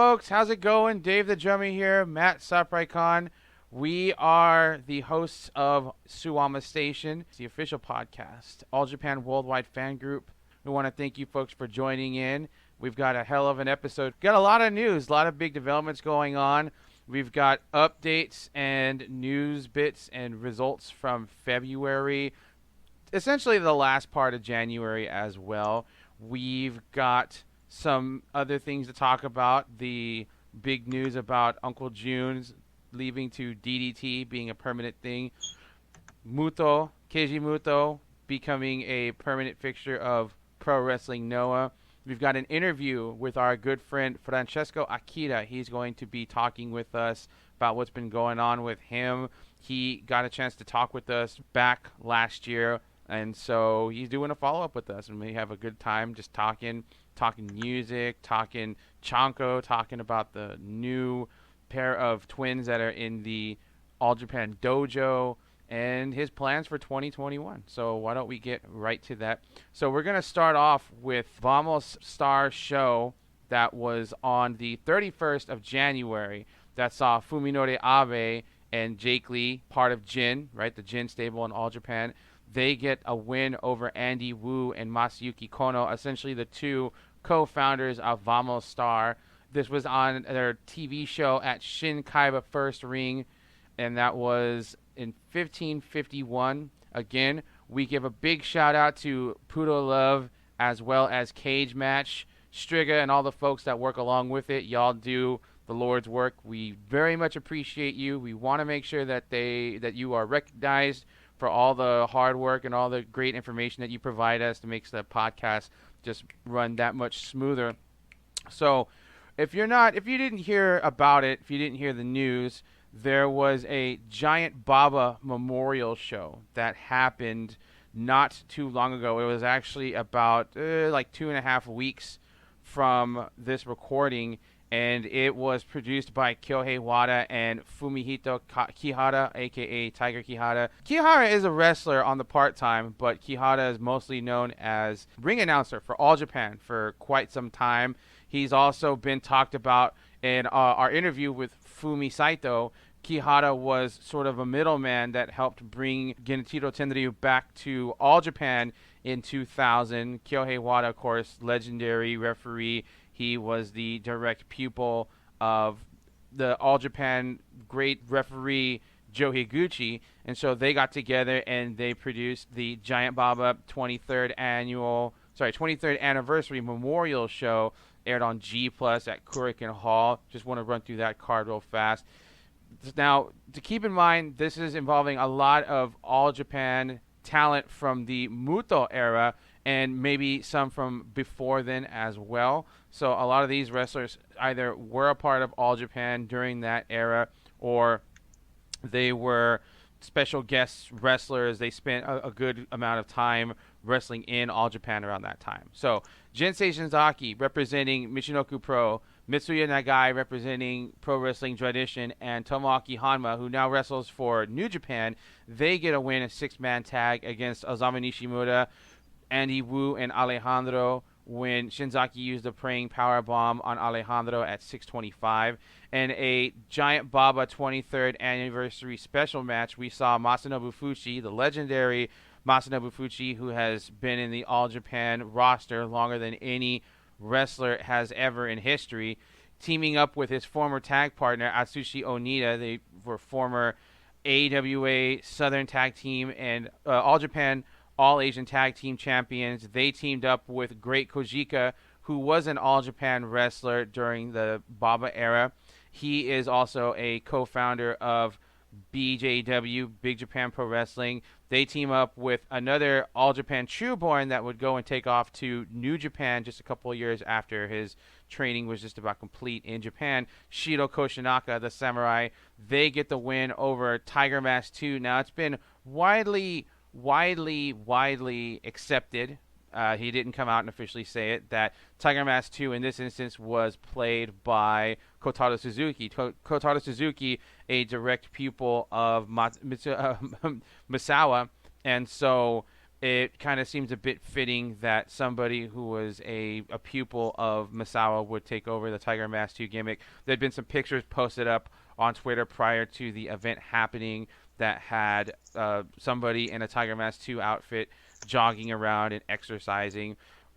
folks. How's it going? Dave the Drummer here, Matt Sapraikon. We are the hosts of SUWAMA'S Station. It's the official podcast, All Japan Worldwide Fan Group. We want to thank you folks for joining in. We've got a hell of an episode. Got a lot of news, a lot of big developments going on. We've got updates and news bits and results from February, essentially the last part of January as well. We've got some other things to talk about. The big news about Uncle Jun's leaving to DDT being a permanent thing. Keiji Muto becoming a permanent fixture of Pro Wrestling Noah. We've got an interview with our good friend Francesco Akira. He's going to be talking with us about what's been going on with him. He got a chance to talk with us back last year, and so he's doing a follow-up with us, and we have a good time just talking music, talking Chanko, talking about the new pair of twins that are in the All Japan Dojo, and his plans for 2021. So why don't we get right to that? So we're going to start off with Vamos Star show that was on the 31st of January that saw Fuminori Abe and Jake Lee, part of Jin, right, the Jin stable in All Japan. They get a win over Andy Wu and Masayuki Kono, essentially the two co-founders of Vamos Star. This was on their TV show at Shin Kaiba First Ring, and that was in 1551. Again, we give a big shout out to Pudo Love as well as Cage Match, Striga, and all the folks that work along with it. Y'all do the Lord's work. We very much appreciate you. We want to make sure that you are recognized for all the hard work and all the great information that you provide us to make the podcast just run that much smoother. So if you didn't hear about it, if you didn't hear the news, there was a Giant Baba memorial show that happened not too long ago. It was actually about like 2.5 weeks from this recording, and it was produced by Kyohei Wada and Fumihito Kihara, a.k.a. Tiger Kihara. Kihara is a wrestler on the part-time, but Kihara is mostly known as ring announcer for All Japan for quite some time. He's also been talked about in our interview with Fumi Saito. Kihara was sort of a middleman that helped bring Genichiro Tenryu back to All Japan in 2000. Kyohei Wada, of course, legendary referee. He was the direct pupil of the All Japan great referee Joe Higuchi, and so they got together and they produced the Giant Baba 23rd anniversary memorial show, aired on G Plus at Kurikan Hall. Just want to run through that card real fast. Now, to keep in mind, this is involving a lot of All Japan talent from the Muto era and maybe some from before then as well. So a lot of these wrestlers either were a part of All Japan during that era, or they were special guest wrestlers. They spent a good amount of time wrestling in All Japan around that time. So Jinsei Shinzaki representing Michinoku Pro, Mitsuya Nagai representing Pro Wrestling Tradition, and Tomoaki Hanma, who now wrestles for New Japan, they get a win, a 6-man tag against Osamu Nishimura, Andy Wu, and Alejandro when Shinzaki used a praying power bomb on Alejandro at 6:25. And a Giant Baba 23rd anniversary special match, we saw Masanobu Fuchi, the legendary Masanobu Fuchi, who has been in the All Japan roster longer than any wrestler has ever in history, teaming up with his former tag partner Atsushi Onita. They were former AWA Southern Tag Team and All Japan All Asian Tag Team champions. They teamed up with Great Kojika, who was an All Japan wrestler during the Baba era. He is also a co-founder of BJW, Big Japan Pro Wrestling. They team up with another All Japan Trueborn that would go and take off to New Japan just a couple of years after his training was just about complete in Japan. Shiro Koshinaka, the samurai, they get the win over Tiger Mask 2. Now, it's been widely accepted. He didn't come out and officially say it, that Tiger Mask 2 in this instance was played by Kotaro Suzuki. Kotaro Suzuki, a direct pupil of Misawa, and so it kind of seems a bit fitting that somebody who was a pupil of Misawa would take over the Tiger Mask 2 gimmick. There had been some pictures posted up on Twitter prior to the event happening that had somebody in a Tiger Mask 2 outfit jogging around and exercising.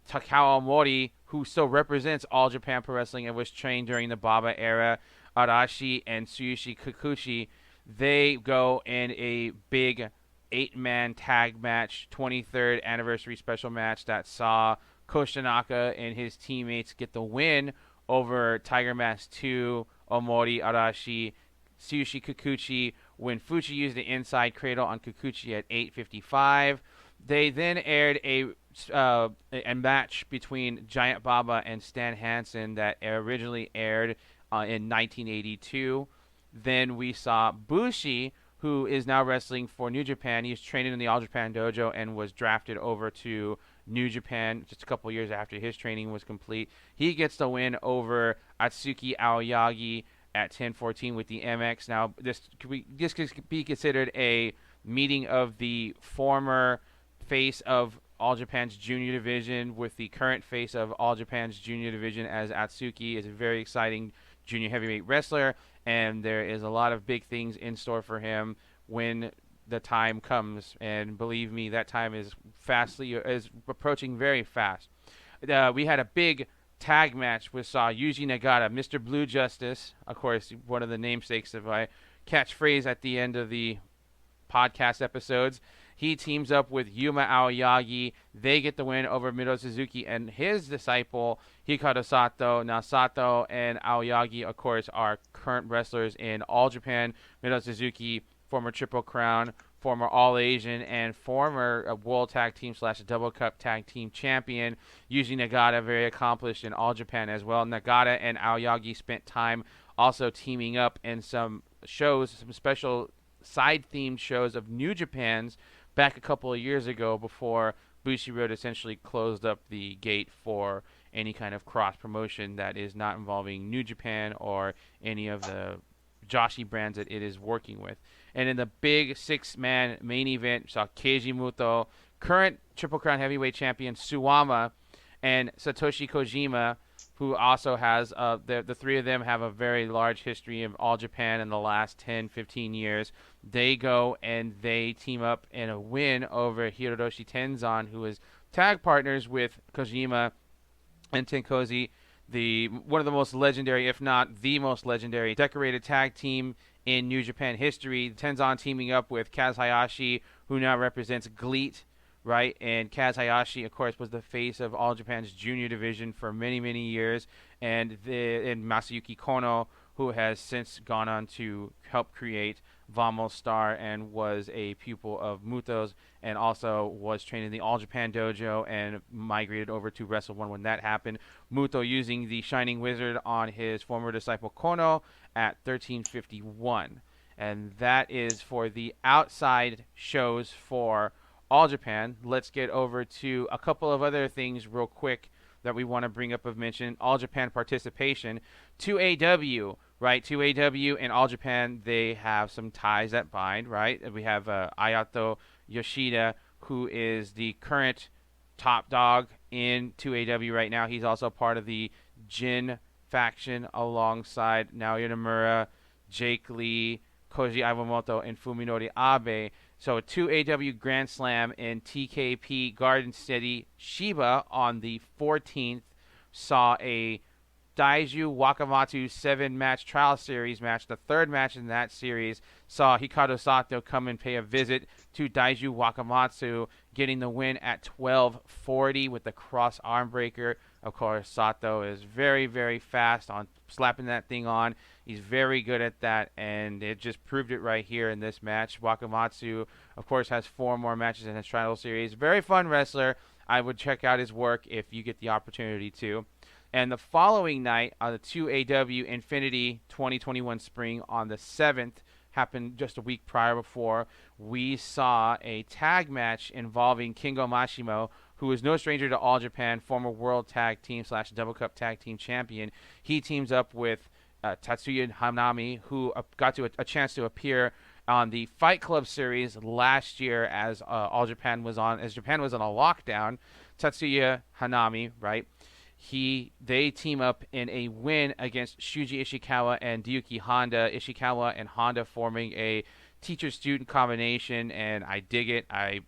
Takao Mori, who still represents All Japan Pro Wrestling and was trained during the Baba era, Arashi and Tsuyoshi Kikuchi, they go in a big 8-man tag match, 23rd anniversary special match that saw Koshinaka and his teammates get the win over Tiger Mask 2, Omori, Arashi, Tsuyoshi Kikuchi, when Fuji used the inside cradle on Kikuchi at 8:55. They then aired a match between Giant Baba and Stan Hansen that originally aired in 1982. Then we saw Bushi, who is now wrestling for New Japan. He's training in the All Japan Dojo and was drafted over to New Japan just a couple years after his training was complete. He gets the win over Atsuki Aoyagi at 10:14 with the MX. Now, this could be considered a meeting of the former face of All Japan's junior division with the current face of All Japan's junior division, as Atsuki is a very exciting junior heavyweight wrestler, and there is a lot of big things in store for him when the time comes. And believe me, that time is approaching very fast. We had a big tag match with Yuji Nagata, Mr. Blue Justice, of course, one of the namesakes of my catchphrase at the end of the podcast episodes. He teams up with Yuma Aoyagi. They get the win over Miro Suzuki and his disciple, Hikaru Sato. Now, Sato and Aoyagi, of course, are current wrestlers in All Japan. Miro Suzuki, former Triple Crown, former All-Asian, and former World Tag Team / Double Cup Tag Team Champion. Yuji Nagata, very accomplished in All Japan as well. Nagata and Aoyagi spent time also teaming up in some shows, some special side-themed shows of New Japan's back a couple of years ago before Bushiroad essentially closed up the gate for any kind of cross-promotion that is not involving New Japan or any of the Joshi brands that it is working with. And in the big 6-man main event, we saw Keiji Muto, current Triple Crown Heavyweight Champion Suwama, and Satoshi Kojima, who also has, the three of them have a very large history of All Japan in the last 10, 15 years. They go and they team up in a win over Hiroshi Tenzan, who is tag partners with Kojima and Tenkozy, one of the most legendary, if not the most legendary, decorated tag team in New Japan history. Tenzan teaming up with Kaz Hayashi, who now represents GLEAT, right? And Kaz Hayashi, of course, was the face of All Japan's junior division for many, many years. And Masayuki Kono, who has since gone on to help create Vamos Star and was a pupil of Muto's, and also was trained in the All Japan Dojo and migrated over to Wrestle One when that happened. Muto using the Shining Wizard on his former disciple Kono at 13:51. And that is for the outside shows for All Japan. Let's get over to a couple of other things real quick that we want to bring up of mention. All Japan participation. 2AW, right? 2AW and All Japan, they have some ties that bind, right? We have Ayato Yoshida, who is the current top dog in 2AW right now. He's also part of the Jin faction alongside Naoya Nomura, Jake Lee, Koji Iwamoto, and Fuminori Abe. So a 2AW Grand Slam in TKP Garden City, Shiba on the 14th saw a Daiju Wakamatsu 7-match trial series match. The third match in that series saw Hikaru Sato come and pay a visit to Daiju Wakamatsu, getting the win at 12:40 with the cross arm breaker. Of course, Sato is very, very fast on slapping that thing on. He's very good at that, and it just proved it right here in this match. Wakamatsu, of course, has 4 more matches in his trial series. Very fun wrestler. I would check out his work if you get the opportunity to. And the following night, on the 2AW Infinity 2021 Spring on the 7th, happened just a week prior before, we saw a tag match involving Kingo Mashimo, who is no stranger to All Japan, former World Tag Team / Double Cup Tag Team Champion. He teams up with Tatsuya Hanami, who got to a chance to appear on the Fight Club series last year as Japan was on a lockdown. Tatsuya Hanami, right? They team up in a win against Shuji Ishikawa and Ryuki Honda. Ishikawa and Honda forming a teacher-student combination, and I dig it. I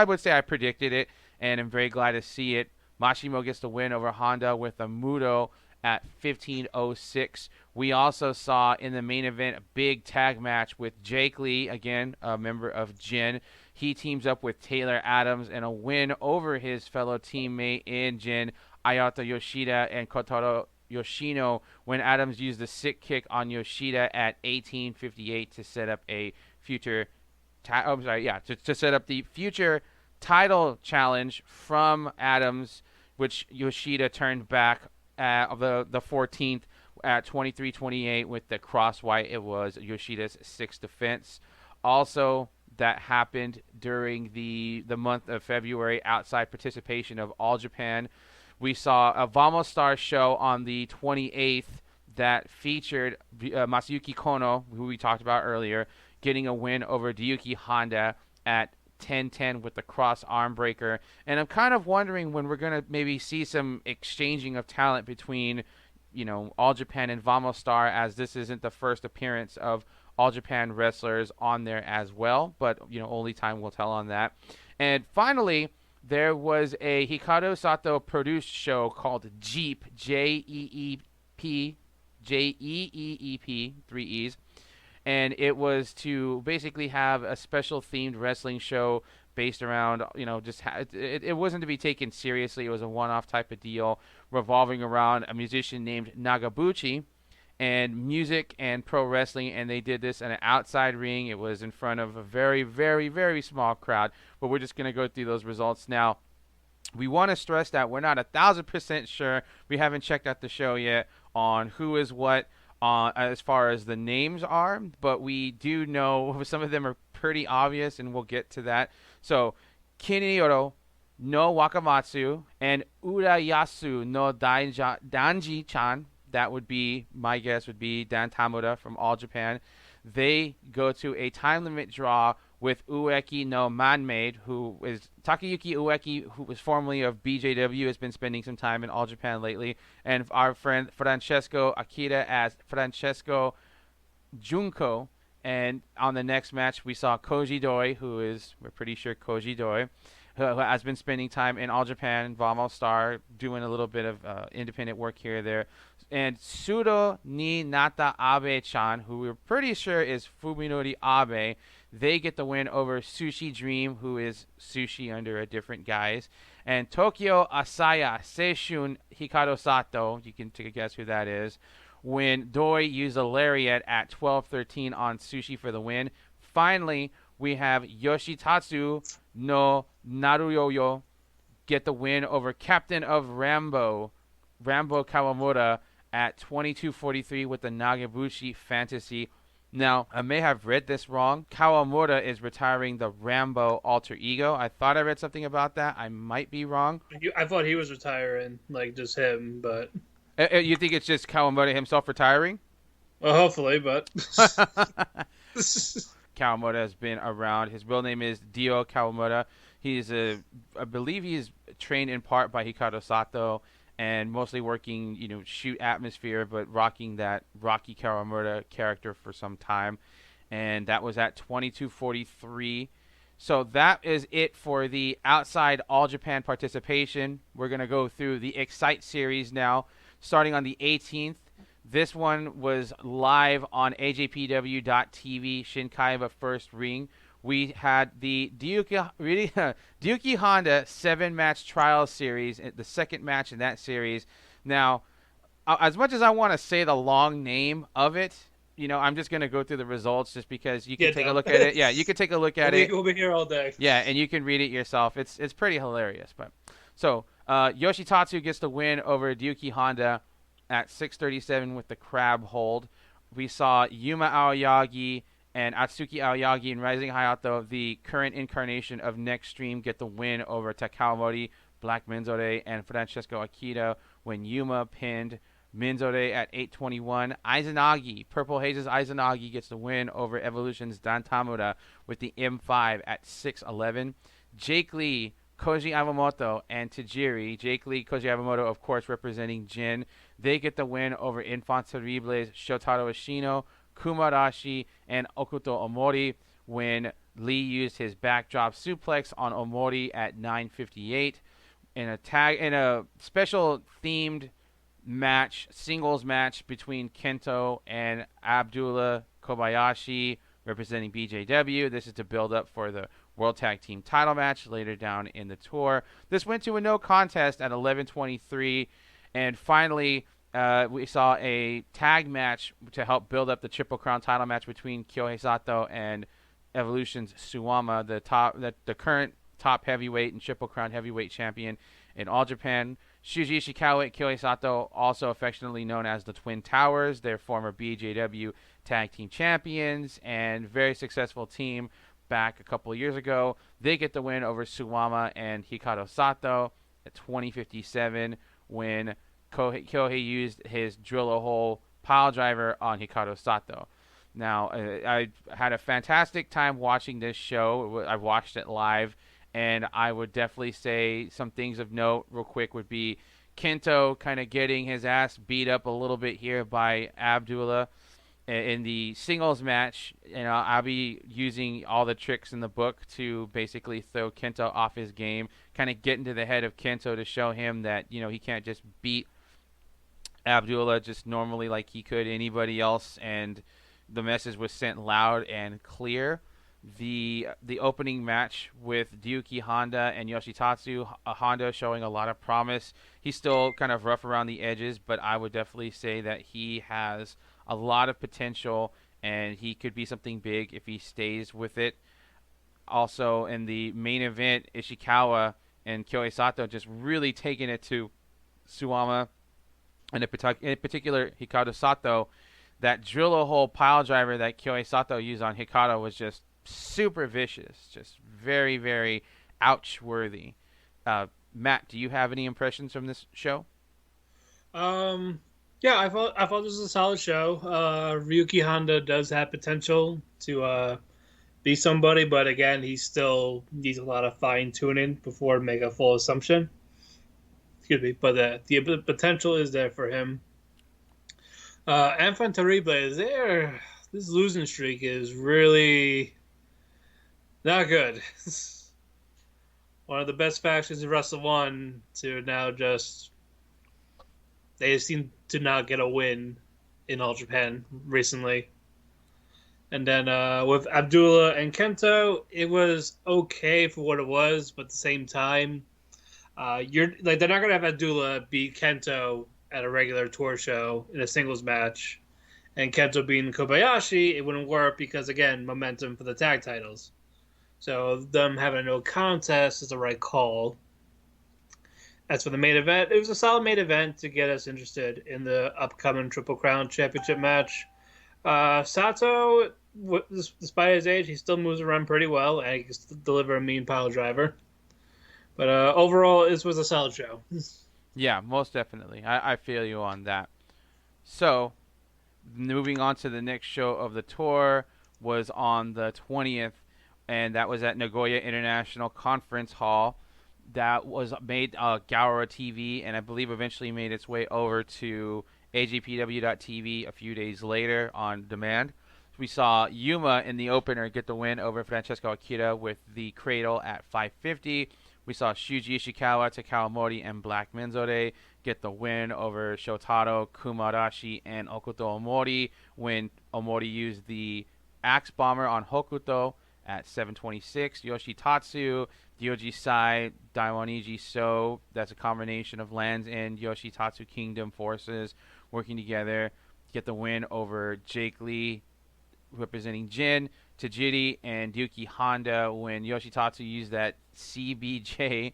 would say I predicted it, and I'm very glad to see it. Mashimo gets the win over Honda with a Muto at 15:06. We also saw in the main event a big tag match with Jake Lee, again, a member of Jin. He teams up with Taylor Adams in a win over his fellow teammate in Jin, Ayato Yoshida and Kotaro Yoshino, when Adams used the sick kick on Yoshida at 18:58 to set up a future to set up the future title challenge from Adams, which Yoshida turned back of the 14th at 23:28 with the cross white. It was Yoshida's sixth defense. Also, that happened during the month of February outside participation of All Japan. We saw a Vamos Star show on the 28th that featured Masayuki Kono, who we talked about earlier, getting a win over Ryuki Honda at 10-10 with the cross arm breaker. And I'm kind of wondering when we're going to maybe see some exchanging of talent between, All Japan and Vamos Star, as this isn't the first appearance of All Japan wrestlers on there as well. But, only time will tell on that. And finally, there was a Hikaru Sato produced show called Jeep, Jeep, 3 E's. And it was to basically have a special themed wrestling show based around, it wasn't to be taken seriously. It was a one-off type of deal revolving around a musician named Nagabuchi and music and pro wrestling. And they did this in an outside ring. It was in front of a very, very, very small crowd. But we're just going to go through those results now. We want to stress that we're not 1,000% sure. We haven't checked out the show yet on who is what as far as the names are, but we do know some of them are pretty obvious, and we'll get to that. So, Kiniyoro no Wakamatsu and Urayasu no Danji-chan, that would be, my guess would be Dan Tamura from All Japan. They go to a time limit draw with Ueki no Manmaid, who is Takayuki Ueki, who was formerly of BJW, has been spending some time in All Japan lately, and our friend Francesco Akira as Francesco Junko. And on the next match, we saw Koji Doi, we're pretty sure Koji Doi, who has been spending time in All Japan, Vamos Star, doing a little bit of independent work here or there. And Suro ni Nata Abe-chan, who we're pretty sure is Fuminori Abe. They get the win over Sushi Dream, who is Sushi under a different guise. And Tokyo Asaya Seishun Hikaru Sato, you can take a guess who that is, when Doi used a lariat at 12:13 on Sushi for the win. Finally, we have Yoshitatsu no Naruyoyo get the win over Captain of Rambo Kawamura at 22:43 with the Nagabuchi Fantasy. Now, I may have read this wrong. Kawamura is retiring the Rambo alter ego. I thought I read something about that. I might be wrong. I thought he was retiring, just him, but... You think it's just Kawamura himself retiring? Well, hopefully, but... Kawamura has been around. His real name is Dio Kawamura. I believe he's trained in part by Hikaru Sato, and mostly working, shoot atmosphere, but rocking that Rocky Kawamura character for some time. And that was at 22:43. So that is it for the outside All Japan participation. We're going to go through the Excite series now, starting on the 18th. This one was live on AJPW.TV, Shinkaiba First Ring. We had the Ryuki Honda 7-match trial series, the second match in that series. Now, as much as I want to say the long name of it, I'm just going to go through the results just because you can take a look at it. Yeah, you can take a look at it. We'll be here all day. Yeah, and you can read it yourself. It's pretty hilarious. But so Yoshitatsu gets the win over Ryuki Honda at 6:37 with the crab hold. We saw Yuma Aoyagi and Atsuki Aoyagi and Rising Hayato, the current incarnation of Next Stream, get the win over Takao Mori, Black Menzore, and Francesco Akira when Yuma pinned Minzore at 8:21. Izanagi, Purple Haze's Izanagi gets the win over Evolution's Dan Tamura with the M5 at 6:11. Jake Lee, Koji Yamamoto, and Tajiri. Jake Lee, Koji Yamamoto, of course, representing Jin. They get the win over Infant Terribles, Shotaro Ashino, Kumarashi, and Okuto Omori when Lee used his backdrop suplex on Omori at 9:58 in a special themed match, singles match between Kento and Abdullah Kobayashi representing BJW. This is to build up for the World Tag Team title match later down in the tour. This went to a no contest at 11:23, and finally we saw a tag match to help build up the Triple Crown title match between Kyohei Sato and Evolution's Suwama, the current top heavyweight and Triple Crown heavyweight champion in All Japan. Shuji Ishikawa and Kyohei Sato, also affectionately known as the Twin Towers, they're former BJW tag team champions and very successful team back a couple of years ago. They get the win over Suwama and Hikaru Sato at 20:57 when Kyohei used his drill-a-hole pile driver on Hikaru Sato. Now, I had a fantastic time watching this show. I watched it live, and I would definitely say some things of note real quick would be Kento kind of getting his ass beat up a little bit here by Abdullah. In the singles match, I'll be using all the tricks in the book to basically throw Kento off his game, kind of get into the head of Kento to show him that, he can't just beat Abdullah just normally like he could anybody else, and the message was sent loud and clear. The opening match with Ryuki Honda and Yoshitatsu, Honda showing a lot of promise. He's still kind of rough around the edges, but I would definitely say that he has a lot of potential, and he could be something big if he stays with it. Also, in the main event, Ishikawa and Kyohei Sato just really taking it to Suwama, and in particular Hikaru Sato. That drill-a-hole pile driver that Kyohei Sato used on Hikaru was just super vicious, just very, very ouch-worthy. Matt, do you have any impressions from this show? Yeah, I thought this was a solid show. Ryuki Honda does have potential to be somebody, but again, he still needs a lot of fine-tuning before make a full assumption. Excuse me, but the potential is there for him. Enfant Terrible is there. This losing streak is really not good. One of the best factions in Wrestle 1 to now they seem to not get a win in All Japan recently. And then with Abdullah and Kento, it was okay for what it was, but at the same time, they're not gonna have Abdullah beat Kento at a regular tour show in a singles match, and Kento being Kobayashi, it wouldn't work because, again, momentum for the tag titles. So them having a no contest is the right call. As for the main event, it was a solid main event to get us interested in the upcoming Triple Crown Championship match. Sato, despite his age, he still moves around pretty well, and he can still deliver a mean pile driver. But overall, this was a solid show. Yeah, most definitely. I feel you on that. So, moving on to the next show of the tour was on the 20th, and that was at Nagoya International Conference Hall. That was made Gaora TV, and I believe eventually made its way over to AJPW.TV a few days later on demand. We saw Yuma in the opener get the win over Francesco Akira with the Cradle at 550. We saw Shuji Ishikawa, Takao Mori, and Black Menzore get the win over Shotaro, Kumarashi, and Okuto Omori when Omori used the Axe Bomber on Hokuto at 726. Yoshitatsu, Ryoji Sai, Daiwaniji So, that's a combination of Land's End, Yoshitatsu Kingdom forces working together to get the win over Jake Lee, representing Jin, Tajiri, and Ryuki Honda when Yoshitatsu used that CBJ,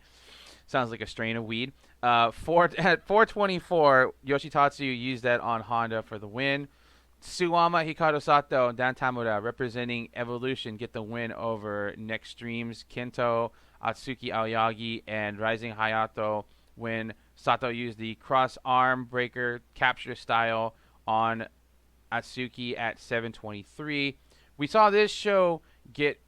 sounds like a strain of weed. At 424, Yoshitatsu used that on Honda for the win. Suwama, Hikaru Sato, and Dan Tamura, representing Evolution, get the win over Next Stream's Kento, Atsuki Aoyagi, and Rising Hayato when Sato used the cross arm breaker capture style on Atsuki at 7:23. We saw this show get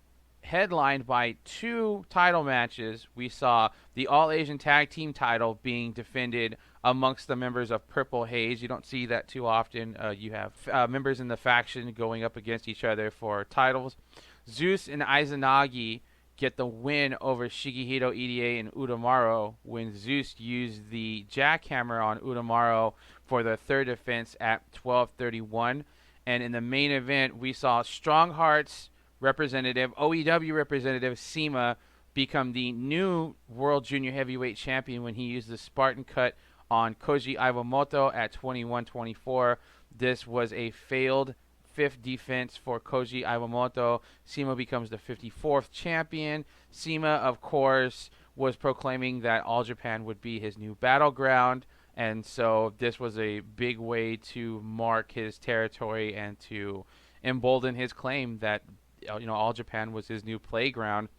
headlined by 2 title matches. We saw the All Asian Tag Team title being defended amongst the members of Purple Haze. You don't see that too often. You have members in the faction going up against each other for titles. Zeus and Izanagi get the win over Shigehiro EDA and Udamaro when Zeus used the jackhammer on Udamaro for the third defense at 12:31. And in the main event, we saw Strong Hearts representative, OEW representative Sema become the new World Junior Heavyweight Champion when he used the Spartan Cut on Koji Iwamoto at 21:24. This was a failed 5th defense for Koji Iwamoto. Sema becomes the 54th champion. Sema, of course, was proclaiming that All Japan would be his new battleground, and so this was a big way to mark his territory and to embolden his claim that All Japan was his new playground.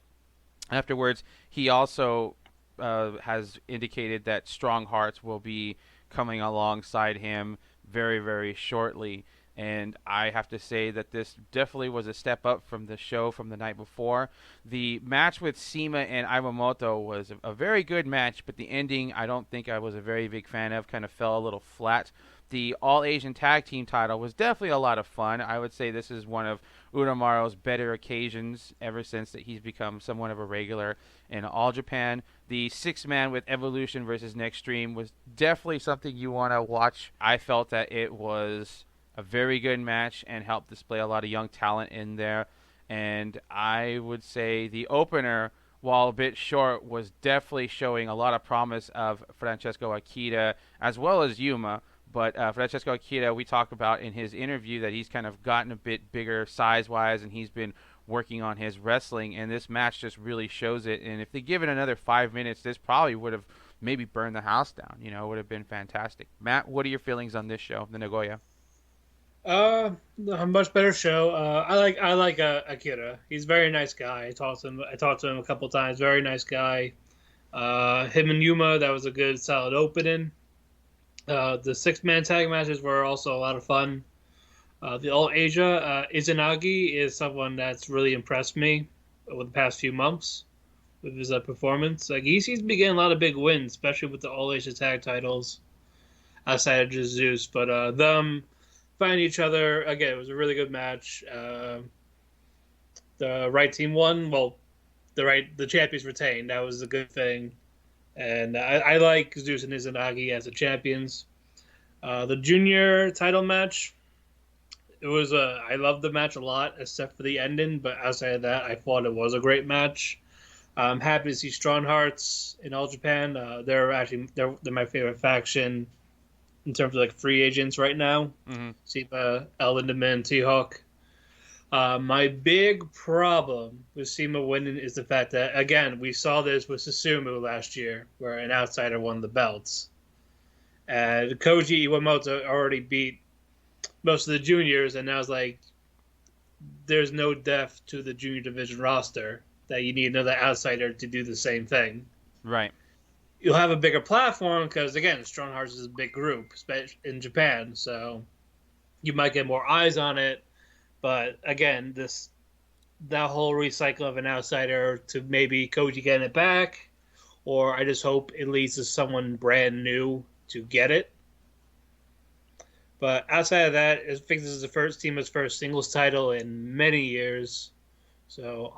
Afterwards, he also has indicated that Strong Hearts will be coming alongside him very, very shortly. And I have to say that this definitely was a step up from the show from the night before. The match with Sema and Iwamoto was a very good match, but the ending I don't think I was a very big fan of. Kind of fell a little flat. The All-Asian Tag Team title was definitely a lot of fun. I would say this is one of Udamaro's better occasions ever since that he's become somewhat of a regular in All Japan. The 6-man with Evolution versus Nextream was definitely something you want to watch. I felt that it was a very good match and helped display a lot of young talent in there. And I would say the opener, while a bit short, was definitely showing a lot of promise of Francesco Akira as well as Yuma. But Francesco Akira, we talked about in his interview that he's kind of gotten a bit bigger size-wise and he's been working on his wrestling. And this match just really shows it. And if they give it another 5 minutes, this probably would have maybe burned the house down. It would have been fantastic. Matt, what are your feelings on this show, the Nagoya? A much better show. I like Akira. He's a very nice guy. I talked to him a couple times. Very nice guy. Him and Yuma, that was a good solid opening. The 6-man tag matches were also a lot of fun. The All Asia Izanagi is someone that's really impressed me over the past few months with his performance. Like, he seems to be getting a lot of big wins, especially with the All Asia tag titles outside of just Zeus. But them finding each other again, it was a really good match. The right team won. Well, the champions retained. That was a good thing. And I like Zeus and Izanagi as the champions. The junior title match, I loved the match a lot, except for the ending. But outside of that, I thought it was a great match. I'm happy to see Strong Hearts in All Japan. They're my favorite faction in terms of like free agents right now. Mm-hmm. Sema, El Lindemann, T-Hawk. My big problem with Sema winning is the fact that, again, we saw this with Susumu last year, where an outsider won the belts. And Koji Iwamoto already beat most of the juniors, and now it's like, there's no depth to the junior division roster that you need another outsider to do the same thing. Right. You'll have a bigger platform because, again, Strong Hearts is a big group, especially in Japan, so you might get more eyes on it. But again, that whole recycle of an outsider to maybe Koji getting it back, or I just hope it leads to someone brand new to get it. But outside of that, I think this is the Sema's first singles title in many years. So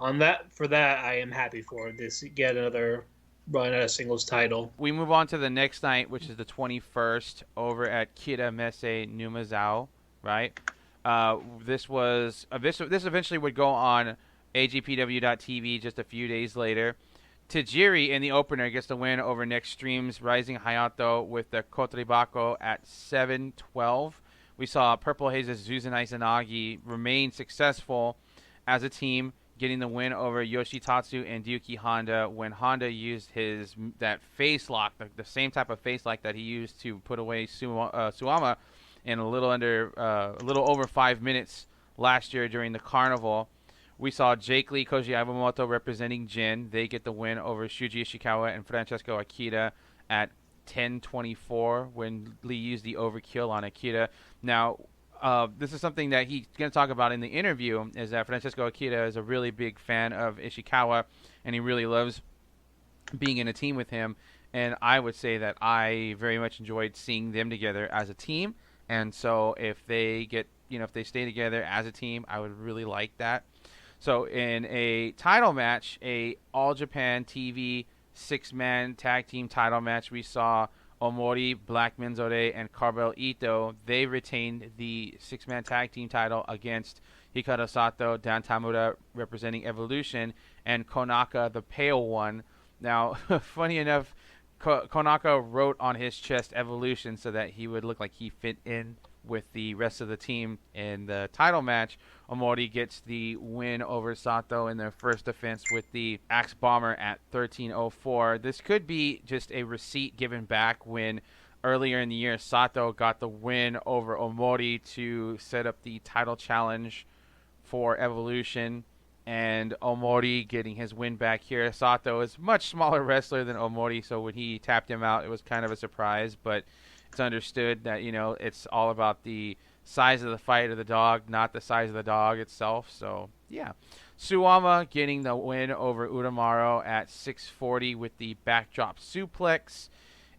for that, I am happy for this. Get another run at a singles title. We move on to the next night, which is the 21st, over at Kira Messe Numazao, right? This eventually would go on AJPW.TV just a few days later. Tajiri in the opener gets the win over Nextreme's Rising Hayato with the Kotribako at 7:12. We saw Purple Haze's Zuzan Izanagi remain successful as a team, getting the win over Yoshitatsu and Ryuki Honda when Honda used that face lock, the same type of face lock that he used to put away Suwama in a little over 5 minutes last year during the carnival. We saw Jake Lee, Koji Iwamoto representing Jin. They get the win over Shuji Ishikawa and Francesco Akira at 10-24 when Lee used the overkill on Akira. Now, this is something that he's going to talk about in the interview, is that Francesco Akira is a really big fan of Ishikawa, and he really loves being in a team with him. And I would say that I very much enjoyed seeing them together as a team. And so if they get, if they stay together as a team, I would really like that. So in a title match, a All Japan TV 6-man tag team title match, we saw Omori, Black Menzore, and Karbel Ito. They retained the 6-man tag team title against Hikaru Sato, Dan Tamura representing Evolution, and Konaka, the Pale One. Now, funny enough, Konaka wrote on his chest Evolution so that he would look like he fit in with the rest of the team in the title match. Omori gets the win over Sato in their first defense with the Axe Bomber at 13:04. This could be just a receipt given back when earlier in the year Sato got the win over Omori to set up the title challenge for Evolution, and Omori getting his win back here. Sato is a much smaller wrestler than Omori, so when he tapped him out, it was kind of a surprise, but it's understood that, it's all about the size of the fight of the dog, not the size of the dog itself. So, yeah. Suwama getting the win over Utamaro at 6:40 with the backdrop suplex.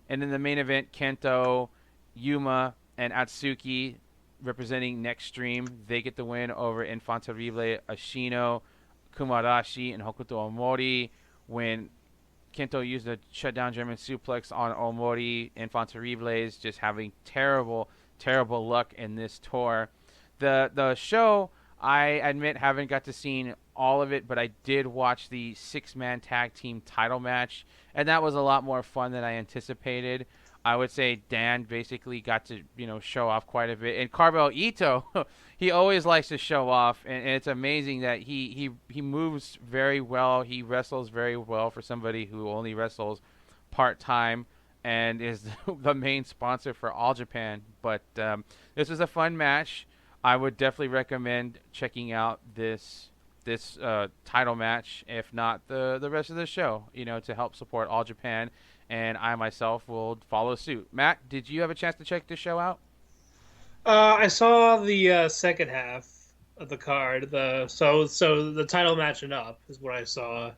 And in the main event, Kento, Yuma, and Atsuki representing Next Stream. They get the win over Infanterible, Ashino, Kumarashi, and Hokuto Omori when Kento used a shutdown German suplex on Omori. Infanterible is just having terrible luck in this tour. The show, I admit, haven't got to see all of it, but I did watch the 6-man tag team title match, and that was a lot more fun than I anticipated. I would say Dan basically got to, show off quite a bit. And Karbel Ito, he always likes to show off, and it's amazing that he moves very well. He wrestles very well for somebody who only wrestles part-time and is the main sponsor for All Japan. But this was a fun match. I would definitely recommend checking out this title match, if not the rest of the show, to help support All Japan. And I myself will follow suit. Matt, did you have a chance to check this show out? I saw the second half of the card. So the title matching up is what I saw,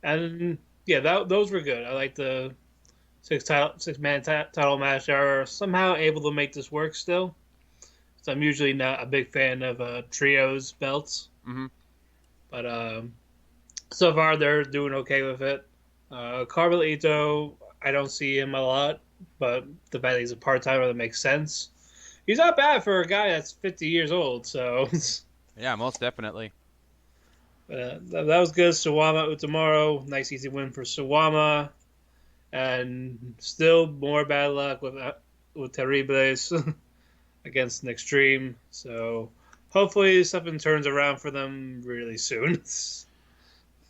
and yeah, those were good. I like the 6-man title match. They are somehow able to make this work still. So I'm usually not a big fan of trios belts, but so far they're doing okay with it. Karbel Ito, I don't see him a lot, but the fact that he's a part-timer, that makes sense. He's not bad for a guy that's 50 years old, so... Yeah, most definitely. That was good. Suwama Utamaro, nice easy win for Suwama. And still more bad luck with Terribles against an Extreme. So hopefully something turns around for them really soon.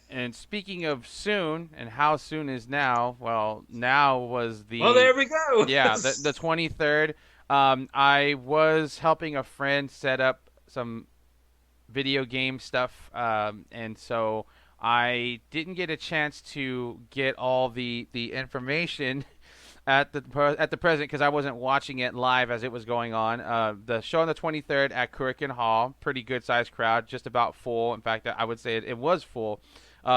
And speaking of soon, and how soon is now? Well, now was the... Oh, there we go. Yeah, the 23rd. I was helping a friend set up some video game stuff, and so I didn't get a chance to get all the information at the present because I wasn't watching it live as it was going on. The show on the 23rd at Kurikan Hall, pretty good-sized crowd, just about full. In fact, I would say it was full.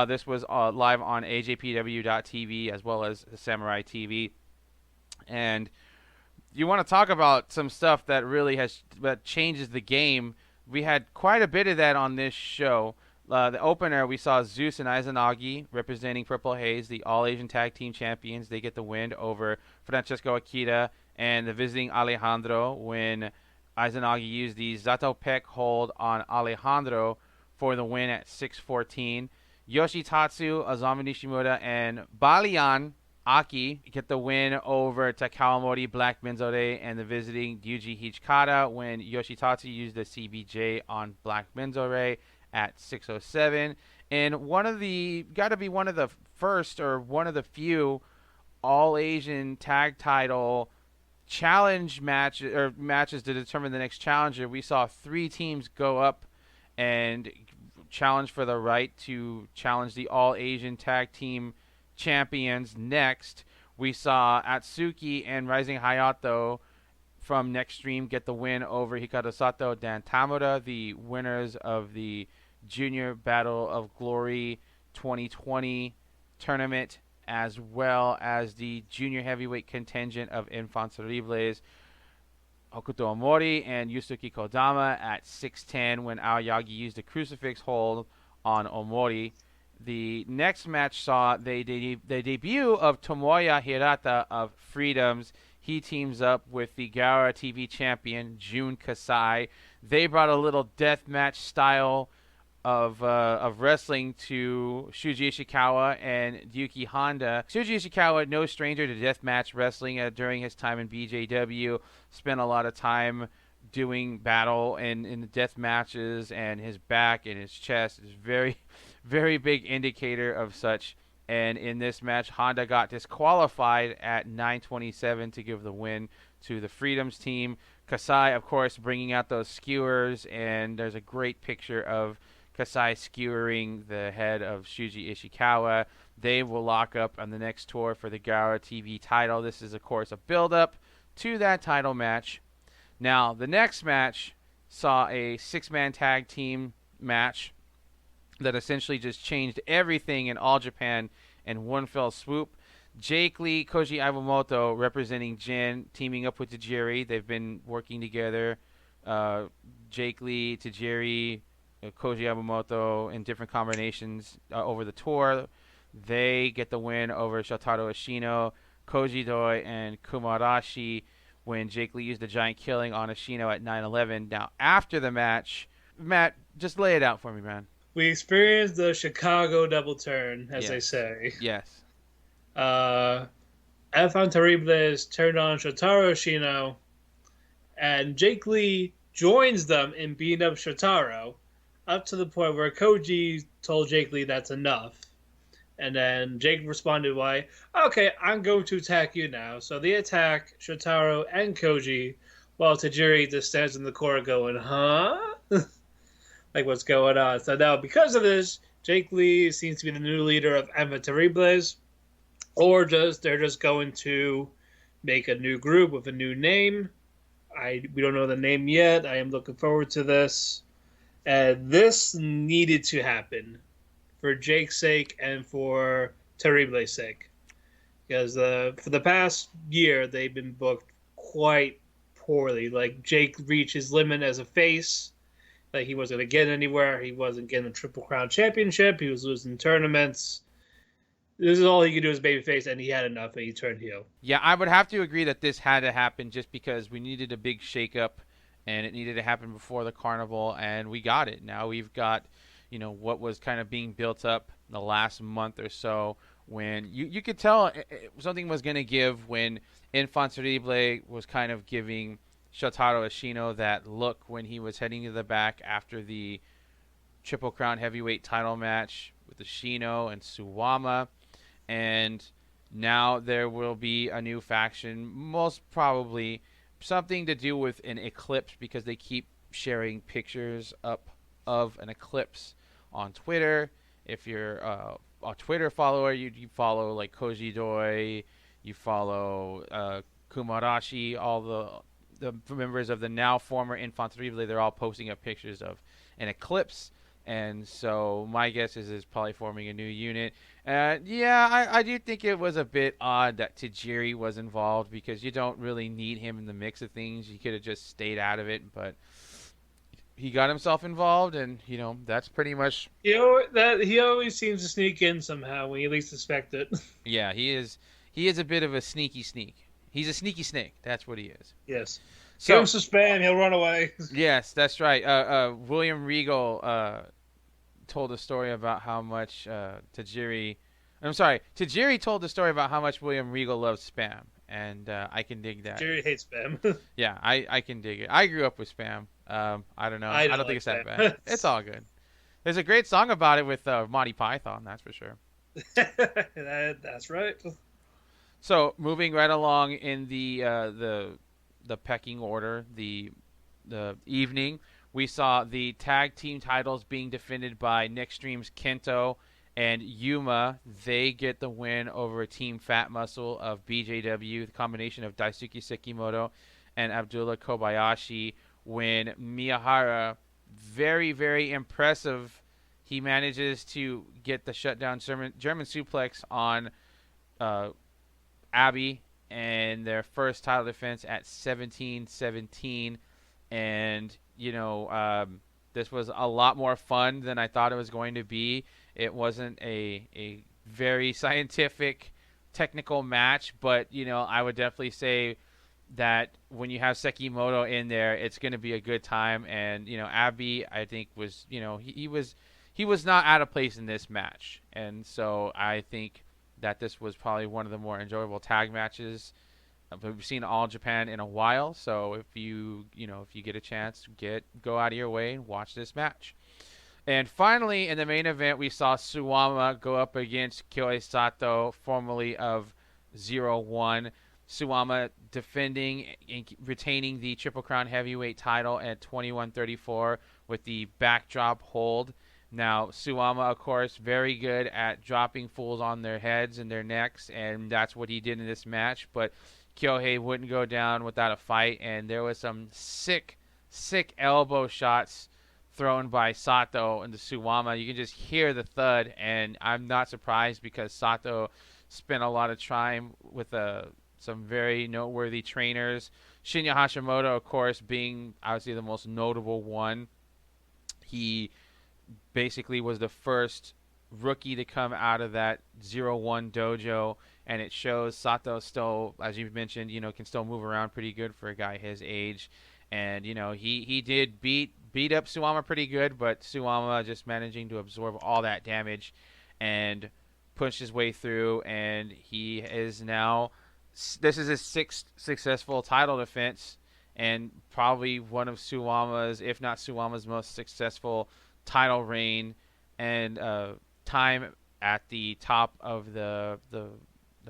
This was live on AJPW.TV as well as Samurai TV. And you want to talk about some stuff that really that changes the game. We had quite a bit of that on this show. The opener, we saw Zeus and Izanagi representing Purple Haze, the All-Asian Tag Team Champions. They get the win over Francesco Akira and the visiting Alejandro when Izanagi used the Zato Pek hold on Alejandro for the win at 6:14. Yoshitatsu, Azami Nishimura, and Balian Aki get the win over Takawamori, Black Menzore, and the visiting Ryuji Hikata when Yoshitatsu used the CBJ on Black Menzore at 6:07. And got to be one of the first or one of the few All-Asian tag title challenge matches to determine the next challenger. We saw 3 teams go up and challenge for the right to challenge the All-Asian Tag Team Champions next. We saw Atsuki and Rising Hayato from Next Stream get the win over Hikaru Sato and Tamura, the winners of the Junior Battle of Glory 2020 tournament, as well as the junior heavyweight contingent of Enfants Terribles, Hokuto Omori and Yusuke Kodama at 6'10" when Aoyagi used a crucifix hold on Omori. The next match saw the debut of Tomoya Hirata of Freedoms. He teams up with the Gaora TV champion, Jun Kasai. They brought a little deathmatch style of wrestling to Shuji Ishikawa and Yuki Honda. Shuji Ishikawa, no stranger to deathmatch wrestling during his time in BJW. Spent a lot of time doing battle in the death matches, and his back and his chest is very, very big indicator of such. And in this match, Honda got disqualified at 9:27 to give the win to the Freedoms team. Kasai, of course, bringing out those skewers, and there's a great picture of Kasai skewering the head of Shuji Ishikawa. They will lock up on the next tour for the Gaora TV title. This is, of course, a build-up to that title match. Now, the next match saw a six-man tag team match that essentially just changed everything in All Japan in one fell swoop. Jake Lee, Koji Iwamoto representing Jin, teaming up with Tajiri. They've been working together. Jake Lee, Tajiri, Koji Iwamoto in different combinations over the tour. They get the win over Shotaro Ashino, Koji Doi, and Kumarashi when Jake Lee used a giant killing on Ashino at 9:11. Now, after the match, Matt, just lay it out for me, man. We experienced the Chicago double turn, as they say. Yes. Enfants Terribles turned on Shotaro Ashino, and Jake Lee joins them in beating up Shotaro, up to the point where Koji told Jake Lee that's enough. And then Jake responded, "Why? Okay, I'm going to attack you now." So they attack Shotaro and Koji, while Tajiri just stands in the corner going, "Huh?" Like, what's going on? So now, because of this, Jake Lee seems to be the new leader of Enfants Terribles, or they're just going to make a new group with a new name. We don't know the name yet. I am looking forward to this. And this needed to happen for Jake's sake and for Terrible's sake. Because for the past year, they've been booked quite poorly. Like, Jake reached his limit as a face. Like, he wasn't going to get anywhere. He wasn't getting a Triple Crown Championship. He was losing tournaments. This is all he could do as babyface, and he had enough, and he turned heel. Yeah, I would have to agree that this had to happen just because we needed a big shakeup, and it needed to happen before the carnival, and we got it. Now we've got, what was kind of being built up the last month or so when you could tell something was going to give when Enfants Terribles was kind of giving Shotaro Ashino that look when he was heading to the back after the Triple Crown heavyweight title match with Ashino and Suwama. And now there will be a new faction, most probably something to do with an eclipse, because they keep sharing pictures up of an eclipse on Twitter. If you're a Twitter follower, you follow like Koji Doi, you follow Kumarashi, all the members of the now former Enfants Terribles. They're all posting up pictures of an eclipse. And so my guess is it's probably forming a new unit. I do think it was a bit odd that Tajiri was involved, because you don't really need him in the mix of things. You could have just stayed out of it, but he got himself involved, and that's pretty much. He always seems to sneak in somehow when you least expect it. Yeah, he is. He is a bit of a sneaky sneak. He's a sneaky snake. That's what he is. Yes. So, give him some spam, he'll run away. Yes, that's right. William Regal told a story about how much Tajiri told the story about how much William Regal loves spam, and I can dig that. Tajiri hates spam. Yeah, I can dig it. I grew up with spam. I don't know. I don't think it's that bad. It's all good. There's a great song about it with Monty Python, that's for sure. That's right. So, moving right along in the pecking order, the evening, we saw the tag team titles being defended by Next Stream's Kento and Yuma, they get the win over Team Fat Muscle of BJW, the combination of Daisuke Sekimoto and Abdullah Kobayashi, when Miyahara, very, very impressive, he manages to get the shutdown German suplex on Abby and their first title defense at 17-17. And, this was a lot more fun than I thought it was going to be. It wasn't a very scientific, technical match, but, I would definitely say that when you have Sekimoto in there, it's going to be a good time. And, Abby, I think, was, he was not out of place in this match. And so I think that this was probably one of the more enjoyable tag matches we've seen All Japan in a while. So if you get a chance, go out of your way and watch this match. And finally, in the main event, we saw Suwama go up against Kyohei Sato, formerly of 0-1. Suwama defending and retaining the Triple Crown Heavyweight title at 21-34 with the backdrop hold. Now, Suwama, of course, very good at dropping fools on their heads and their necks, and that's what he did in this match. But Kyohei wouldn't go down without a fight, and there was some sick elbow shots thrown by Sato into Suwama. You can just hear the thud, and I'm not surprised because Sato spent a lot of time with some very noteworthy trainers. Shinya Hashimoto, of course, being obviously the most notable one. He basically was the first rookie to come out of that 0-1 dojo, and it shows Sato still, as you mentioned, can still move around pretty good for a guy his age. And, he did beat up Suwama pretty good, but Suwama just managing to absorb all that damage and push his way through, and he is now, this is his sixth successful title defense, and probably one of Suwama's, if not Suwama's most successful title reign and time at the top of the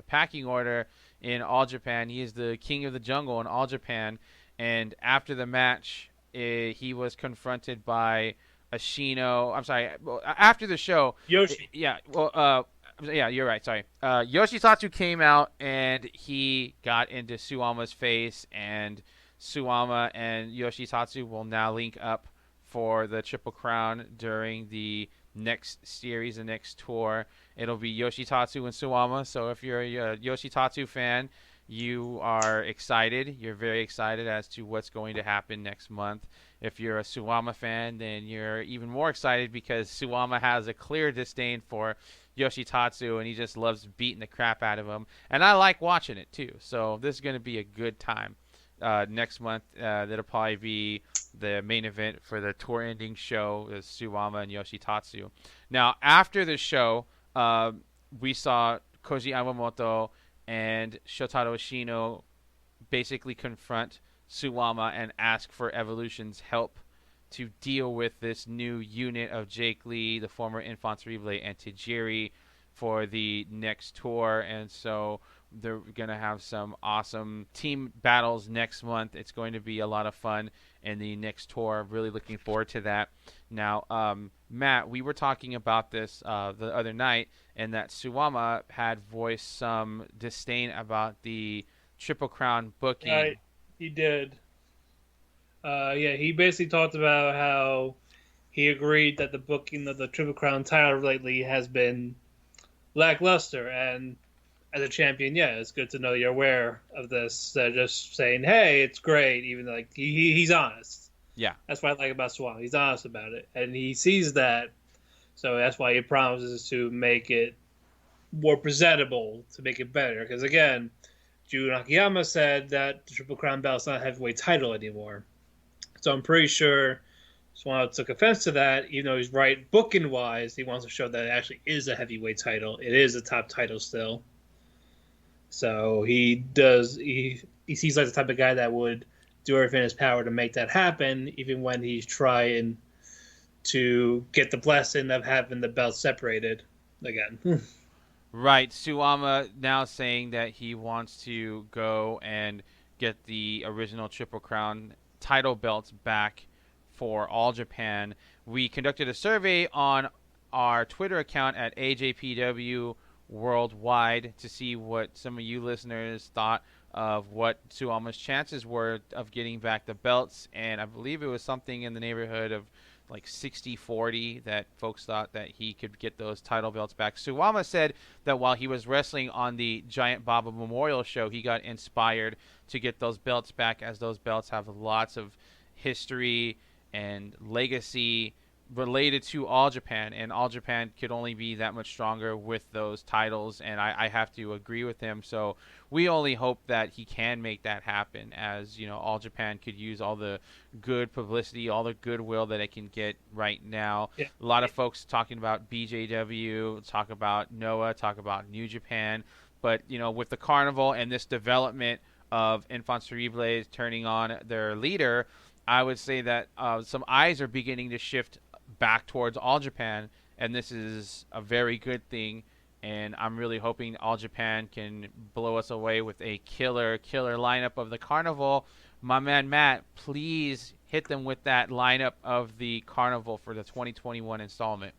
packing order in All Japan. He is the king of the jungle in All Japan. And after the match, he was confronted by Ashino. I'm sorry. Well, after the show, Yoshi. Yeah. Well. Yeah, you're right. Sorry. Yoshitatsu came out and he got into Suwama's face, and Suwama and Yoshitatsu will now link up for the Triple Crown during the next series, the next tour. It'll be Yoshitatsu and Suwama. So if you're a Yoshitatsu fan, you are excited. You're very excited as to what's going to happen next month. If you're a Suwama fan, then you're even more excited because Suwama has a clear disdain for Yoshitatsu, and he just loves beating the crap out of him. And I like watching it too. So this is going to be a good time. Next month, that'll probably be the main event for the tour-ending show, is Suwama and Yoshitatsu. Now, after the show, we saw Koji Yamamoto and Shotaro Ashino basically confront Suwama and ask for Evolution's help to deal with this new unit of Jake Lee, the former Infanterible, and Tajiri for the next tour. And so they're going to have some awesome team battles next month. It's going to be a lot of fun in the next tour. Really looking forward to that. Now, Matt, we were talking about this the other night, and that Suwama had voiced some disdain about the Triple Crown booking. He did. He basically talked about how he agreed that the booking of the Triple Crown title lately has been lackluster, and as a champion, it's good to know you're aware of this. Just saying, hey, it's great, even like he's honest. Yeah. That's what I like about Swan. He's honest about it, and he sees that, so that's why he promises to make it more presentable, to make it better. Because again, Jun Akiyama said that the Triple Crown belt's not a heavyweight title anymore. So I'm pretty sure Swan took offense to that, even though he's right booking-wise. He wants to show that it actually is a heavyweight title. It is a top title still. So he seems like the type of guy that would do everything in his power to make that happen, even when he's trying to get the blessing of having the belt separated again. Right. Suwama now saying that he wants to go and get the original Triple Crown title belts back for All Japan. We conducted a survey on our Twitter account at AJPW Worldwide to see what some of you listeners thought of what Suwama's chances were of getting back the belts. And I believe it was something in the neighborhood of like 60-40 that folks thought that he could get those title belts back. Suwama said that while he was wrestling on the Giant Baba Memorial Show, he got inspired to get those belts back, as those belts have lots of history and legacy related to All Japan, and All Japan could only be that much stronger with those titles, and I have to agree with him. So we only hope that he can make that happen, as All Japan could use all the good publicity, all the goodwill that it can get right now. Yeah. A lot of folks talking about BJW, talk about Noah, talk about New Japan, but with the Carnival and this development of Enfants Terribles turning on their leader, I would say that some eyes are beginning to shift back towards All Japan, and this is a very good thing, and I'm really hoping All Japan can blow us away with a killer lineup of the Carnival. My man Matt, please hit them with that lineup of the Carnival for the 2021 installment.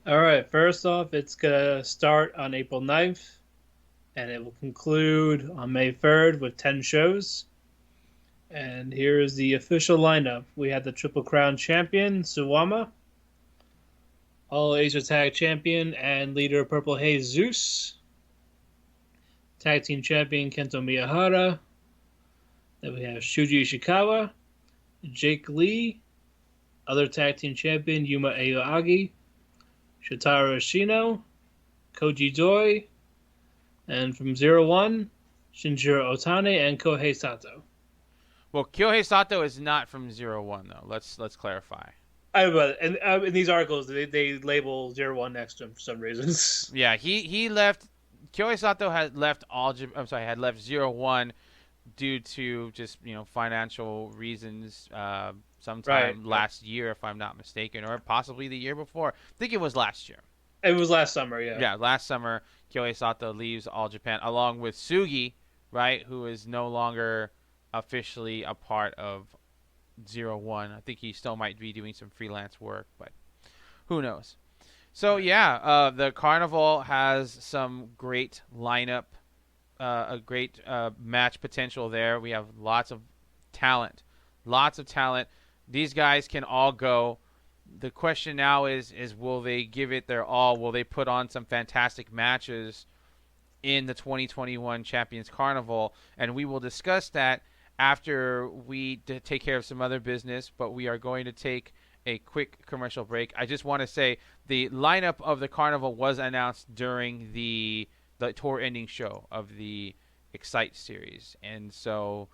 All right, first off, it's going to start on April 9th, and it will conclude on May 3rd with 10 shows. And here is the official lineup. We have the Triple Crown champion, Suwama. All Asia Tag champion and leader Purple Haze, Zeus. Tag team champion, Kento Miyahara. Then we have Shuji Ishikawa, Jake Lee. Other tag team champion, Yuma Aoyagi. Shotaro Ashino. Koji Doi. And from 0-1, Shinjiro Otani and Kohei Sato. Well, Kyohei Sato is not from 0-1, though. Let's clarify. In these articles, they label 0-1 next to him for some reasons. Yeah, he left. Kyohei Sato had left had left 0-1 due to just financial reasons. Sometime last year, if I'm not mistaken, or possibly the year before. I think it was last year. It was last summer, yeah. Yeah, last summer, Kyohei Sato leaves All Japan along with Sugi, right, who is no longer officially a part of 0-1. I think he still might be doing some freelance work, but who knows. So yeah, the Carnival has some great lineup, a great match potential there. We have lots of talent. These guys can all go. The question now is will they give it their all? Will they put on some fantastic matches in the 2021 Champions Carnival? And we will discuss that after we take care of some other business, but we are going to take a quick commercial break. I just want to say the lineup of the Carnival was announced during the tour ending show of the Excite series, and so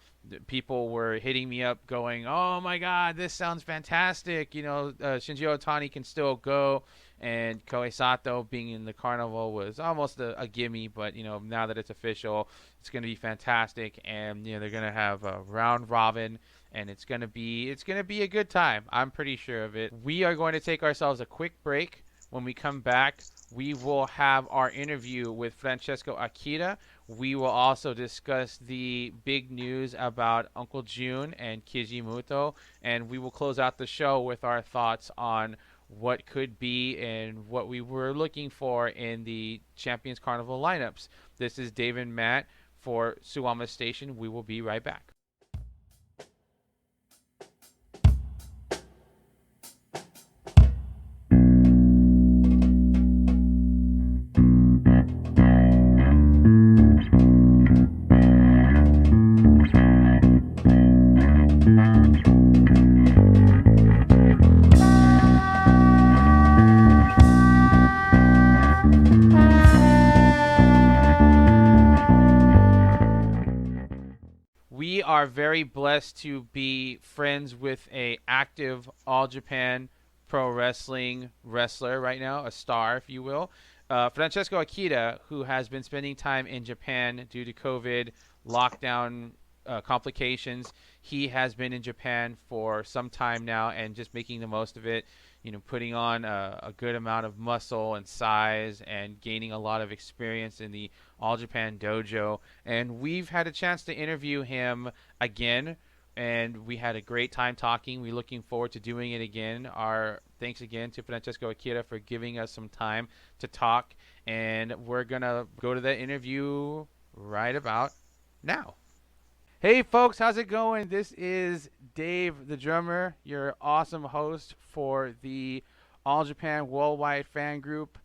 people were hitting me up going, oh my god, this sounds fantastic, Shinji Otani can still go, and Kohei Sato being in the Carnival was almost a gimme, but now that it's official, it's going to be fantastic, and they're going to have a round robin, and it's going to be a good time. I'm pretty sure of it. We are going to take ourselves a quick break. When we come back, we will have our interview with Francesco Akira. We will also discuss the big news about Uncle Jun and Kijimuto, and we will close out the show with our thoughts on what could be and what we were looking for in the Champions Carnival lineups. This is Dave and Matt for SUWAMA'S Station. We will be right back. We are very blessed to be friends with a active All Japan Pro Wrestling wrestler right now, a star, if you will. Francesco Akira, who has been spending time in Japan due to COVID lockdown complications. He has been in Japan for some time now and just making the most of it, putting on a good amount of muscle and size and gaining a lot of experience in the All Japan Dojo. And we've had a chance to interview him again and we had a great time talking. We're looking forward to doing it again. Our thanks again to Francesco Akira for giving us some time to talk, and we're gonna go to that interview right about now. Hey folks, how's it going? This is Dave the drummer, your awesome host for the All Japan Worldwide Fan Group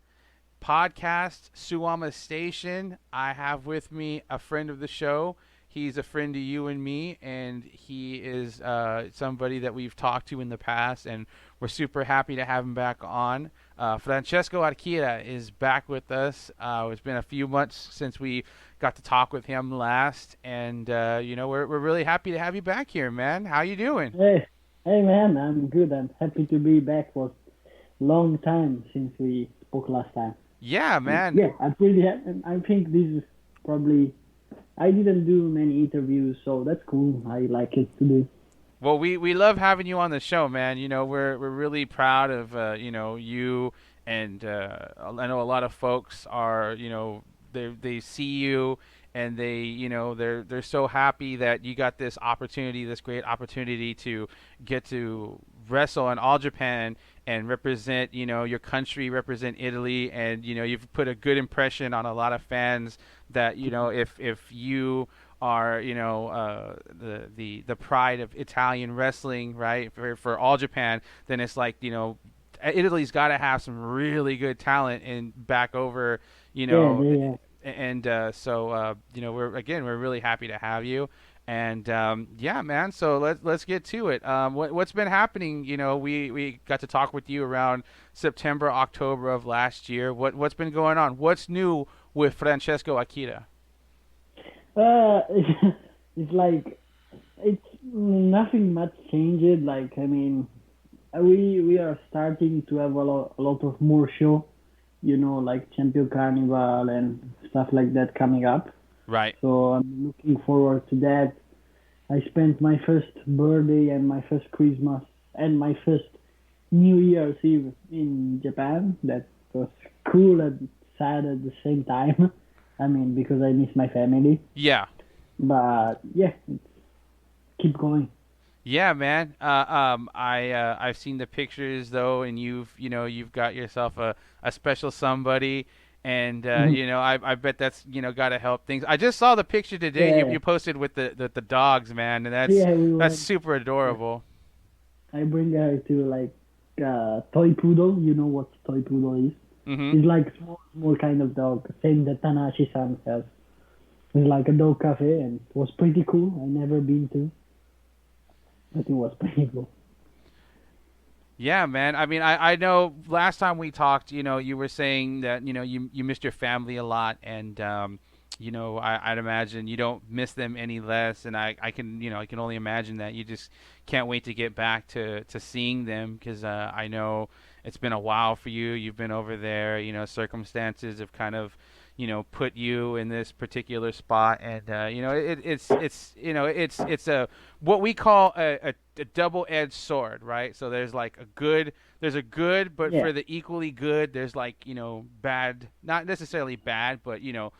podcast, SUWAMA'S Station. I have with me a friend of the show. He's a friend to you and me, and he is somebody that we've talked to in the past, and we're super happy to have him back on. Francesco Akira is back with us. It's been a few months since we got to talk with him last, and we're really happy to have you back here, man. How you doing? Hey man, I'm good. I'm happy to be back for a long time since we spoke last time. Yeah, man. Yeah, I'm pretty happy. I think this is probably... I didn't do many interviews, so that's cool. I like it to do. Well, we love having you on the show, man. We're really proud of you, and I know a lot of folks are they see you, and they're so happy that you got this opportunity, this great opportunity to get to wrestle in All Japan and represent your country, represent Italy, and you've put a good impression on a lot of fans that if you are the pride of Italian wrestling, right, for All Japan, then it's like Italy's got to have some really good talent in back over Yeah. And so we're really happy to have you. And yeah, man. So let's get to it. What's been happening? We got to talk with you around September, October of last year. What's been going on? What's new with Francesco Akira? It's like nothing much changed. Like I mean, we are starting to have a lot of more show, like Champion Carnival and stuff like that coming up. Right. So I'm looking forward to that. I spent my first birthday and my first Christmas and my first New Year's Eve in Japan. That was cool and sad at the same time. I mean, because I miss my family. Yeah. But yeah, keep going. Yeah, man. I've seen the pictures though, and you've got yourself a special somebody. And I bet that's got to help things. I just saw the picture today you posted with the dogs, man, and that's super adorable. I bring her to like toy poodle. You know what toy poodle is? Mm-hmm. It's like small kind of dog, same that Tanahashi-san has. It's like a dog cafe, and it was pretty cool. I never been to, but it was pretty cool. Yeah, man. I mean, I know last time we talked, you were saying that, you missed your family a lot, and, I'd imagine you don't miss them any less, and I can only imagine that you just can't wait to get back to seeing them, because I know it's been a while for you. You've been over there, circumstances have kind of, put you in this particular spot, and it's a what we call a double-edged sword, right? So there's like there's a good, but for the equally good, there's like bad, not necessarily bad, but the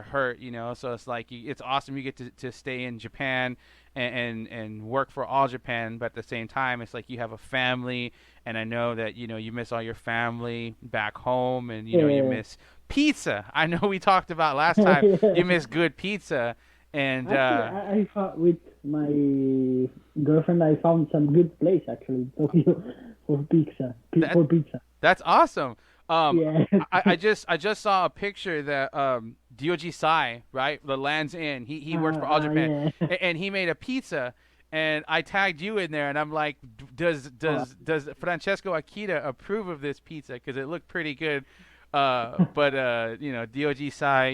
hurt, So it's like it's awesome you get to stay in Japan and work for All Japan, but at the same time, it's like you have a family, and I know that you miss all your family back home, and you miss pizza. I know we talked about last time you miss good pizza, and actually, I found with my girlfriend, I found some good place actually Tokyo for pizza. That's awesome. Yeah. I just saw a picture that Dojo Sai, right, the Land's End, he worked for All Japan, and he made a pizza, and I tagged you in there, and I'm like, does Francesco Akira approve of this pizza, because it looked pretty good, but Dojo Sai,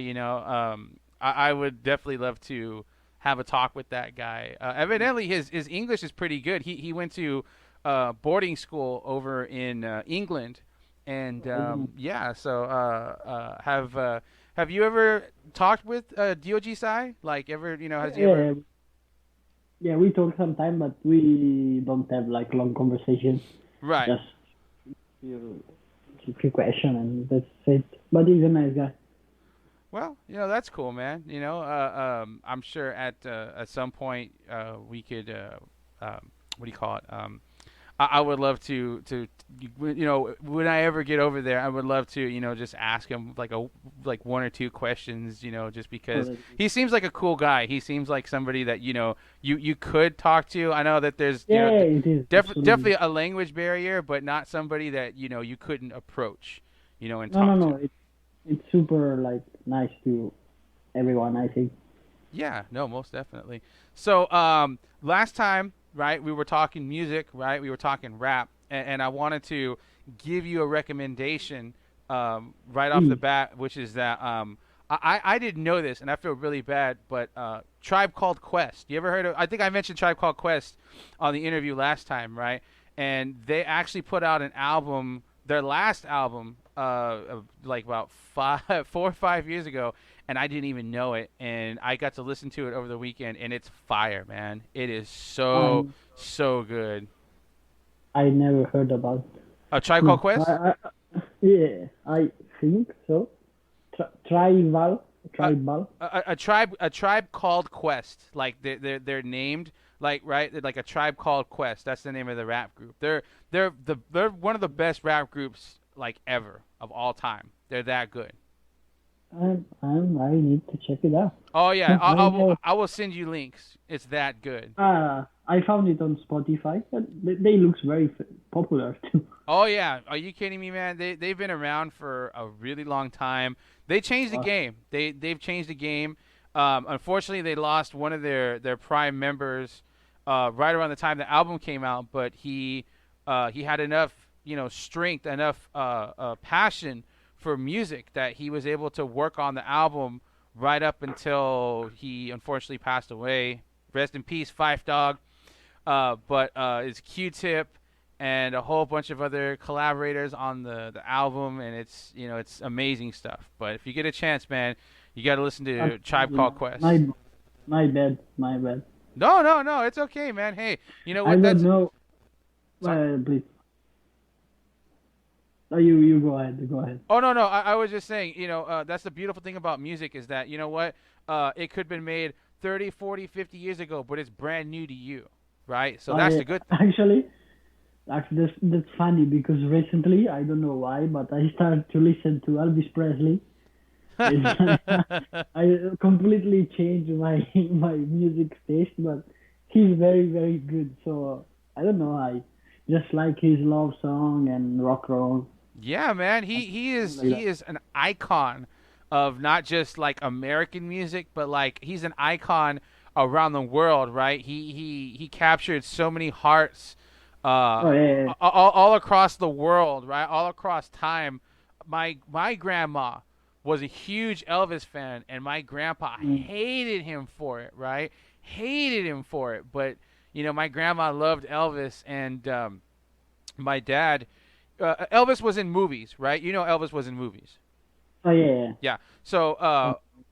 I would definitely love to have a talk with that guy. Evidently his English is pretty good. He went to boarding school over in England. And so have you ever talked with Dojo Sai? Like ever, has he ever? Yeah, we talk sometime, but we don't have like long conversations. Right. Just few questions, and that's it. But he's a nice guy. Well, that's cool, man. I'm sure at some point we could what do you call it? I would love to when I ever get over there, I would love to just ask him like one or two questions, just because he seems like a cool guy. He seems like somebody that you could talk to. I know that there's it is definitely a language barrier, but not somebody that you couldn't approach, and talk to. It's super nice to everyone, I think. Yeah, no, most definitely. So last time, right, we were talking music, right? We were talking rap, and I wanted to give you a recommendation right off the bat, which is that I didn't know this, and I feel really bad, but Tribe Called Quest. You ever heard of? I think I mentioned Tribe Called Quest on the interview last time, right? And they actually put out an album, their last album, like about 4 or 5 years ago, and I didn't even know it, and I got to listen to it over the weekend, and it's fire, man. It is so good. I never heard about A Tribe Called Quest? Yeah, I think so. Tribal. A tribe called Quest. Like they're named like, right? They're like A Tribe Called Quest. That's the name of the rap group. They're one of the best rap groups like ever of all time. They're that good. I need to check it out. Oh yeah, I will send you links. It's that good. I found it on Spotify. They looks very popular too. Oh yeah, are you kidding me, man? They've been around for a really long time. They changed the game. They've changed the game. Unfortunately, they lost one of their prime members right around the time the album came out. But he had enough strength, enough passion for music that he was able to work on the album right up until he unfortunately passed away. Rest in peace, Phife Dawg. But it's Q-Tip and a whole bunch of other collaborators on the album, and it's it's amazing stuff. But if you get a chance, man, you got to listen to Tribe Called Quest. My bad. No, it's okay, man. Hey, you know what? I don't know. Please. Oh, you go ahead. Oh, no. I was just saying, that's the beautiful thing about music is that, what? It could have been made 30, 40, 50 years ago, but it's brand new to you, right? So that's the good thing. Actually, that's funny because recently, I don't know why, but I started to listen to Elvis Presley. I completely changed my music taste, but he's very, very good. So, I don't know, I just like his love song and rock roll. Yeah, man, he is an icon of not just like American music, but like he's an icon around the world, right? He captured so many hearts all across the world, right? All across time. My grandma was a huge Elvis fan, and my grandpa hated him for it, right? Hated him for it, but my grandma loved Elvis, and my dad. Elvis was in movies, right? Elvis was in movies. Oh yeah. Yeah. So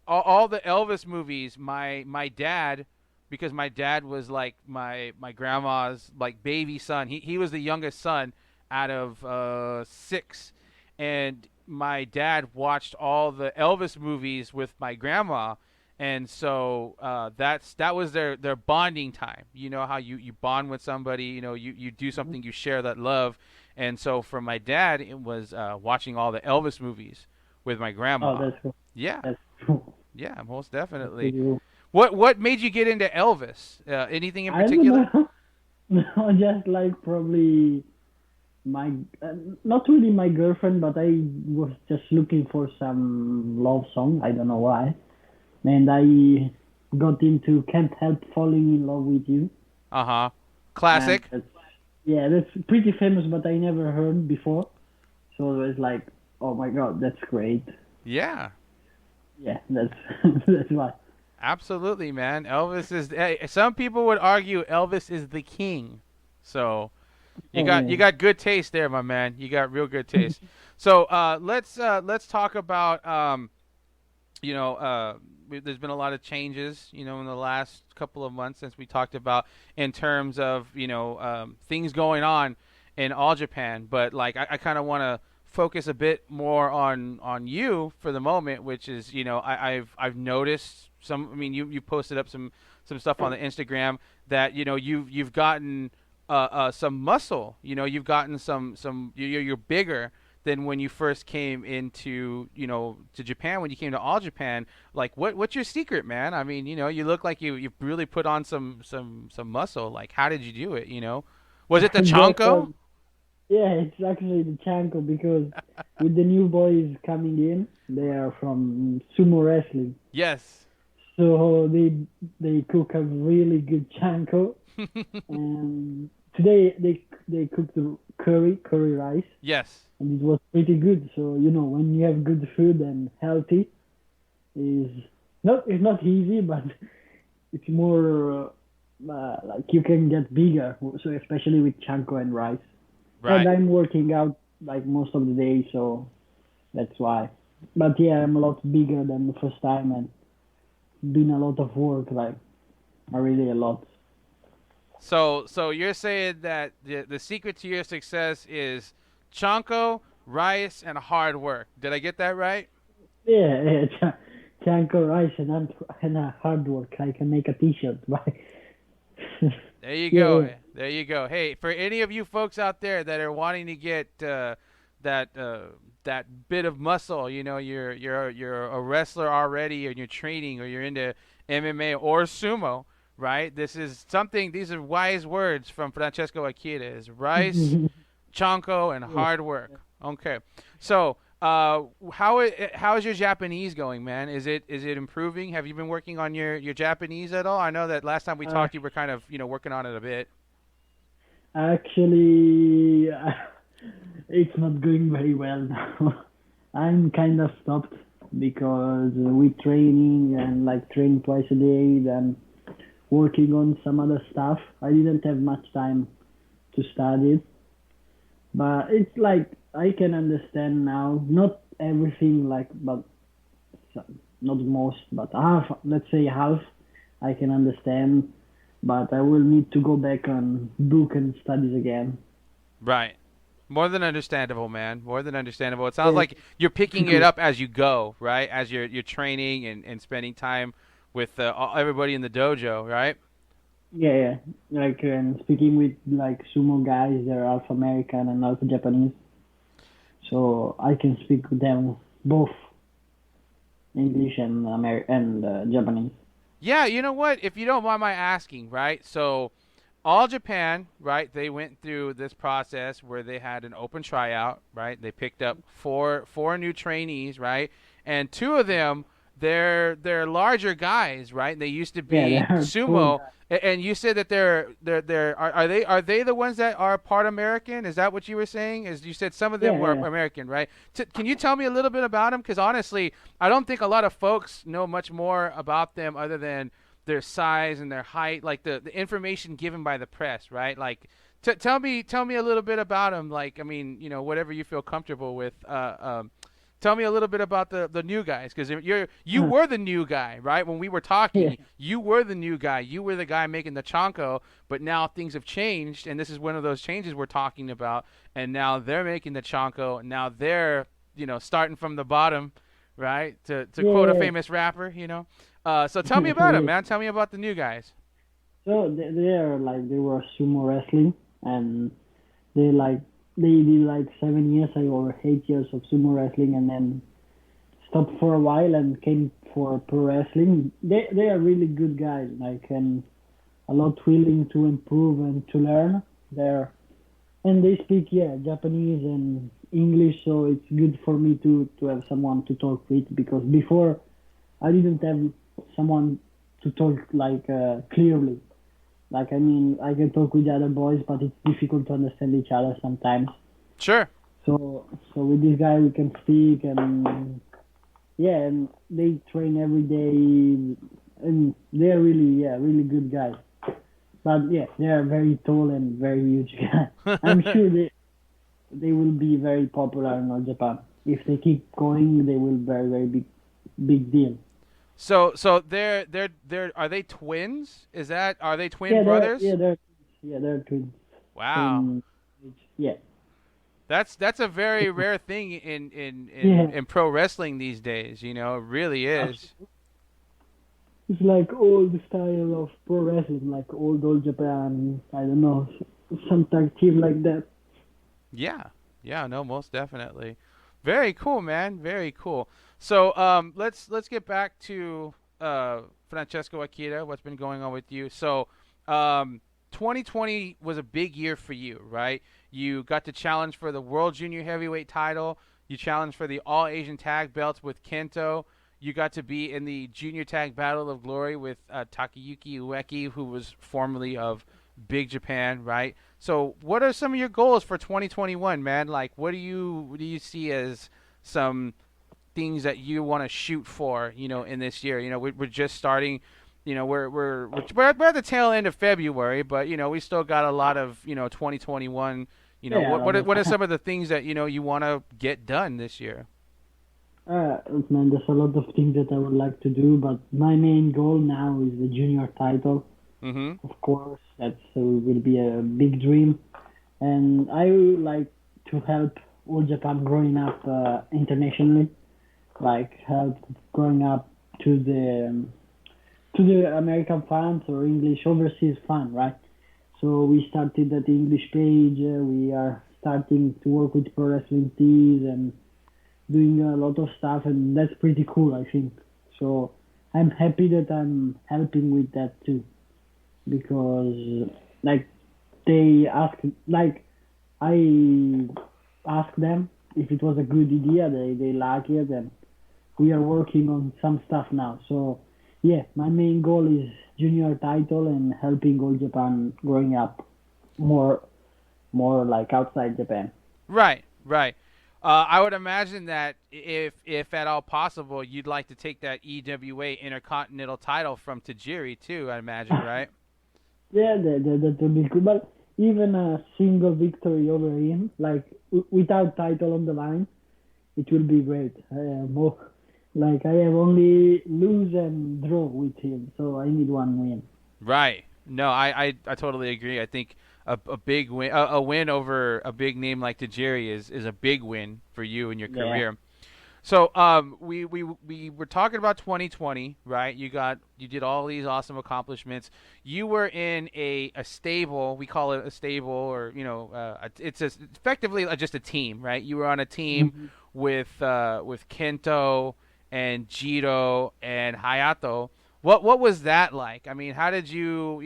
all the Elvis movies, my dad, because my dad was like my grandma's like baby son. He was the youngest son out of 6, and my dad watched all the Elvis movies with my grandma, and so that was their bonding time. You know how you bond with somebody. You do something, you share that love. And so for my dad, it was watching all the Elvis movies with my grandma. Oh, that's cool. Yeah. That's cool. Yeah, most definitely. Cool. What made you get into Elvis? Anything in particular? I don't know. No, just like probably my not really my girlfriend, but I was just looking for some love song. I don't know why, and I got into "Can't Help Falling in Love with You." Classic. Yeah, that's pretty famous, but I never heard before. So it was like, oh my god, that's great. Yeah. Yeah, that's why. Absolutely, man. Elvis is. Some people would argue Elvis is the king. So you got good taste there, my man. You got real good taste. So let's talk about there's been a lot of changes, in the last couple of months since we talked about in terms of, things going on in All Japan. But like, I kind of want to focus a bit more on you for the moment, which is, I've noticed some. I mean, you posted up some stuff on the Instagram that you've gotten some muscle. You've gotten some. You're bigger than when you first came into to Japan, when you came to All Japan. Like, what's your secret, man? I mean, you look like you've really put on some muscle. Like, how did you do it? Was it the chanko? Yeah, it's actually the chanko, because with the new boys coming in, they are from sumo wrestling. Yes. So they cook a really good chanko. And today they cooked the curry rice. Yes. And it was pretty good. So when you have good food and healthy, it's not easy, but it's more like you can get bigger. So especially with chanko and rice. Right. And I'm working out like most of the day, so that's why. But yeah, I'm a lot bigger than the first time, and been a lot of work, like really a lot. So you're saying that the secret to your success is chanko, rice, and hard work. Did I get that right? Yeah, chanko, rice, and hard work. I can make a T-shirt, right? There you go. Yeah. There you go. Hey, for any of you folks out there that are wanting to get that bit of muscle, you're a wrestler already, and you're training, or you're into MMA or sumo, right? These are wise words from Francesco Akira: is rice, chanko, and hard work. Okay, so how is your Japanese going, man? Is it improving? Have you been working on your Japanese at all? I know that last time we talked, you were kind of working on it a bit. Actually, it's not going very well now. I'm kind of stopped because with training and like training twice a day, then working on some other stuff, I didn't have much time to study it. But it's like I can understand now, not everything, but not most, but half, let's say half, I can understand. But I will need to go back on book and studies again. Right. More than understandable, man. More than understandable. It sounds like you're picking it up as you go, right? As you're training and spending time with everybody in the dojo, right? Yeah. Like speaking with like sumo guys, they're half American and half Japanese, so I can speak with them both English and Japanese. Yeah, you know what? If you don't mind my asking, right? So, All Japan, right? They went through this process where they had an open tryout, right? They picked up four new trainees, right? And two of them, they're larger guys, right? They used to be sumo. And you said that are they the ones that are part American? Is that what you were saying? Is you said some of them were American, right? Can you tell me a little bit about them? Because honestly, I don't think a lot of folks know much more about them other than their size and their height, like the information given by the press, right? Like, tell me a little bit about them. Like, I mean, whatever you feel comfortable with. Tell me a little bit about the new guys, because you were the new guy, right? When we were talking, you were the new guy. You were the guy making the chanko, but now things have changed, and this is one of those changes we're talking about. And now they're making the chanko, and now they're starting from the bottom, right? To quote a famous rapper, So tell me about it, man. Tell me about the new guys. So they were sumo wrestling, and they did like 7 years or 8 years of sumo wrestling, and then stopped for a while and came for pro wrestling. They are really good guys, like, and a lot willing to improve and to learn there. And they speak Japanese and English, so it's good for me to have someone to talk with, because before I didn't have someone to talk like clearly. Like, I mean, I can talk with the other boys, but it's difficult to understand each other sometimes. Sure. So with this guy we can speak, and and they train every day, and they're really good guys. But they are very tall and very huge guys. I'm sure they will be very popular in all Japan. If they keep going, they will be very big deal. So they're are they twins? Are they twin brothers? They're twins. Wow. Yeah. That's a very rare thing in pro wrestling these days. You know, it really is. It's like old style of pro wrestling, like old Japan. I don't know, some tag team like that. Yeah, yeah, no, most definitely. Very cool, man. Very cool. So, let's get back to Francesco Akira. What's been going on with you? So, 2020 was a big year for you, right? You got to challenge for the World Junior Heavyweight title. You challenged for the All Asian Tag belts with Kento. You got to be in the Junior Tag Battle of Glory with Takayuki Ueki, who was formerly of Big Japan, right? So, what are some of your goals for 2021, man? Like, what do you see as some things that you want to shoot for, you know, in this year? You know, we're just starting. You know, we're at the tail end of February, but you know, we still got a lot of 2021. You know, Yeah, what are some of the things that you want to get done this year? Man, there's a lot of things that I would like to do, but my main goal now is the junior title. Mm-hmm. Of course, that will be a big dream, and I would like to help all Japan growing up internationally, like help growing up to the American fans or English overseas fan, right? So we started at the English page. We are starting to work with pro wrestling tees and doing a lot of stuff, and that's pretty cool, I think. So I'm happy that I'm helping with that too, because like they ask, like I asked them if it was a good idea. They like it, and we are working on some stuff now. So yeah, my main goal is junior title and helping all Japan growing up more like outside Japan. Right, right. I would imagine that if at all possible, you'd like to take that EWA Intercontinental title from Tajiri too. I imagine, right? Yeah, that would be cool. But even a single victory over him, like without title on the line, it will be great. Like I have only lose and draw with him, so I need one win. Right. No, I totally agree. I think a big win, a win over a big name like Tajiri is a big win for you in your career. So we were talking about 2020, right? You did all these awesome accomplishments. You were in a stable. We call it a stable, or it's effectively just a team, right? You were on a team with Kento and Jiro and Hayato. What was that like? I mean, how did you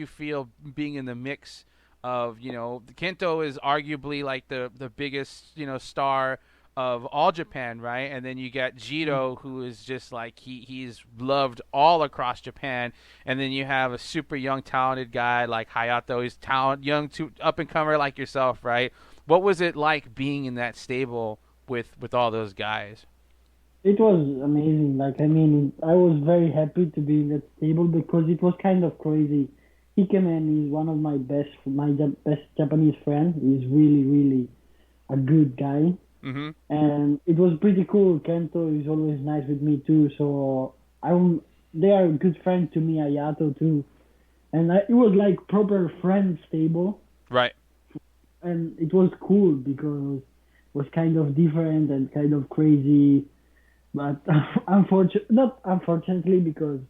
feel being in the mix of, Kento is arguably like the biggest, star of all Japan, right? And then you got Jiro, who is just like he's loved all across Japan. And then you have a super young, talented guy like Hayato. He's young, up and comer like yourself, right? What was it like being in that stable with all those guys? It was amazing. Like, I mean, I was very happy to be in that stable because it was kind of crazy. Ikeman is one of my best Japanese friends. He's really, really a good guy. Mm-hmm. And it was pretty cool. Kento is always nice with me too. So they are good friends to me, Ayato too. And it was like proper friend stable. Right. And it was cool because it was kind of different and kind of crazy. But not unfortunately, because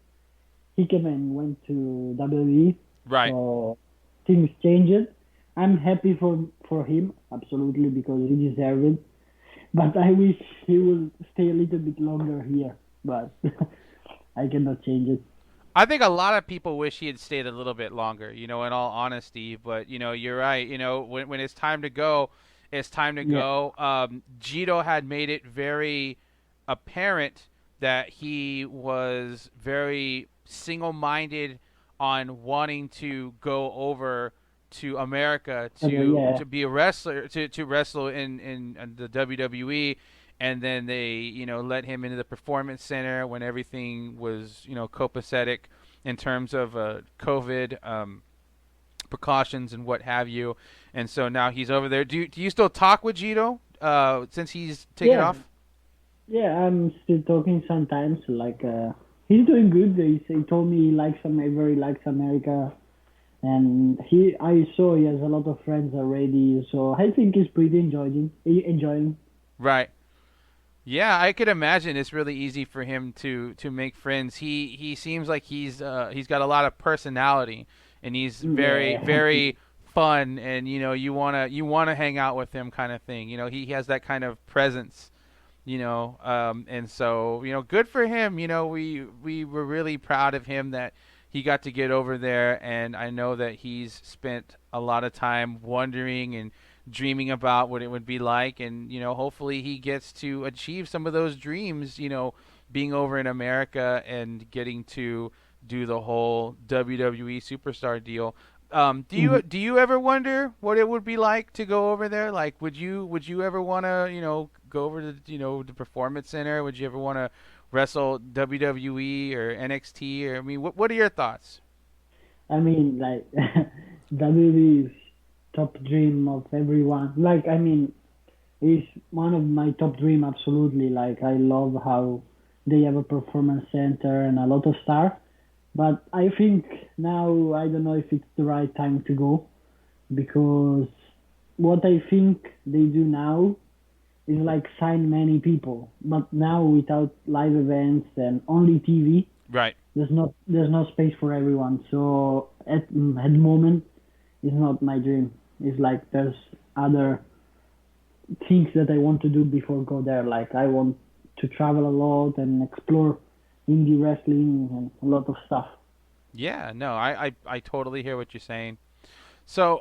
Ikeman went to WWE, right? So things changed. I'm happy for him, absolutely, because he deserves it. But I wish he would stay a little bit longer here. But I cannot change it. I think a lot of people wish he had stayed a little bit longer. In all honesty, but you're right. When it's time to go, it's time to go. Jiro had made it very apparent that he was very single-minded on wanting to go over to America to be a wrestler, to wrestle in the WWE, and then they let him into the performance center when everything was copacetic in terms of COVID precautions and what have you, and so now he's over there. Do you still talk with Jiro since he's taken off? Yeah, I'm still talking sometimes. Like, he's doing good. He told me he likes very likes America, And I saw he has a lot of friends already, so I think he's pretty enjoying. Right. Yeah, I could imagine it's really easy for him to make friends. He seems like he's got a lot of personality, and he's very Yeah. very fun, and you wanna hang out with him kind of thing. He has that kind of presence. And so good for him. We were really proud of him that he got to get over there, and I know that he's spent a lot of time wondering and dreaming about what it would be like, and hopefully he gets to achieve some of those dreams, being over in America and getting to do the whole WWE superstar deal. Do you ever wonder what it would be like to go over there? Like, would you ever want to go over to the Performance Center? Would you ever want to wrestle WWE or NXT? Or I mean, what are your thoughts? I mean, like, WWE's top dream of everyone. Like, I mean, it's one of my top dream, absolutely. Like, I love how they have a performance center and a lot of stars. But I think now, I don't know if it's the right time to go, because what I think they do now is like sign many people, but now without live events and only TV, Right. there's no space for everyone. So at the moment, it's not my dream. It's like there's other things that I want to do before go there. Like I want to travel a lot and explore indie wrestling and a lot of stuff. Yeah. No, I totally hear what you're saying. So,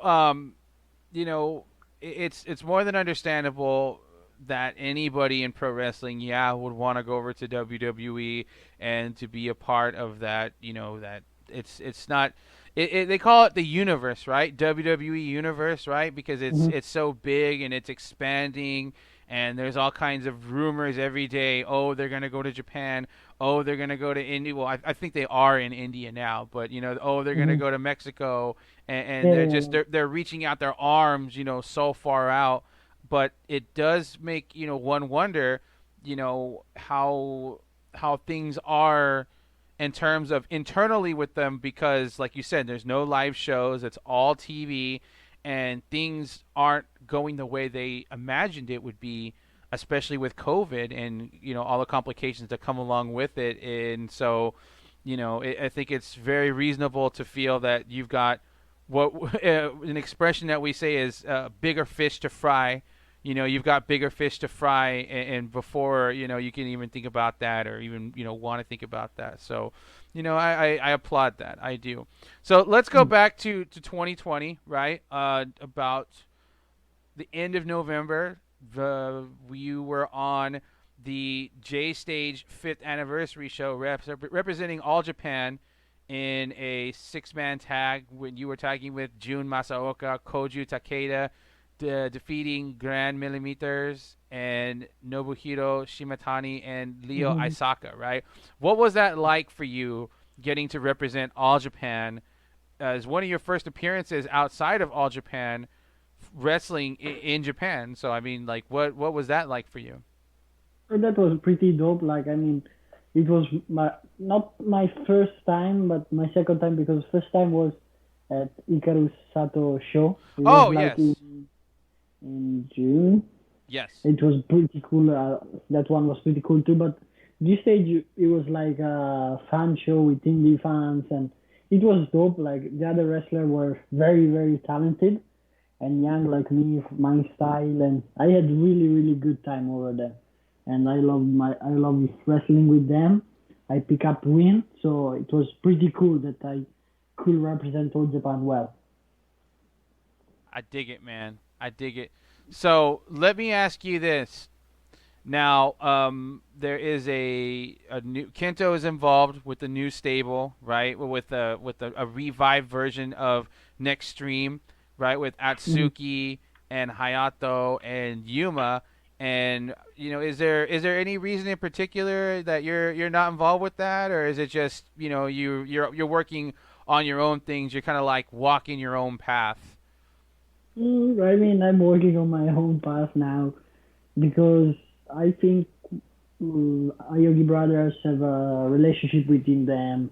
it's more than understandable that anybody in pro wrestling, yeah, would want to go over to WWE and to be a part of that. That it's not. They call it the universe, right? WWE universe, right? Because it's Hmm. it's so big and it's expanding, and there's all kinds of rumors every day. Oh, they're gonna go to Japan. Oh, they're gonna go to India. Well, I think they are in India now, but oh, they're gonna Hmm. go to Mexico, and Yeah, they're yeah, just yeah. they're reaching out their arms, so far out. But it does make one wonder, how things are in terms of internally with them, because like you said, there's no live shows, it's all TV, and things aren't going the way they imagined it would be, especially with COVID and all the complications that come along with it. And so I think it's very reasonable to feel that you've got what an expression that we say is bigger fish to fry. You've got bigger fish to fry, and before you can even think about that, or even want to think about that. So I applaud that. I do. So let's go Mm. back to 2020, right? About the end of November, you were on the J Stage 5th anniversary show, representing All Japan in a six-man tag when you were tagging with Jun Masaoka, Koju Takeda, defeating Grand Millimeters and Nobuhiro Shimatani and Leo Mhm. Aisaka, right? What was that like for you, getting to represent All Japan as one of your first appearances outside of All Japan wrestling in Japan? So I mean, like, what was that like for you? So that was pretty dope. Like, I mean, it was not my first time, but my second time, because first time was at Icarus Sato show. It was Oh like yes, in June. yes, It was pretty cool. That one was pretty cool too. But this stage, it was like a fan show with indie fans, and it was dope. Like the other wrestlers were very, very talented and young like me, my style, and I had really, really good time over there. And I love wrestling with them. I pick up win, so it was pretty cool that I could represent all Japan well. I dig it, man. I dig it. So let me ask you this. Now, there is a new Kento is involved with the new stable, right? With a revived version of Next Stream, right? With Mhm. Atsuki and Hayato and Yuma. And is there any reason in particular that you're not involved with that, or is it just you're working on your own things? You're kind of like walking your own path. I mean, I'm working on my own path now because I think Ayogi brothers have a relationship within them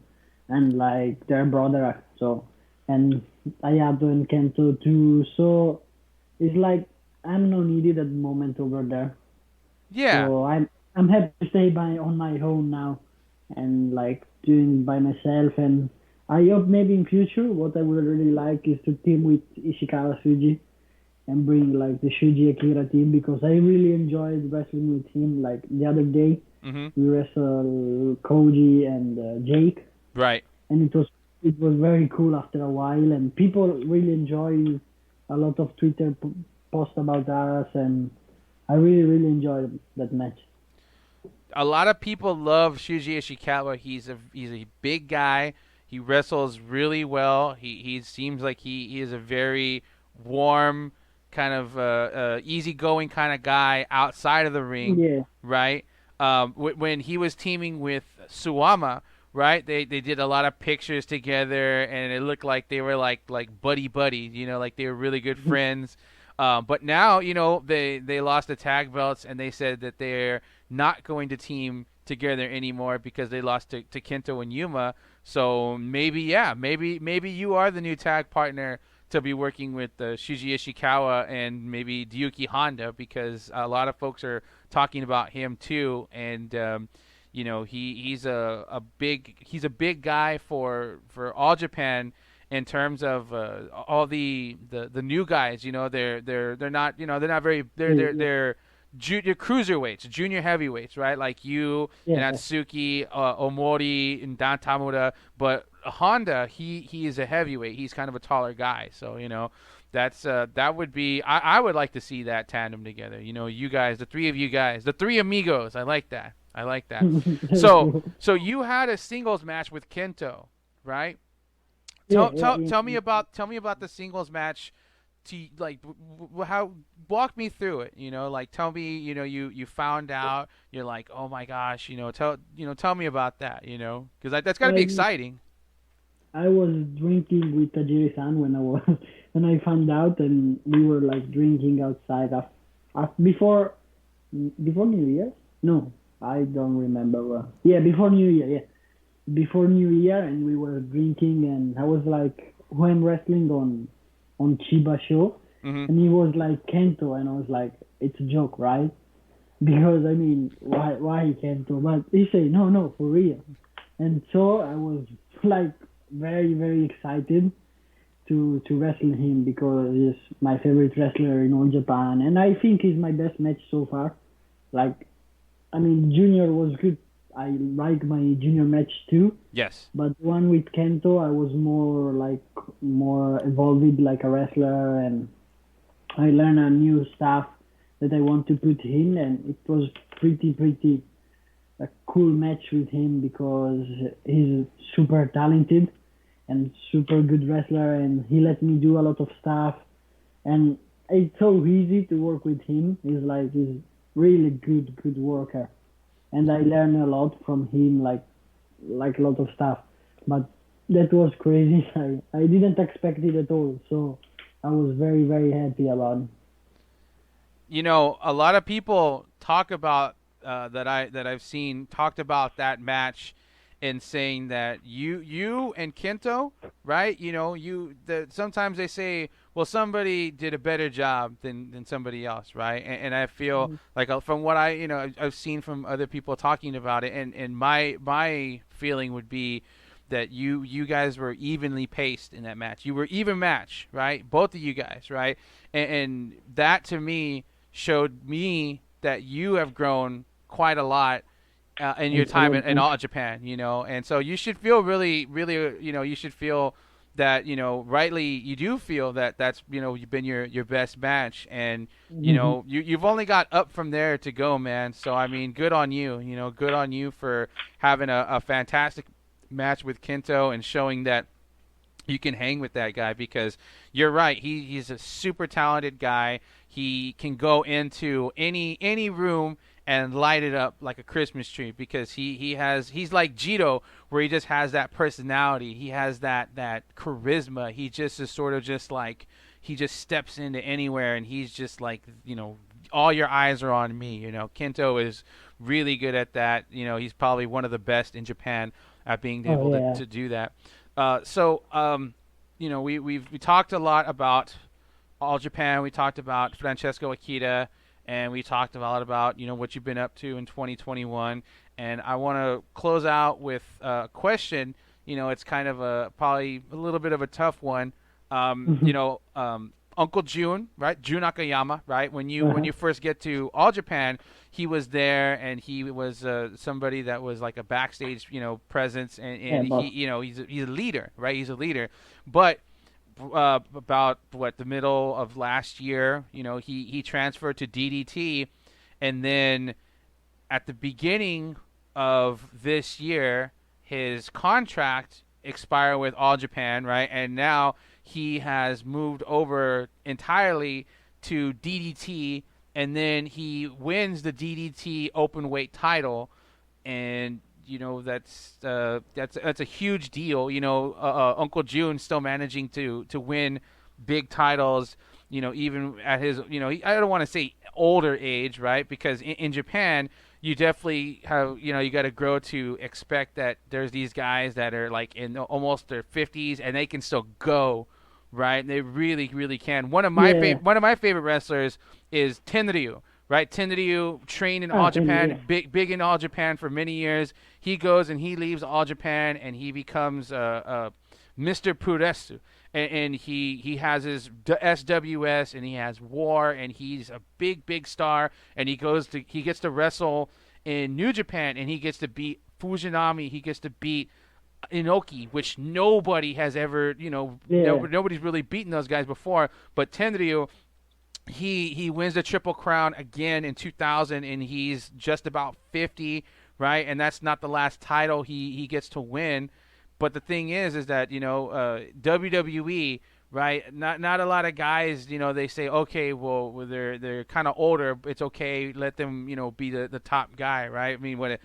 and like their brother. So, and Ayato and Kento too. So it's like I'm not needed at the moment over there. Yeah. So I'm happy to stay on my own now, and like doing by myself. And I hope maybe in future what I would really like is to team with Ishikawa Suji and bring like the Shuji Akira team, because I really enjoyed wrestling with him. Like the other day, Mm-hmm. we wrestled Koji and Jake, Right. and it was very cool after a while, and people really enjoy a lot of Twitter posts about us, and I really enjoyed that match. A lot of people love Shuji Ishikawa. He's a big guy. He wrestles really well. He seems like he is a very warm, kind of easygoing kind of guy outside of the ring, Yeah, right? When he was teaming with Suwama, right? They did a lot of pictures together, and it looked like they were like buddy buddy, like they were really good friends. But now, they lost the tag belts, and they said that they're not going to team together anymore because they lost to Kento and Yuma. So maybe, yeah, maybe you are the new tag partner to be working with Shuji Ishikawa and maybe Ryuki Honda, because a lot of folks are talking about him too. And he's a big guy for All Japan in terms of all the new guys. They're not very they're junior cruiserweights, junior heavyweights, right? Like you and yeah, Atsuki, Omori, and Dan Tamura. But Honda, he is a heavyweight. He's kind of a taller guy, so that would be. I would like to see that tandem together. You guys, the three of you guys, the three amigos. I like that. I like that. So you had a singles match with Kento, right? Tell me about the singles match. How walk me through it. Like tell me. You found out. You're like, oh my gosh. Tell me about that. Because that's got to be I exciting. I was drinking with Tajiri-san when I found out, and we were like drinking outside before New Year. No, I don't remember. Yeah, before New Year. Yeah, before New Year, and we were drinking, and I was like, who I'm wrestling on Chiba show, Mm-hmm. and he was like Kento, and I was like, it's a joke, right? Because I mean, why Kento? But he said, no, for real. And so I was like very excited to wrestle him, because he's my favorite wrestler in all Japan, and I think he's my best match so far. Like, I mean, Junior was good. I like my Junior match too. Yes. But one with Kento, I was more evolved like a wrestler, and I learned a new stuff that I want to put in, and it was pretty a cool match with him, because he's super talented and super good wrestler, and he let me do a lot of stuff, and it's so easy to work with him. He's really good worker, and I learned a lot from him, like a lot of stuff. But that was crazy. I didn't expect it at all, so I was very happy about it. A lot of people talk about that I've seen talked about that match and saying that you and Kento, right? Sometimes they say, well, somebody did a better job than somebody else, right? And I feel like from what I've seen from other people talking about it, and my feeling would be that you guys were evenly paced in that match. You were even match, right? Both of you guys, right? And that to me showed me that you have grown quite a lot in your time in all Japan, and so you should feel really, you should feel that, rightly, you do feel that that's, you've been your best match, and, you've only got up from there to go, man. So, I mean, good on you, good on you for having a fantastic match with Kento and showing that you can hang with that guy, because you're right. He's a super talented guy. He can go into any room and light it up like a Christmas tree, because he's like Jiro, where he just has that personality. He has that charisma. He just is sort of just like, he just steps into anywhere, and he's just like, all your eyes are on me. Kento is really good at that. He's probably one of the best in Japan at being able to do that. So we talked a lot about All Japan. We talked about Francesco Akira, and we talked a lot about what you've been up to in 2021. And I want to close out with a question. It's kind of probably a little bit of a tough one. Uncle Jun, right? Jun Akiyama, right? When you first get to All Japan, he was there, and he was somebody that was like a backstage, presence, and he's a leader, right? He's a leader. But about the middle of last year, he transferred to DDT, and then at the beginning of this year, his contract expired with All Japan, right? And now he has moved over entirely to DDT, and then he wins the DDT open weight title, and that's a huge deal. Uncle June still managing to win big titles, even at his I don't want to say older age, right? Because in Japan, you definitely have you got to grow to expect that there's these guys that are like in almost their 50s and they can still go, right? They really, really can. One of my favorite wrestlers is Tenryu, right? Tenryu trained in All Japan, big in All Japan for many years. He goes and he leaves All Japan and he becomes Mr. Puresu, and he has his SWS and he has War, and he's a big star, and he gets to wrestle in New Japan, and he gets to beat Fujinami, he gets to beat Inoki, which nobody has ever, nobody's really beaten those guys before. But Tenryu, he wins the Triple Crown again in 2000, and he's just about 50, right? And that's not the last title he gets to win. But the thing is that WWE, right? Not a lot of guys, they say, okay, well they're kind of older, it's okay, let them be the top guy, right? I mean,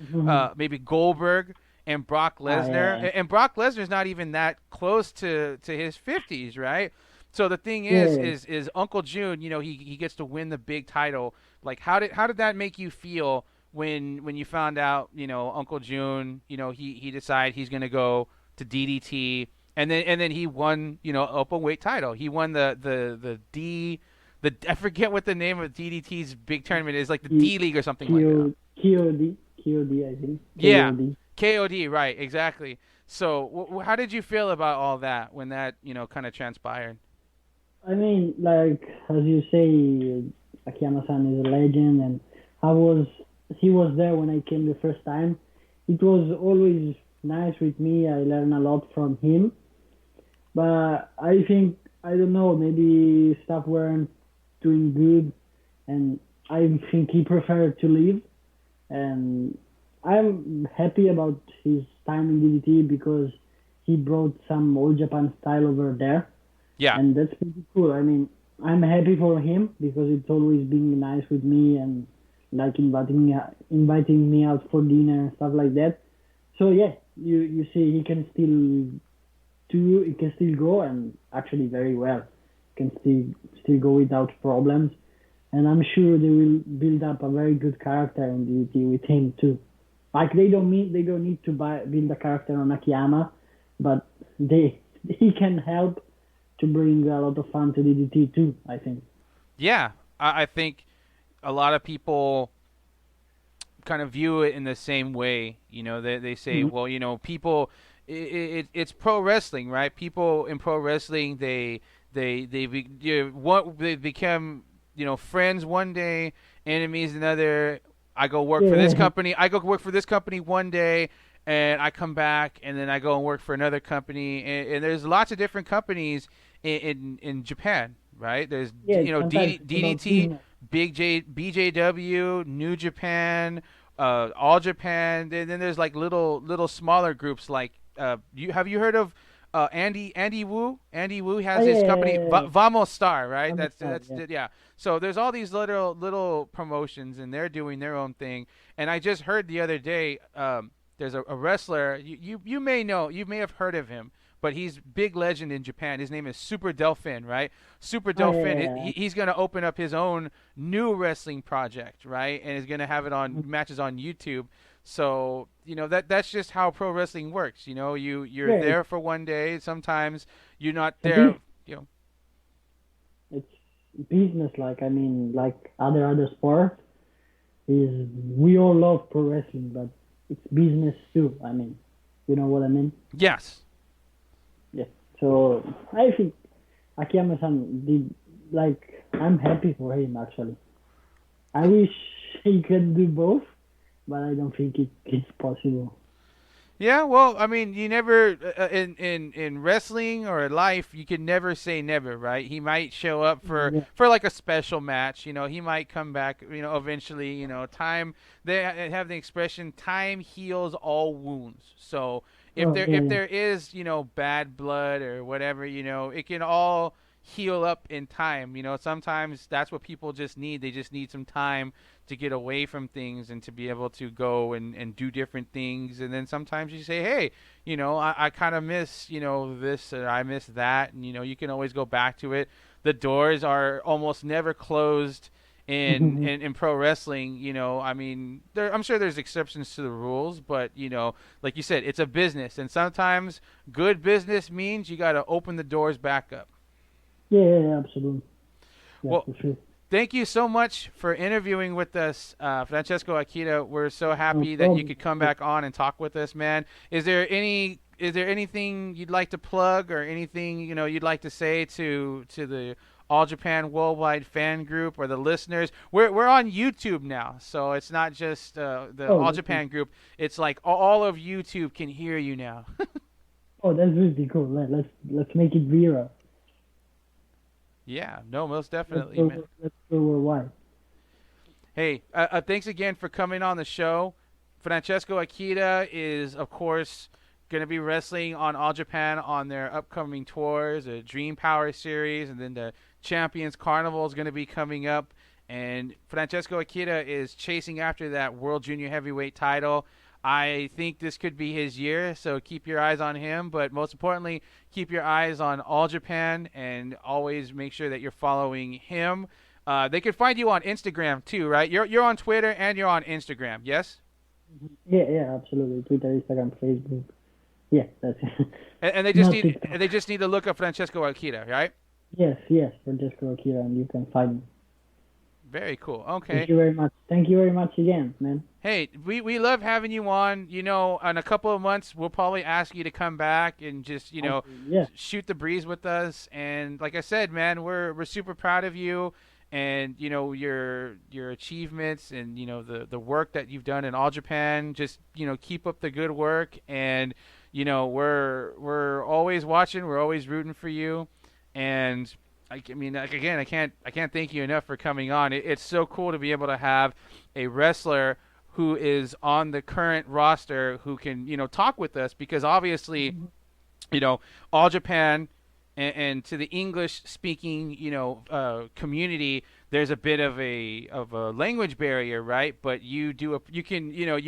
maybe Goldberg and Brock Lesnar, and Brock Lesnar's not even that close to his 50s, right? So the thing is Uncle June, he gets to win the big title. Like, how did that make you feel when you found out, Uncle June, he decided he's gonna go to DDT, and then he won, open weight title. He won the I forget what the name of DDT's big tournament is, like the D League or something like that. KOD, I think. Yeah. KOD, right, exactly. So how did you feel about all that when that, kind of transpired? I mean, like, as you say, Akiyama-san is a legend, and he was there when I came the first time. It was always nice with me. I learned a lot from him. But I think, I don't know, maybe stuff weren't doing good, and I think he preferred to leave. And I'm happy about his time in DDT because he brought some All Japan style over there. Yeah. And that's pretty cool. I mean, I'm happy for him because it's always been nice with me and like inviting me out for dinner and stuff like that. So yeah, you see he can still go, and actually very well. Can still go without problems. And I'm sure they will build up a very good character in DDT with him too. Like they don't need to build a character on Akiyama, but he can help to bring a lot of fun to DDT too, I think. Yeah, I think a lot of people kind of view it in the same way. They say, well, people, it's pro wrestling, right? People in pro wrestling, they become friends one day, enemies another. I go work for this company. I go work for this company one day, and I come back, and then I go and work for another company. And there's lots of different companies in Japan, right? There's DDT, BJW, New Japan, All Japan. Then there's like little smaller groups like have you heard of Andy Wu? Andy Wu has his company Vamos Star, right? That's yeah. So there's all these little promotions, and they're doing their own thing. And I just heard the other day, there's a wrestler you may know, you may have heard of him, but he's big legend in Japan. His name is Super Delphin, right? Super Delphin. He's going to open up his own new wrestling project, right? And is going to have it on matches on YouTube. So, that's just how pro wrestling works. You're Yeah, there for one day. Sometimes you're not at there. least it's business. Like I mean, like other sport is we all love pro wrestling, but it's business too. I mean, you know what I mean? Yes. Yeah. So I think Akiyama-san did like. I'm happy for him actually. I wish he could do both, but I don't think it's possible. Yeah, well, I mean, you never in wrestling or life, you can never say never, right? He might show up for Yeah. for like a special match. He might come back. Eventually. Time. They have the expression, "Time heals all wounds." So if Oh, there yeah, if yeah. there is bad blood or whatever, it can all heal up in time. Sometimes that's what people just need. They just need some time to get away from things and to be able to go and do different things. And then sometimes you say, hey, I kind of miss, this or I miss that. And, you can always go back to it. The doors are almost never closed in pro wrestling. I mean, I'm sure there's exceptions to the rules, but, like you said, it's a business. And sometimes good business means you got to open the doors back up. Yeah, absolutely. Yeah, Well, for sure. thank you so much for interviewing with us, Francesco Akira. We're so happy that you problem. could come back on and talk with us, man. Is there anything you'd like to plug or anything you'd like to say to the All Japan Worldwide Fan Group or the listeners? We're on YouTube now, so it's not just the All Japan Group. It's like all of YouTube can hear you now. Oh, that's really cool. Let's make it viral. Yeah, no, most definitely, man. Let's go worldwide. Hey, thanks again for coming on the show. Francesco Akira is, of course, going to be wrestling on All Japan on their upcoming tours, the Dream Power Series, and then the Champions Carnival is going to be coming up. And Francesco Akira is chasing after that World Junior Heavyweight title. I think this could be his year, so keep your eyes on him. But most importantly, keep your eyes on All Japan and always make sure that you're following him. They can find you on Instagram too, right? You're on Twitter and you're on Instagram, yes? Yeah, absolutely. Twitter, Instagram, Facebook. Yeah, that's it. And they just need to look up Francesco Akira, right? Yes, Francesco Akira, and you can find me. Very cool. Okay. Thank you very much. Thank you very much again, man. Hey, we love having you on. In a couple of months, we'll probably ask you to come back and just, shoot the breeze with us. And like I said, man, we're super proud of you and, your achievements and, the work that you've done in All Japan. Just, keep up the good work. And, we're always watching. We're always rooting for you. And I can't thank you enough for coming on. It's so cool to be able to have a wrestler who is on the current roster who can, talk with us because obviously, All Japan and to the English speaking, community, there's a bit of a language barrier, right? But you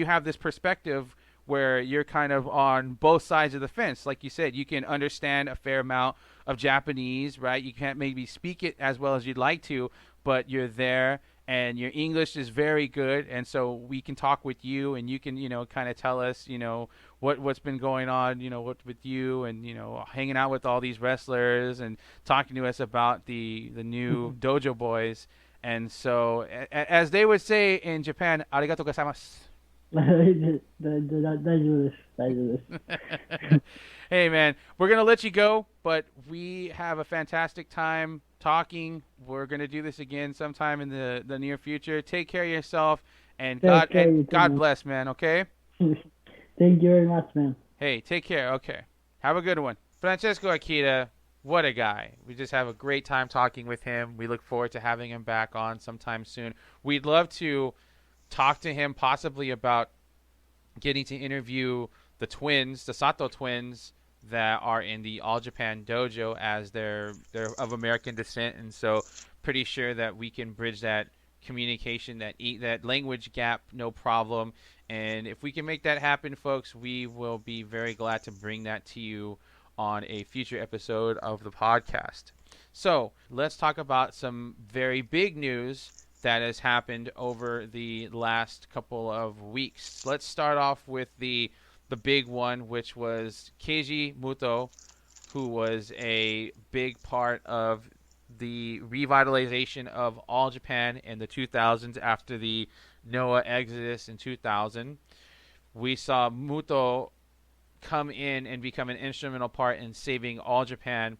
have this perspective where you're kind of on both sides of the fence. Like you said, you can understand a fair amount of Japanese, right? You can't maybe speak it as well as you'd like to, but you're there and your English is very good. And so we can talk with you and you can, kind of tell us, what's been going on, what with you and, hanging out with all these wrestlers and talking to us about the new Dojo boys. And so as they would say in Japan, arigatou gozaimasu. Hey, man, we're going to let you go, but we have a fantastic time talking. We're going to do this again sometime in the near future. Take care of yourself, and God bless, man, okay? Thank you very much, man. Hey, take care, okay. Have a good one. Francesco Akira, what a guy. We just have a great time talking with him. We look forward to having him back on sometime soon. We'd love to talk to him possibly about getting to interview the twins, the Sato twins that are in the All Japan Dojo as they're of American descent, and so pretty sure that we can bridge that communication, that language gap, no problem. And if we can make that happen, folks, we will be very glad to bring that to you on a future episode of the podcast. So let's talk about some very big news that has happened over the last couple of weeks. Let's start off with the big one, which was Keiji Muto, who was a big part of the revitalization of All Japan in the 2000s after the Noah exodus in 2000. We saw Muto come in and become an instrumental part in saving All Japan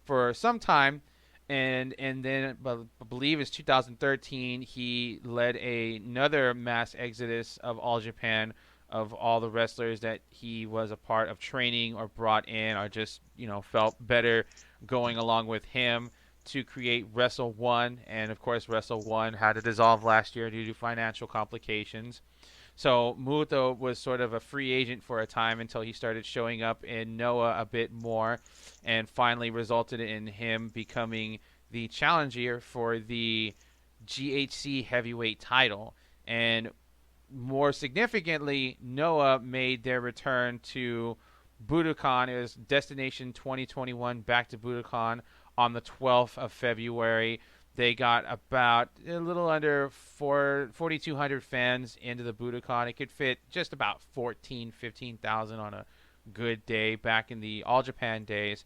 for some time. And then I believe it's 2013, he led another mass exodus of All Japan, of all the wrestlers that he was a part of training or brought in or just, felt better going along with him, to create Wrestle One. And of course, Wrestle One had to dissolve last year due to financial complications. So Muto was sort of a free agent for a time until he started showing up in Noah a bit more, and finally resulted in him becoming the challenger for the GHC heavyweight title. And more significantly, Noah made their return to Budokan. It was Destination 2021 back to Budokan on the 12th of February. They got about a little under 4,200 fans into the Budokan. It could fit just about 15,000 on a good day back in the All Japan days.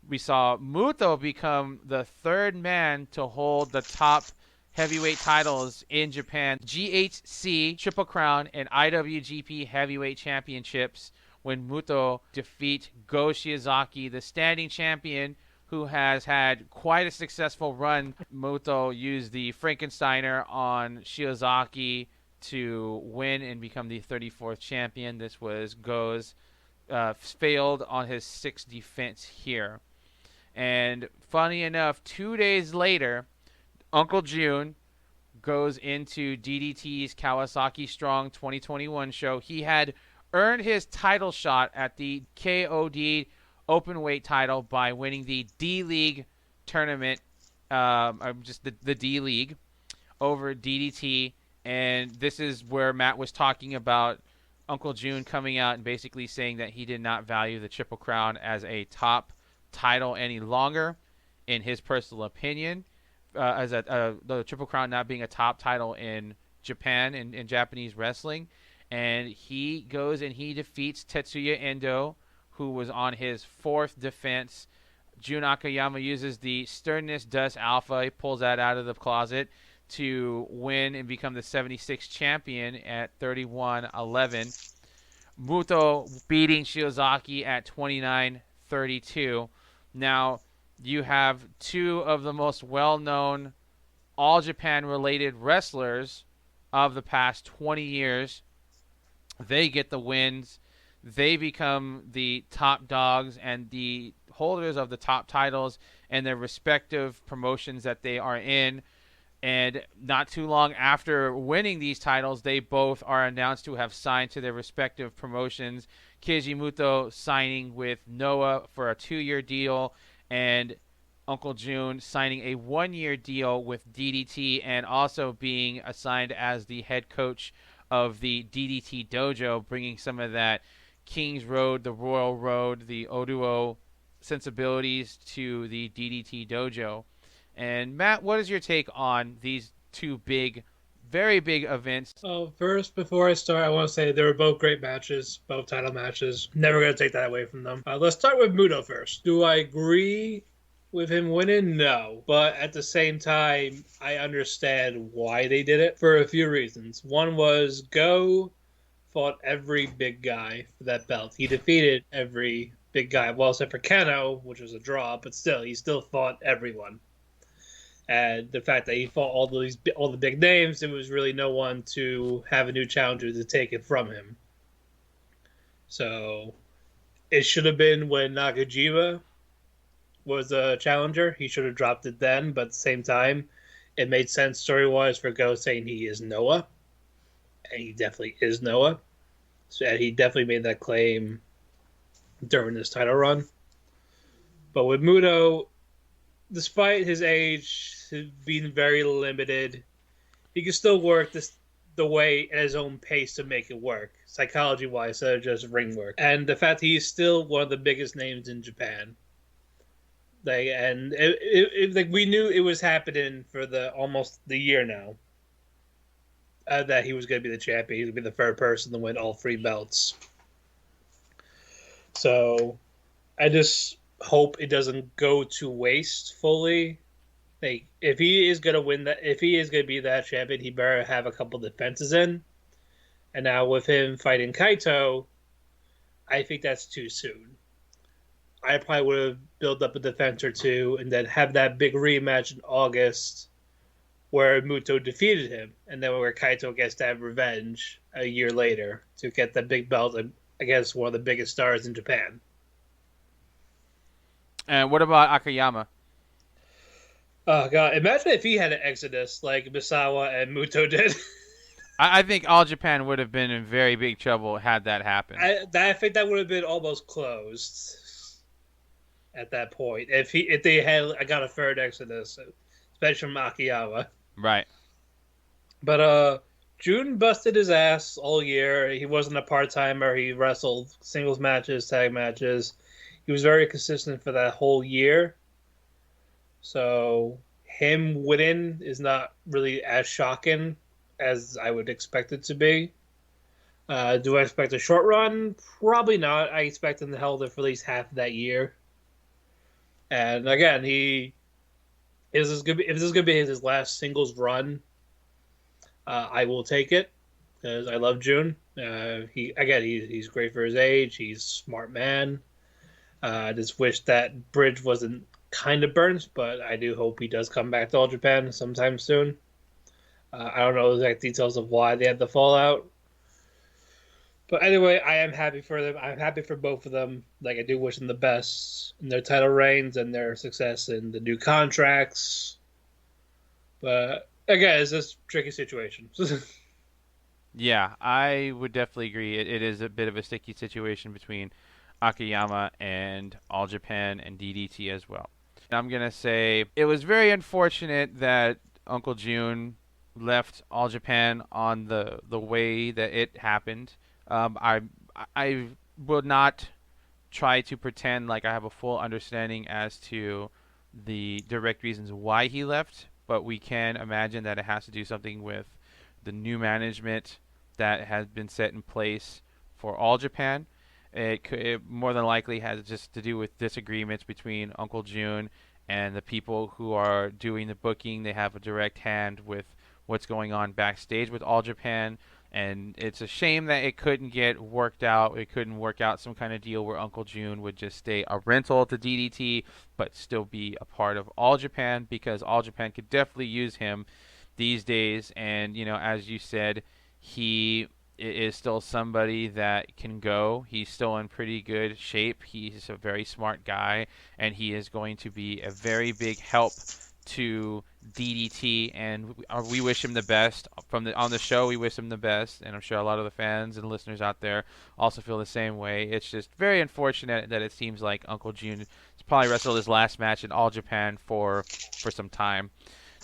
We saw Muto become the third man to hold the top heavyweight titles in Japan, GHC, Triple Crown, and IWGP Heavyweight Championships, when Muto defeat Go Shiozaki, the standing champion, who has had quite a successful run. Muto used the Frankensteiner on Shiozaki to win and become the 34th champion. This was Go's failed on his 6th defense here. And funny enough, 2 days later, Uncle Jun goes into DDT's Kawasaki Strong 2021 show. He had earned his title shot at the KOD Openweight title by winning the D-League tournament, just the D-League, over DDT. And this is where Matt was talking about Uncle Jun coming out and basically saying that he did not value the Triple Crown as a top title any longer, in his personal opinion, as the Triple Crown not being a top title in Japan and in Japanese wrestling. And he goes and he defeats Tetsuya Endo, who was on his 4th defense. Jun Akiyama uses the Sternness Dust Alpha. He pulls that out of the closet to win and become the 76th champion at 31-11. Muto beating Shiozaki at 29-32. Now, you have two of the most well-known All Japan-related wrestlers of the past 20 years. They get the wins. They become the top dogs and the holders of the top titles in their respective promotions that they are in. And not too long after winning these titles, they both are announced to have signed to their respective promotions. Keiji Muto signing with Noah for a 2-year deal, and Uncle Jun signing a 1-year deal with DDT, and also being assigned as the head coach of the DDT Dojo, bringing some of that King's Road, the Royal Road, the Oduo sensibilities to the DDT Dojo. And Matt, what is your take on these two big, very big events? Oh, first, before I start, I want to say they were both great matches, both title matches. Never going to take that away from them. Let's start with Muto first. Do I agree with him winning? No. But at the same time, I understand why they did it for a few reasons. One was Go fought every big guy for that belt. He defeated every big guy. Well, except for Kano, which was a draw, but still, he still fought everyone. And the fact that he fought all the big names, there was really no one to have a new challenger to take it from him. So it should have been when Nakajima was a challenger. He should have dropped it then, but at the same time, it made sense story-wise for Go saying he is Noah. And he definitely is Noah. So he definitely made that claim during this title run. But with Muto, despite his age being very limited, he can still work the way at his own pace to make it work, psychology-wise, instead of just ring work. And the fact that he's still one of the biggest names in Japan, Like we knew it was happening for almost the year now. That he was going to be the champion. He was going to be the third person to win all 3 belts. So I just hope it doesn't go to waste fully. Like, if he is going to win that, if he is going to be that champion, he better have a couple defenses in. And now with him fighting Kaito, I think that's too soon. I probably would have built up a defense or 2 and then have that big rematch in August where Muto defeated him, and then where Kaito gets that revenge a year later to get the big belt against one of the biggest stars in Japan. And what about Akiyama? Oh, God. Imagine if he had an exodus like Misawa and Muto did. I think All Japan would have been in very big trouble had that happened. I think that would have been almost closed at that point. If they had got a third exodus, especially from Akiyama. Right. But Jun busted his ass all year. He wasn't a part-timer. He wrestled singles matches, tag matches. He was very consistent for that whole year. So him winning is not really as shocking as I would expect it to be. Do I expect a short run? Probably not. I expect him to hold it for at least half of that year. And again, if this is going to be his last singles run, I will take it because I love Jun. He's great for his age. He's a smart man. I just wish that bridge wasn't kind of burnt, but I do hope he does come back to All Japan sometime soon. I don't know the exact details of why they had the fallout. But anyway, I am happy for them. I'm happy for both of them. Like, I do wish them the best in their title reigns and their success in the new contracts. But again, it's just a tricky situation. Yeah, I would definitely agree. It is a bit of a sticky situation between Akiyama and All Japan and DDT as well. I'm going to say it was very unfortunate that Uncle Jun left All Japan on the way that it happened. I will not try to pretend like I have a full understanding as to the direct reasons why he left, but we can imagine that it has to do something with the new management that has been set in place for All Japan. It more than likely has just to do with disagreements between Uncle Jun and the people who are doing the booking. They have a direct hand with what's going on backstage with All Japan, and it's a shame that it couldn't get worked out. It couldn't work out some kind of deal where Uncle Jun would just stay a rental to DDT but still be a part of All Japan, because All Japan could definitely use him these days. And, you know, as you said, he is still somebody that can go. He's still in pretty good shape. He's a very smart guy, and he is going to be a very big help to DDT, and we wish him the best. On the show, we wish him the best, and I'm sure a lot of the fans and listeners out there also feel the same way. It's just very unfortunate that it seems like Uncle Jun has probably wrestled his last match in All Japan for some time.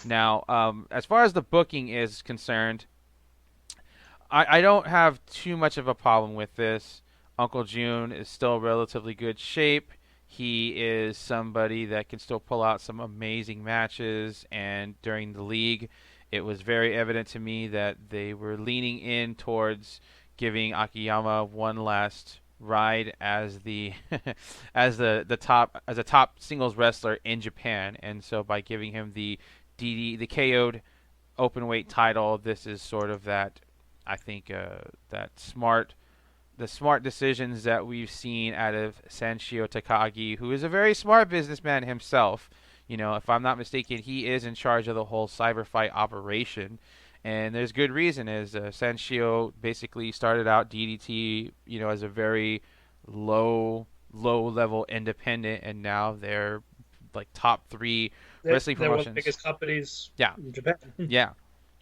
Now, as far as the booking is concerned, I don't have too much of a problem with this. Uncle Jun is still relatively good shape. He is somebody that can still pull out some amazing matches, and during the league, it was very evident to me that they were leaning in towards giving Akiyama one last ride as the as a top singles wrestler in Japan. And so by giving him the KO'd openweight title, this is sort of that, I think, the smart decisions that we've seen out of Sanshio Takagi, who is a very smart businessman himself. You know, if I'm not mistaken, he is in charge of the whole cyber fight operation, and there's good reason. As Sanshio basically started out DDT, you know, as a very low level independent, and now they're like top 3 wrestling promotions. They're one of the biggest companies in Japan. Yeah.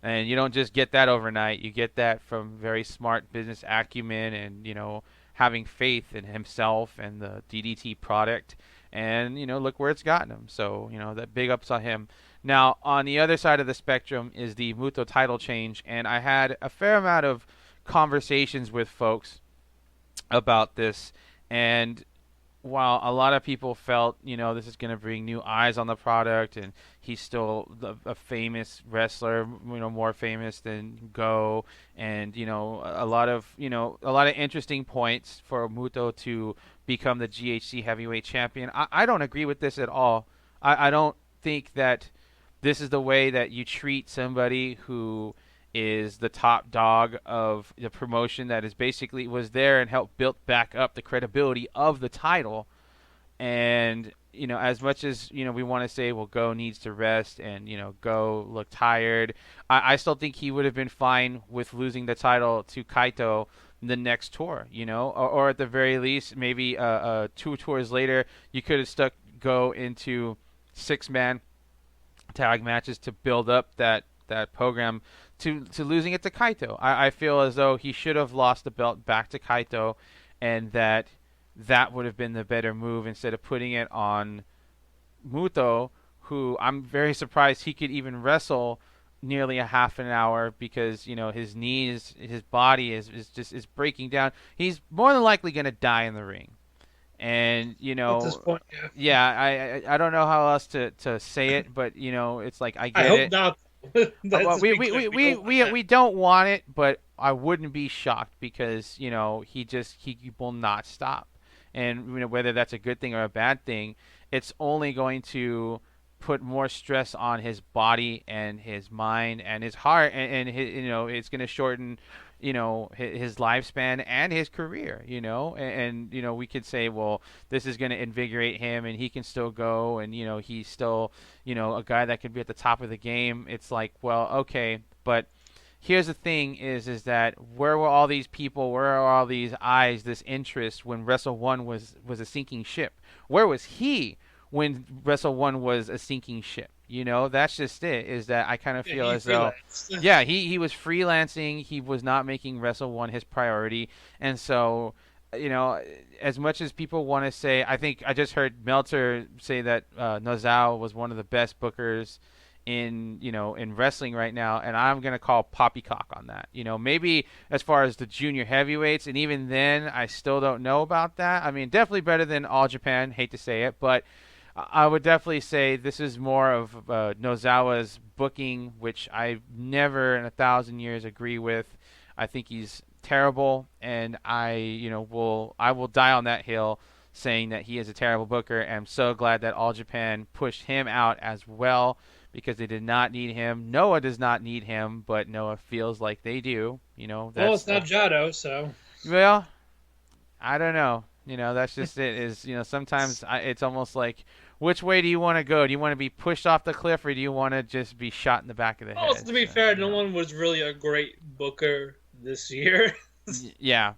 And you don't just get that overnight. You get that from very smart business acumen and, you know, having faith in himself and the DDT product. And, you know, look where it's gotten him. So, you know, that big ups on him. Now, on the other side of the spectrum is the Muto title change. And I had a fair amount of conversations with folks about this. And while a lot of people felt, this is going to bring new eyes on the product, and he's still a famous wrestler, more famous than Go, and a lot of interesting points for Muto to become the GHC heavyweight champion. I don't agree with this at all. I don't think that this is the way that you treat somebody who is the top dog of the promotion that is basically was there and helped build back up the credibility of the title. And as much as we want to say, well, Go needs to rest, and Go look tired, I still think he would have been fine with losing the title to Kaito the next tour, or at the very least maybe 2 tours later you could have stuck Go into 6-man tag matches to build up that program to losing it to Kaito. I feel as though he should have lost the belt back to Kaito, and that would have been the better move instead of putting it on Muto, who I'm very surprised he could even wrestle nearly a half an hour, because his knees, his body is breaking down. He's more than likely going to die in the ring. And at this point, I don't know how else to say it, but it's like I get I hope it. not. We don't want it, but I wouldn't be shocked, because he will not stop. And whether that's a good thing or a bad thing, it's only going to put more stress on his body and his mind and his heart, and his, it's going to shorten his lifespan and his career, and we could say, well, this is going to invigorate him and he can still go, and he's still a guy that could be at the top of the game. It's like, well, okay, but here's the thing is that where were all these people, where are all these eyes, this interest, when Wrestle 1 was a sinking ship? Where was he when Wrestle 1 was a sinking ship? That's just it, is that I kind of feel as though, he was freelancing. He was not making Wrestle 1 his priority. And so, as much as people want to say, I think I just heard Meltzer say that Nozowa was one of the best bookers in wrestling right now, and I'm going to call poppycock on that. Maybe as far as the junior heavyweights, and even then, I still don't know about that. I mean, definitely better than All Japan, hate to say it, but I would definitely say this is more of Nozawa's booking, which I never in 1,000 years agree with. I think he's terrible, and I will die on that hill saying that he is a terrible booker. And I'm so glad that All Japan pushed him out as well, because they did not need him. Noah does not need him, but Noah feels like they do. Well, it's not Jado, so. Well, I don't know. That's just it. Is sometimes it's almost like, which way do you want to go? Do you want to be pushed off the cliff, or do you want to just be shot in the back of the head? Well, to be fair, no one was really a great booker this year. Yeah.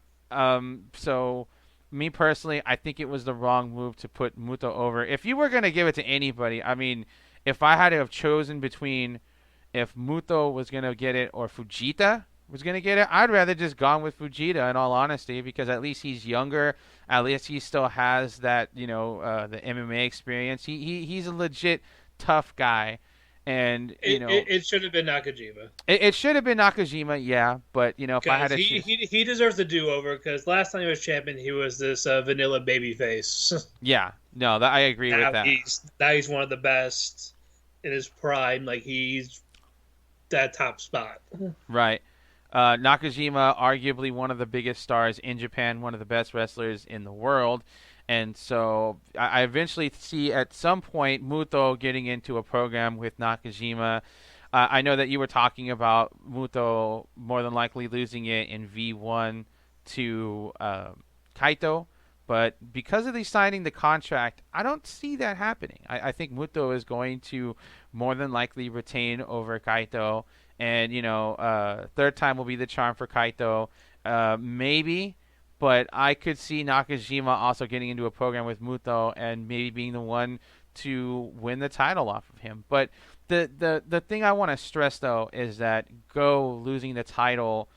So, me personally, I think it was the wrong move to put Muto over. If you were going to give it to anybody, I mean, if I had to have chosen between if Muto was going to get it or Fujita was going to get it, I'd rather just gone with Fujita, in all honesty, because at least he's younger. At least he still has that, the MMA experience. He's a legit tough guy. And, it should have been Nakajima. It should have been Nakajima, yeah. But, if I had to choose... He deserves a do-over, because last time he was champion, he was this vanilla babyface. Yeah. No, I agree with that. Now he's one of the best in his prime. Like, he's that top spot. Right. Nakajima, arguably one of the biggest stars in Japan, one of the best wrestlers in the world. And so I eventually see at some point Muto getting into a program with Nakajima. I know that you were talking about Muto more than likely losing it in V1 to Kaito. But because of the signing the contract, I don't see that happening. I think Muto is going to more than likely retain over Kaito. And, third time will be the charm for Kaito. Maybe. But I could see Nakajima also getting into a program with Muto and maybe being the one to win the title off of him. But the thing I want to stress, though, is that Go losing the title,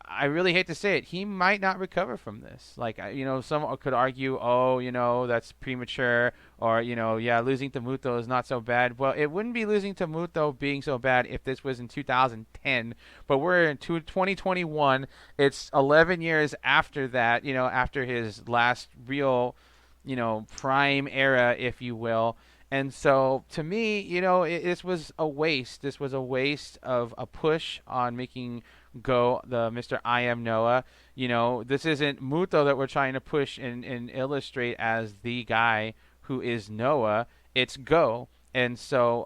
I really hate to say it, he might not recover from this. Like, some could argue, that's premature, or, losing to Muto is not so bad. Well, it wouldn't be losing to Muto being so bad if this was in 2010, but we're in 2021. It's 11 years after that, after his last real, prime era, if you will. And so, to me, this was a waste. This was a waste of a push on making Go the Mr. I Am Noah. This isn't Muto that we're trying to push and illustrate as the guy who is Noah. It's Go. And so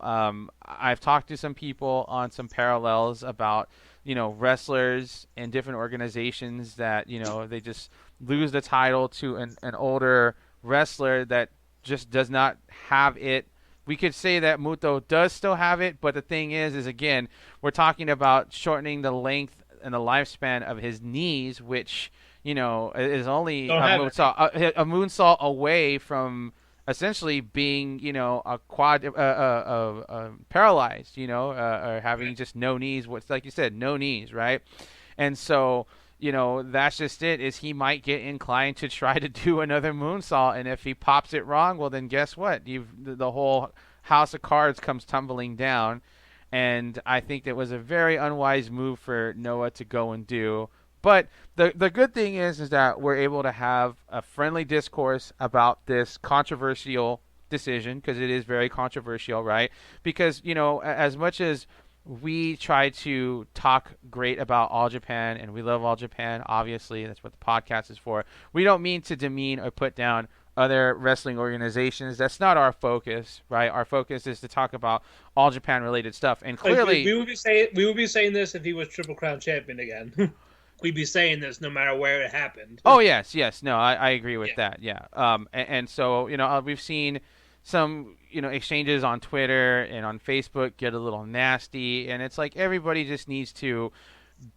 I've talked to some people on some parallels about, wrestlers and different organizations that, they just lose the title to an older wrestler that just does not have it. We could say that Muto does still have it, but the thing is again, we're talking about shortening the length and the lifespan of his knees, which, is only a moonsault away from essentially being, a paralyzed, or having just no knees. What's like you said, no knees, right? And so, that's just it, is he might get inclined to try to do another moonsault, and if he pops it wrong, well, then guess what? The whole house of cards comes tumbling down, and I think that was a very unwise move for Noah to go and do. But the good thing is that we're able to have a friendly discourse about this controversial decision, because it is very controversial, right? Because, as much as we try to talk great about All Japan, and we love All Japan, obviously, that's what the podcast is for. We don't mean to demean or put down other wrestling organizations. That's not our focus, right? Our focus is to talk about All Japan related stuff. And clearly, we would be saying this if he was Triple Crown champion again. We'd be saying this no matter where it happened. Oh yes, no, I agree with that. Yeah. And so we've seen some exchanges on Twitter and on Facebook get a little nasty, and it's like everybody just needs to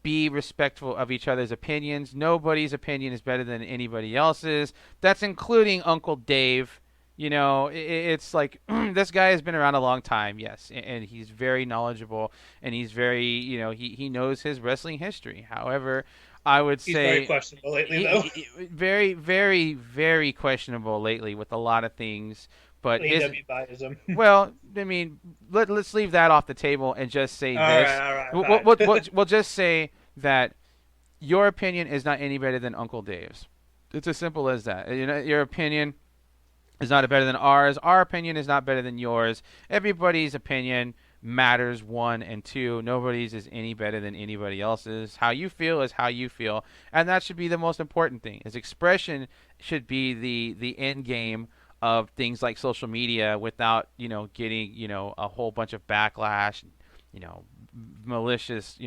be respectful of each other's opinions. Nobody's opinion is better than anybody else's. That's including Uncle Dave. It's like this guy has been around a long time, yes, and he's very knowledgeable, and he's very, he knows his wrestling history. However, I would say he's very questionable lately, though. Very, very, very questionable lately with a lot of things. But well, I mean, let's leave that off the table and just say this. All right, we'll just say that your opinion is not any better than Uncle Dave's. It's as simple as that. Your opinion is not better than ours. Our opinion is not better than yours. Everybody's opinion matters, 1 and 2. Nobody's is any better than anybody else's. How you feel is how you feel, and that should be the most important thing. His expression should be the end game of things like social media, without getting a whole bunch of backlash, malicious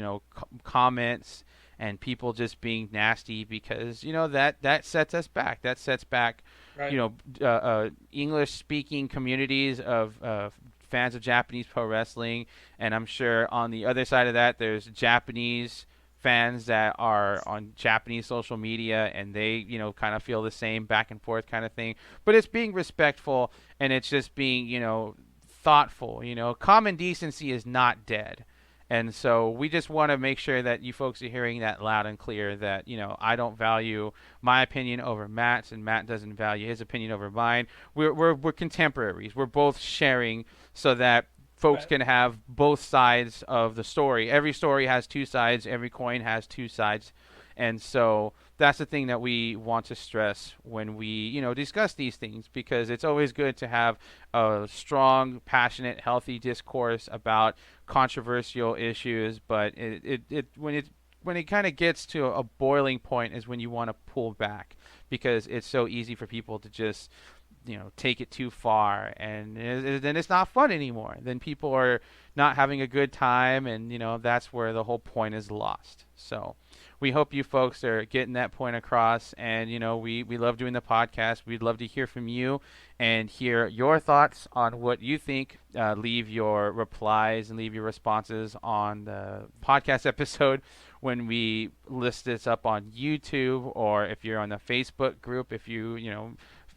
comments, and people just being nasty, because that sets us back. That sets back right. English speaking communities of fans of Japanese pro wrestling, and I'm sure on the other side of that there's Japanese fans that are on Japanese social media, and they kind of feel the same back and forth kind of thing. But it's being respectful, and it's just being thoughtful. Common decency is not dead. And so we just want to make sure that you folks are hearing that loud and clear, that I don't value my opinion over Matt's, and Matt doesn't value his opinion over mine. We're contemporaries. We're both sharing so that folks can have both sides of the story. Every story has two sides. Every coin has two sides. And so that's the thing that we want to stress when we, discuss these things, because it's always good to have a strong, passionate, healthy discourse about controversial issues. But when it kind of gets to a boiling point is when you want to pull back, because it's so easy for people to just take it too far, and then it's not fun anymore. Then people are not having a good time, and that's where the whole point is lost. So we hope you folks are getting that point across, and we love doing the podcast. We'd love to hear from you and hear your thoughts on what you think. Leave your replies and leave your responses on the podcast episode when we list this up on YouTube, or if you're on the Facebook group. If you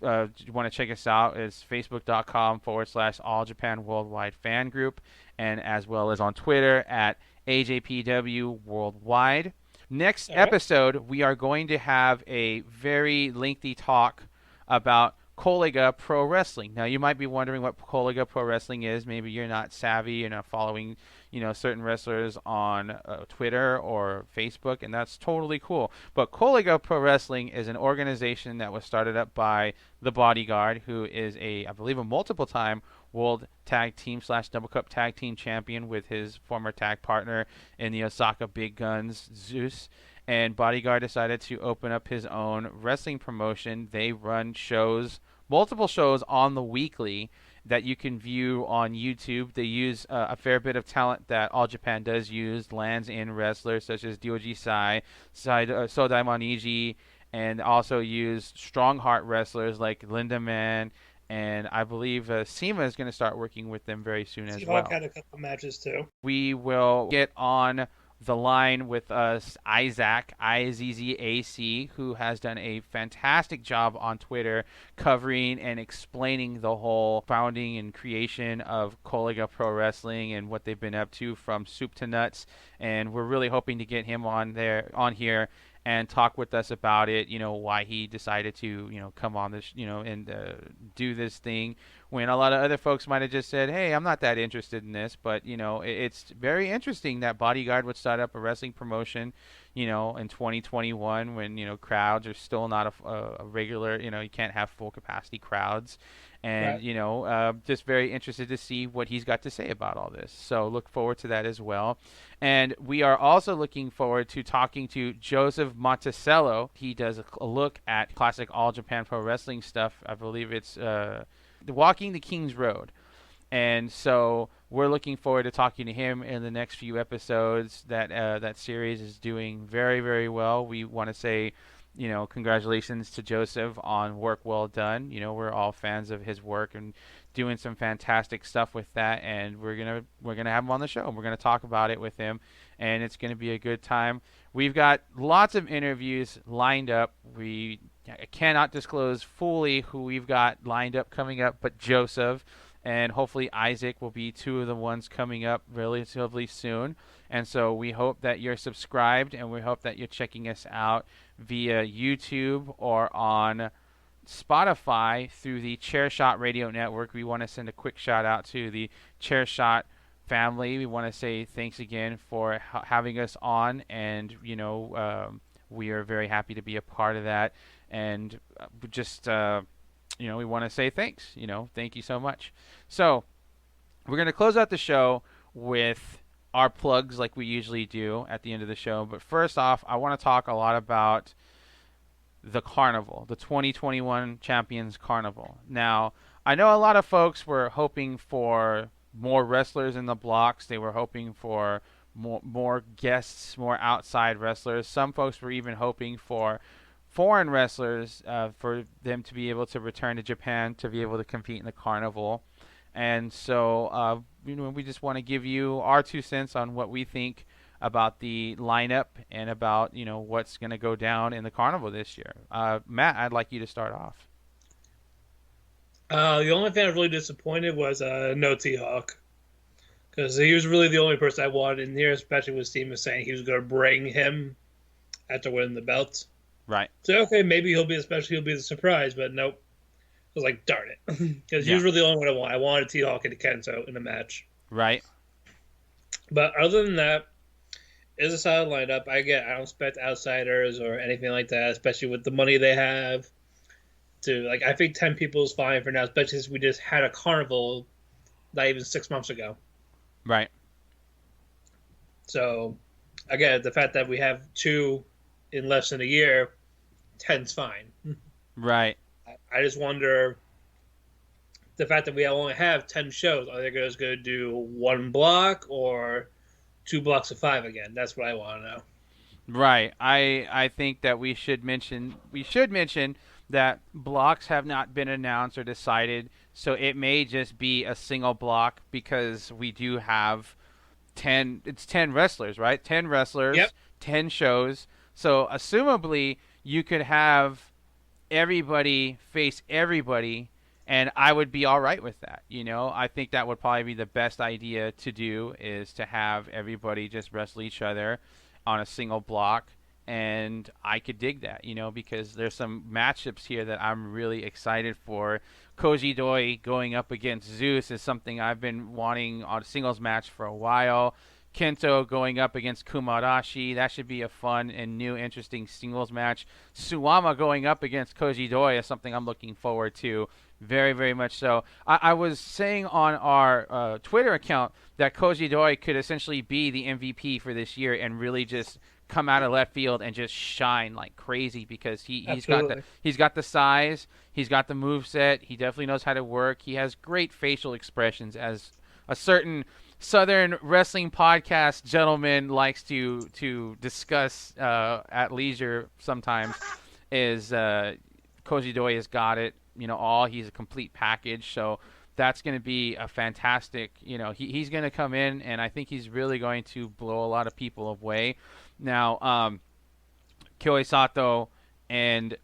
want to check us out, it's facebook.com/All Japan Worldwide Fan Group, and as well as on Twitter at AJPW Worldwide. Next episode, we are going to have a very lengthy talk about Kolega Pro Wrestling. Now, you might be wondering what Kolega Pro Wrestling is. Maybe you're not savvy, you're not following, certain wrestlers on Twitter or Facebook, and that's totally cool. But Kolega Pro Wrestling is an organization that was started up by the Bodyguard, who is I believe, a multiple-time World Tag Team / Double Cup Tag Team Champion with his former tag partner in the Osaka Big Guns, Zeus. And Bodyguard decided to open up his own wrestling promotion. They run shows, multiple shows on the weekly that you can view on YouTube. They use a fair bit of talent that All Japan does use, lands in wrestlers such as Dyoji Sai, Sodai Moniji, and also use strong heart wrestlers like Linda Man, and I believe Seema is going to start working with them very soon as well. Seahawk had a couple matches too. We will get on the line with us Isaac, Izzac, who has done a fantastic job on Twitter covering and explaining the whole founding and creation of Kolega Pro Wrestling and what they've been up to from soup to nuts. And we're really hoping to get him on here and talk with us about it, why he decided to, come on this, and do this thing when a lot of other folks might have just said, hey, I'm not that interested in this. But, it's very interesting that Bodyguard would start up a wrestling promotion, in 2021 when, crowds are still not a regular, you can't have full capacity crowds. And, right. Just very interested to see what he's got to say about all this. So look forward to that as well. And we are also looking forward to talking to Joseph Monticello. He does a look at classic All Japan Pro Wrestling stuff. I believe it's Walking the King's Road. And so we're looking forward to talking to him in the next few episodes. That series is doing very, very well. We want to say, congratulations to Joseph on work well done. We're all fans of his work and doing some fantastic stuff with that, and we're gonna have him on the show. We're gonna talk about it with him, and it's gonna be a good time. We've got lots of interviews lined up. I cannot disclose fully who we've got lined up coming up, but Joseph and hopefully Isaac will be two of the ones coming up relatively soon. And so we hope that you're subscribed, and we hope that you're checking us out via YouTube or on Spotify through the Chairshot Radio Network. We want to send a quick shout out to the Chairshot family. We want to say thanks again for having us on, and we are very happy to be a part of that. And just we want to say thanks. Thank you so much. So we're going to close out the show with our plugs like we usually do at the end of the show. But first off, I want to talk a lot about the Carnival, the 2021 Champions Carnival. Now, I know a lot of folks were hoping for more wrestlers in the blocks. They were hoping for more guests, more outside wrestlers. Some folks were even hoping for foreign wrestlers for them to be able to return to Japan to be able to compete in the Carnival. And so, we just want to give you our 2 cents on what we think about the lineup and about, what's going to go down in the Carnival this year. Matt, I'd like you to start off. The only thing I was really disappointed was no T-Hawk. Because he was really the only person I wanted in here, especially with Steve saying he was going to bring him after winning the belt. Right. So, okay, maybe he'll be the surprise, but nope. I was like, darn it. Because he was really the only one I wanted. I wanted T-Hawk and Kento in a match. Right. But other than that, it's a solid lineup. I don't expect outsiders or anything like that, especially with the money they have. I think 10 people is fine for now, especially since we just had a carnival not even 6 months ago. Right. So, again, the fact that we have 2 in less than a year, 10's fine. Right. I just wonder, the fact that we only have 10 shows, are they going to do 1 block or 2 blocks of 5 again? That's what I want to know. Right. I think that we should mention that blocks have not been announced or decided, so it may just be a single block because we do have 10 wrestlers, right? 10 wrestlers, yep. 10 shows. So assumably you could have everybody face everybody, and I would be all right with that. I think that would probably be the best idea to do, is to have everybody just wrestle each other on a single block, and I could dig that, because there's some matchups here that I'm really excited for. Koji Doi going up against Zeus is something I've been wanting on a singles match for a while. Kento going up against Kumarashi. That should be a fun and new, interesting singles match. Suwama going up against Koji Doi is something I'm looking forward to. Very, very much so. I was saying on our Twitter account that Koji Doi could essentially be the MVP for this year and really just come out of left field and just shine like crazy, because he's got the size, he's got the moveset, he definitely knows how to work. He has great facial expressions, as a certain Southern wrestling podcast gentleman likes to discuss at leisure sometimes. Is Koji Doi has got it. He's a complete package. So that's going to be a fantastic, he's going to come in, and I think he's really going to blow a lot of people away. Now, Kyohei Sato and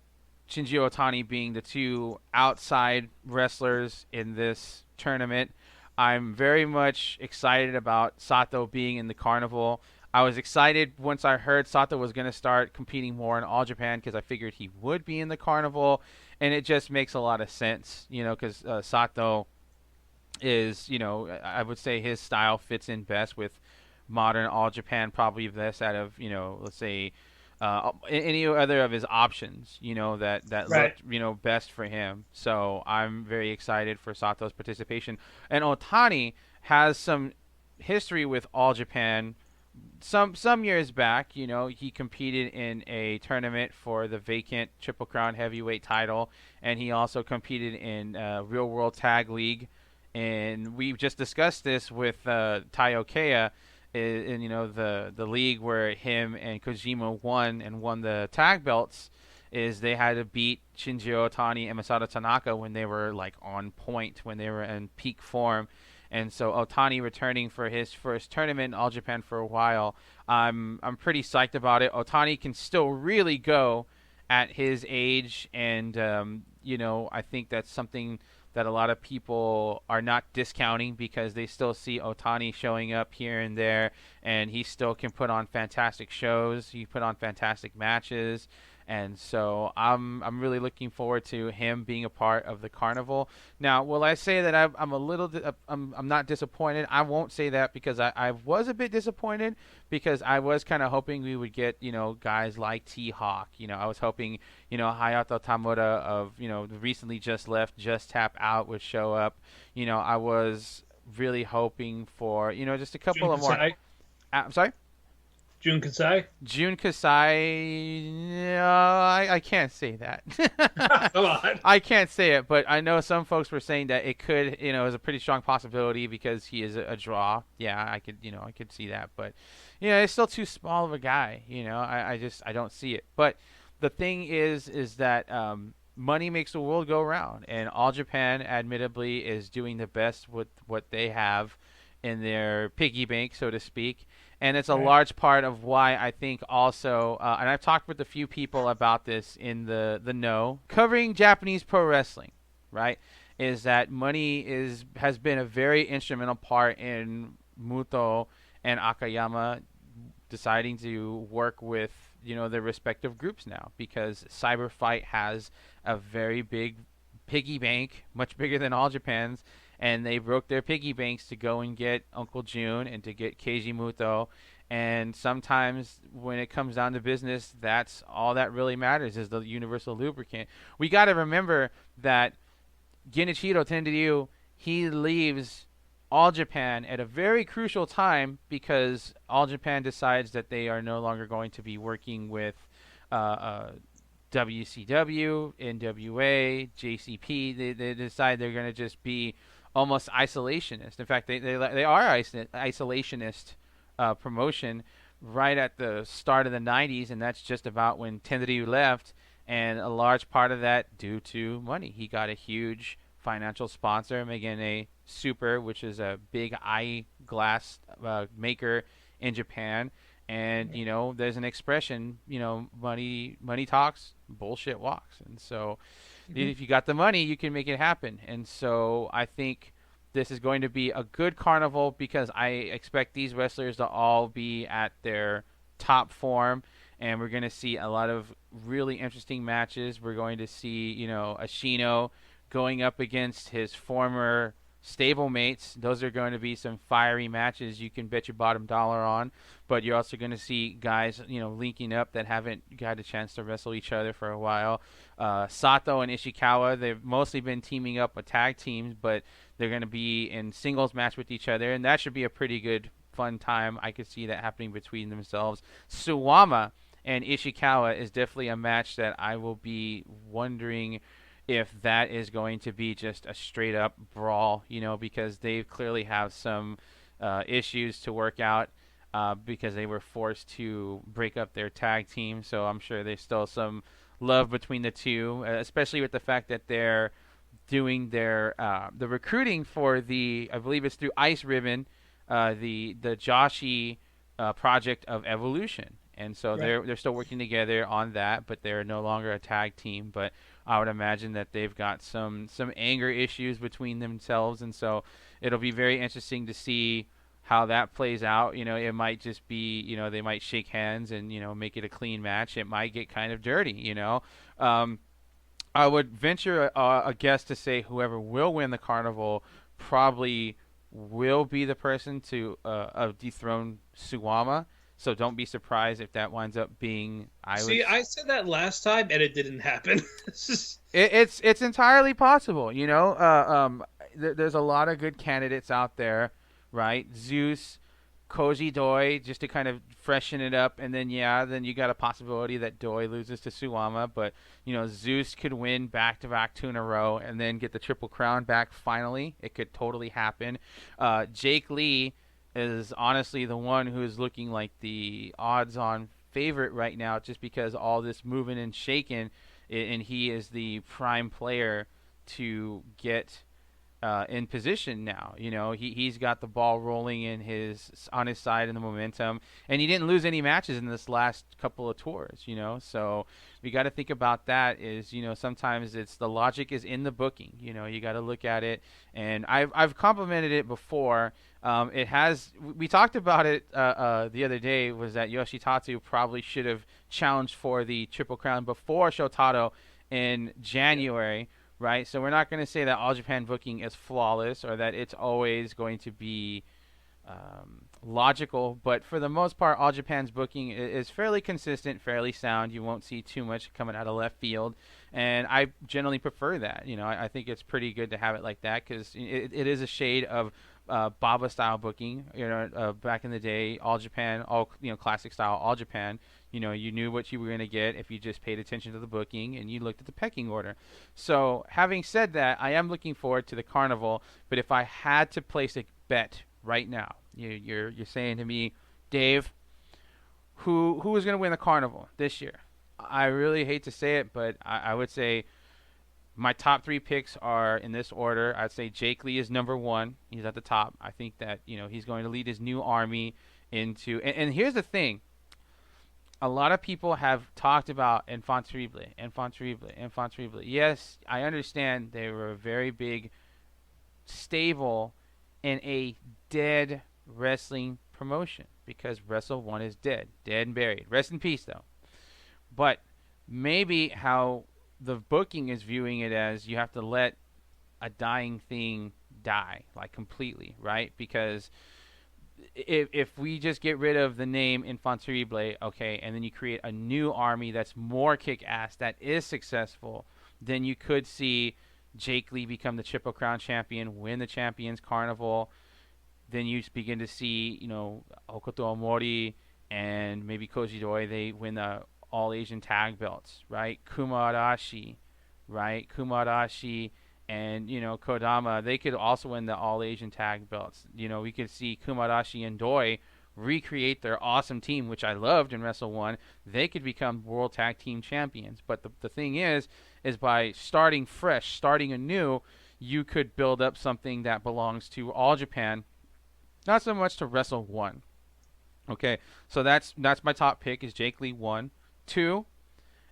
Shinji Otani being the two outside wrestlers in this tournament, I'm very much excited about Sato being in the Carnival. I was excited once I heard Sato was going to start competing more in All Japan, because I figured he would be in the Carnival, and it just makes a lot of sense, because Sato is, I would say his style fits in best with modern All Japan, probably best out of, let's say, any other of his options, that right. looked, best for him. So I'm very excited for Sato's participation. And Otani has some history with All Japan. Some years back, he competed in a tournament for the vacant Triple Crown heavyweight title, and he also competed in Real World Tag League. And we just discussed this with Taiokeya, in the league where him and Kojima won the tag belts. Is they had to beat Shinji Otani and Masato Tanaka when they were like on point, when they were in peak form. And so Otani returning for his first tournament in All Japan for a while. I'm pretty psyched about it. Otani can still really go at his age, and I think that's something that a lot of people are not discounting, because they still see Otani showing up here and there, and he still can put on fantastic shows. He put on fantastic matches. And so I'm really looking forward to him being a part of the Carnival. Now, will I say that I'm not disappointed? I won't say that, because I was a bit disappointed, because I was kind of hoping we would get, guys like T-Hawk. I was hoping, Hayato Tamura of, recently just left, Just Tap Out would show up. I was really hoping for, just a couple of more. I'm sorry? Jun Kasai? Jun Kasai, no, I can't say that. Come on. I can't say it, but I know some folks were saying that it could, is a pretty strong possibility, because he is a draw. Yeah, I could see that, but, it's still too small of a guy. I don't see it. But the thing is that money makes the world go round, and All Japan, admittedly, is doing the best with what they have in their piggy bank, so to speak. And it's a large part of why I think also, and I've talked with a few people about this in the know, covering Japanese pro wrestling, right, is that money has been a very instrumental part in Muto and Akiyama deciding to work with, their respective groups now, because Cyber Fight has a very big piggy bank, much bigger than All Japan's, and they broke their piggy banks to go and get Uncle June and to get Keiji Muto. And sometimes when it comes down to business, that's all that really matters, is the universal lubricant. We got to remember that Genichiro Tenryu, he leaves All Japan at a very crucial time, because All Japan decides that they are no longer going to be working with WCW, NWA, JCP. They decide they're going to just be almost isolationist. In fact, they are isolationist promotion right at the start of the 90s, and that's just about when Tenryu left, and a large part of that due to money. He got a huge financial sponsor, Megane Super, which is a big eyeglass maker in Japan. And, there's an expression, money talks, bullshit walks. And so if you got the money, you can make it happen. And so I think this is going to be a good Carnival, because I expect these wrestlers to all be at their top form. and we're going to see a lot of really interesting matches. We're going to see, Ashino going up against his former stablemates. Those are going to be some fiery matches you can bet your bottom dollar on. But you're also going to see guys, linking up that haven't got a chance to wrestle each other for a while. Sato and Ishikawa, they've mostly been teaming up with tag teams, but they're going to be in singles match with each other, and that should be a pretty good, fun time. I could see that happening between themselves. Suwama and Ishikawa is definitely a match that I will be wondering if that is going to be just a straight up brawl, because they clearly have some issues to work out because they were forced to break up their tag team. So I'm sure there's still some love between the two, especially with the fact that they're doing their the recruiting for I believe it's through Ice Ribbon, the Joshi project of Evolution. And so they're still working together on that, but they're no longer a tag team. But I would imagine that they've got some anger issues between themselves, and so it'll be very interesting to see how that plays out. It might just be, they might shake hands and, make it a clean match. It might get kind of dirty, I would venture a guess to say whoever will win the carnival probably will be the person to dethrone Suwama. So don't be surprised if that winds up being. I said that last time and it didn't happen. It's entirely possible. There's a lot of good candidates out there, right? Zeus, Koji Doi, just to kind of freshen it up, and then you got a possibility that Doi loses to Suwama, but Zeus could win back-to-back 2 in a row and then get the Triple Crown back finally. It could totally happen. Jake Lee is honestly the one who is looking like the odds-on favorite right now, just because all this moving and shaking, and he is the prime player to get in position now. He's got the ball rolling on his side in the momentum, and he didn't lose any matches in this last couple of tours. So we got to think about that. Is sometimes it's the logic is in the booking. You got to look at it, and I've complimented it before. We talked about it the other day, was that Yoshitatsu probably should have challenged for the Triple Crown before Shotaro in January. Right, so we're not going to say that All Japan booking is flawless or that it's always going to be logical, but for the most part, All Japan's booking is fairly consistent, fairly sound. You won't see too much coming out of left field, and I generally prefer that. I think it's pretty good to have it like that, because it is a shade of Baba style booking. Back in the day, All Japan, classic style All Japan. You knew what you were going to get if you just paid attention to the booking and you looked at the pecking order. So, having said that, I am looking forward to the carnival. But if I had to place a bet right now, you're saying to me, Dave, who is going to win the carnival this year? I really hate to say it, but I would say my top 3 picks are in this order. I'd say Jake Lee is number 1. He's at the top. I think that he's going to lead his new army into. And here's the thing. A lot of people have talked about Enfant Terrible. Yes, I understand they were a very big stable in a dead wrestling promotion, because Wrestle 1 is dead and buried. Rest in peace, though. But maybe how the booking is viewing it as, you have to let a dying thing die, like completely, right? Because if we just get rid of the name Enfant Terrible, okay, and then you create a new army that's more kick-ass, that is successful, then you could see Jake Lee become the Triple Crown champion, win the Champions Carnival. Then you begin to see, Hokuto Omori and maybe Koji Doi, they win the All Asian Tag Belts, right? Kumarashi, and Kodama, they could also win the All Asian Tag Belts. We could see Kumarashi and Doi recreate their awesome team, which I loved in Wrestle 1. They could become World Tag Team Champions. But the thing is by starting fresh, starting anew, you could build up something that belongs to All Japan, not so much to Wrestle 1. Okay, so that's my top pick, is Jake Lee 1. 2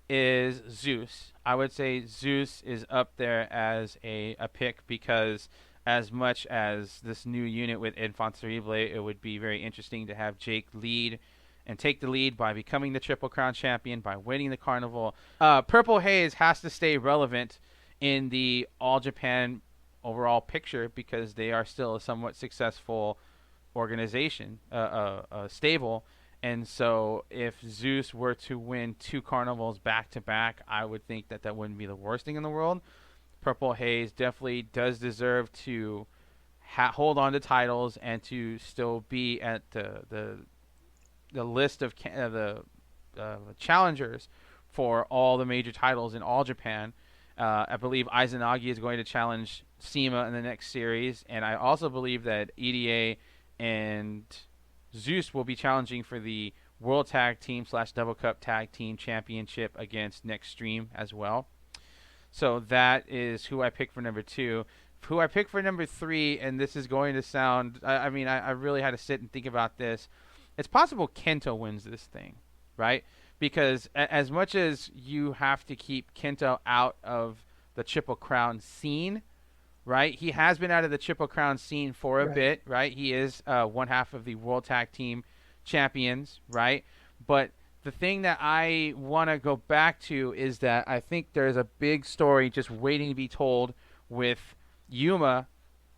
is Zeus. I would say Zeus is up there as a pick, because as much as this new unit with Enfant Terrible, it would be very interesting to have Jake lead and take the lead by becoming the Triple Crown champion, by winning the Carnival. Purple Haze has to stay relevant in the All Japan overall picture because they are still a somewhat successful organization, stable. And so if Zeus were to win 2 Carnivals back-to-back, I would think that wouldn't be the worst thing in the world. Purple Haze definitely does deserve to hold on to titles and to still be at the list of the challengers for all the major titles in All Japan. I believe Izanagi is going to challenge CIMA in the next series, and I also believe that EDA and Zeus will be challenging for the World Tag Team / Double Cup Tag Team Championship against Next Stream as well. So that is who I picked for number 2. Who I picked for number 3, and this is going to sound, I really had to sit and think about this. It's possible Kento wins this thing, right? Because as much as you have to keep Kento out of the Triple Crown scene, right? He has been out of the Triple Crown scene for a bit, right? He is one half of the World Tag Team Champions, right? But the thing that I want to go back to is that I think there's a big story just waiting to be told with Yuma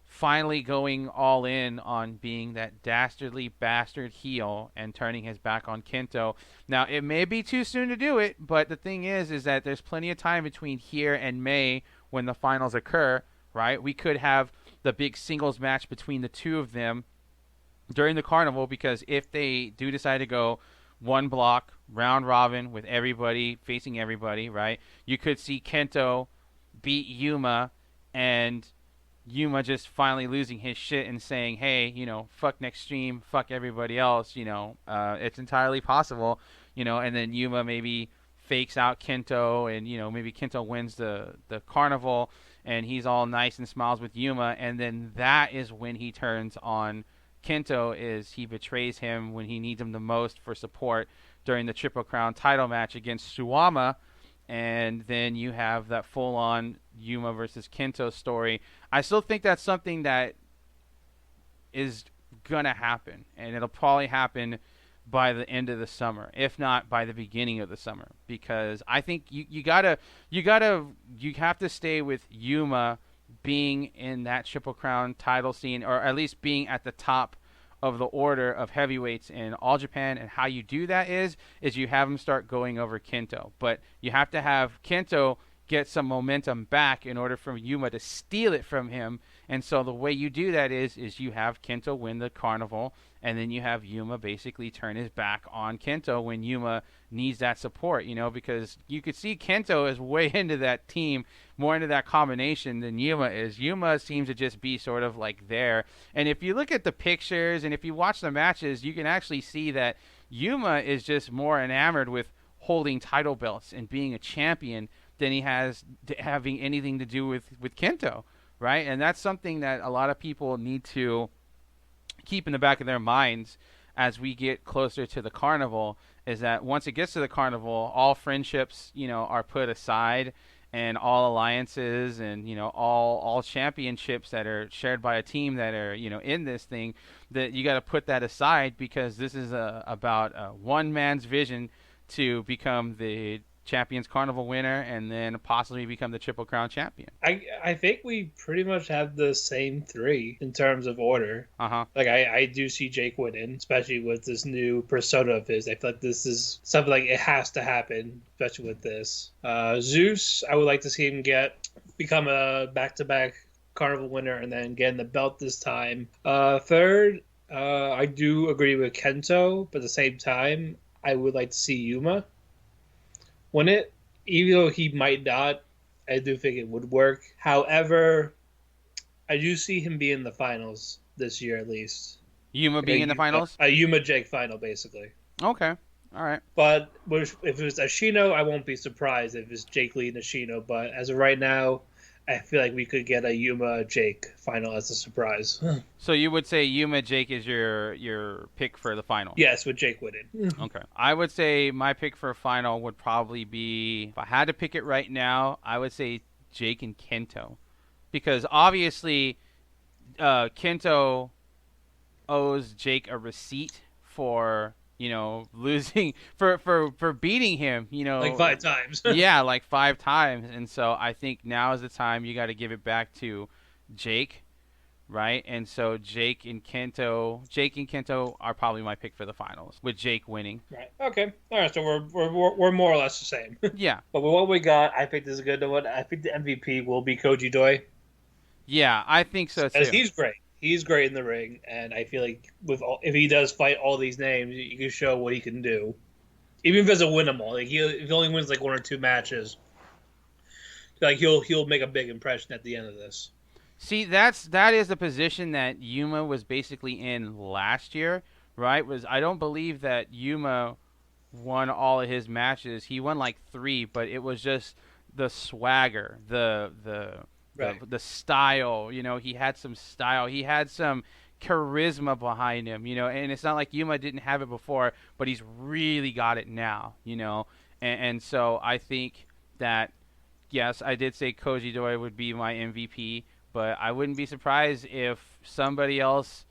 finally going all in on being that dastardly bastard heel and turning his back on Kento. Now, it may be too soon to do it, but the thing is that there's plenty of time between here and May when the finals occur, right? We could have the big singles match between the two of them during the Carnival, because if they do decide to go one block, round robin with everybody facing everybody, right? You could see Kento beat Yuma and Yuma just finally losing his shit and saying, hey, fuck Next Stream, fuck everybody else, it's entirely possible, and then Yuma maybe fakes out Kento and, maybe Kento wins the Carnival and he's all nice and smiles with Yuma, and then that is when he turns on Kento, is he betrays him when he needs him the most for support during the Triple Crown title match against Suwama. And then you have that full-on Yuma versus Kento story. I still think that's something that is going to happen. And it'll probably happen by the end of the summer, if not by the beginning of the summer. Because I think you have to stay with Yuma being in that Triple Crown title scene, or at least being at the top of the order of heavyweights in All Japan. And how you do that is you have him start going over Kento. But you have to have Kento get some momentum back in order for Yuma to steal it from him. And so the way you do that is you have Kento win the Carnival, and then you have Yuma basically turn his back on Kento when Yuma needs that support, because you could see Kento is way into that team, more into that combination than Yuma is. Yuma seems to just be sort of like there. And if you look at the pictures and if you watch the matches, you can actually see that Yuma is just more enamored with holding title belts and being a champion than he has having anything to do with Kento, right? And that's something that a lot of people need to keep in the back of their minds as we get closer to the Carnival, is that once it gets to the Carnival, all friendships, are put aside, and all alliances and, all championships that are shared by a team that are, in this thing, that you got to put that aside, because this is about one man's vision to become the Champions Carnival winner and then possibly become the Triple Crown champion. I think we pretty much have the same 3 in terms of order. Like I do see Jake winning, especially with this new persona of his. I feel like this is something like it has to happen, especially with this. Zeus, I would like to see him become a back-to-back Carnival winner and then getting the belt this time. Third, I do agree with Kento, but at the same time, I would like to see Yuma win it. Even though he might not, I do think it would work. However, I do see him being in the finals this year at least. Yuma being in the finals? A Yuma-Jake final, basically. Okay. All right. But if it was Ashino, I won't be surprised if it's Jake Lee and Ashino. But as of right now, I feel like we could get a Yuma-Jake final as a surprise. So you would say Yuma-Jake is your pick for the final? Yes, with Jake winning. Okay. I would say my pick for a final would probably be, if I had to pick it right now, I would say Jake and Kento. Because obviously, Kento owes Jake a receipt for losing for beating him, like 5 times. yeah, like 5 times. And so I think now is the time you got to give it back to Jake, right? And so Jake and Kento are probably my pick for the finals, with Jake winning. Right. Okay. All right. So we're more or less the same. Yeah. But with what we got, I think this is a good one. I think the MVP will be Koji Doi. Yeah, I think so too. He's great. He's great in the ring, and I feel like if he does fight all these names, you can show what he can do. Even if he doesn't win them all, like if he only wins like 1 or 2 matches, like he'll make a big impression at the end of this. See, that is the position that Yuma was basically in last year, right? I don't believe that Yuma won all of his matches. He won like 3, but it was just the swagger, the style. He had some style. He had some charisma behind him. And it's not like Yuma didn't have it before, but he's really got it now. And so I think that yes, I did say Koji Doi would be my MVP. But I wouldn't be surprised if somebody else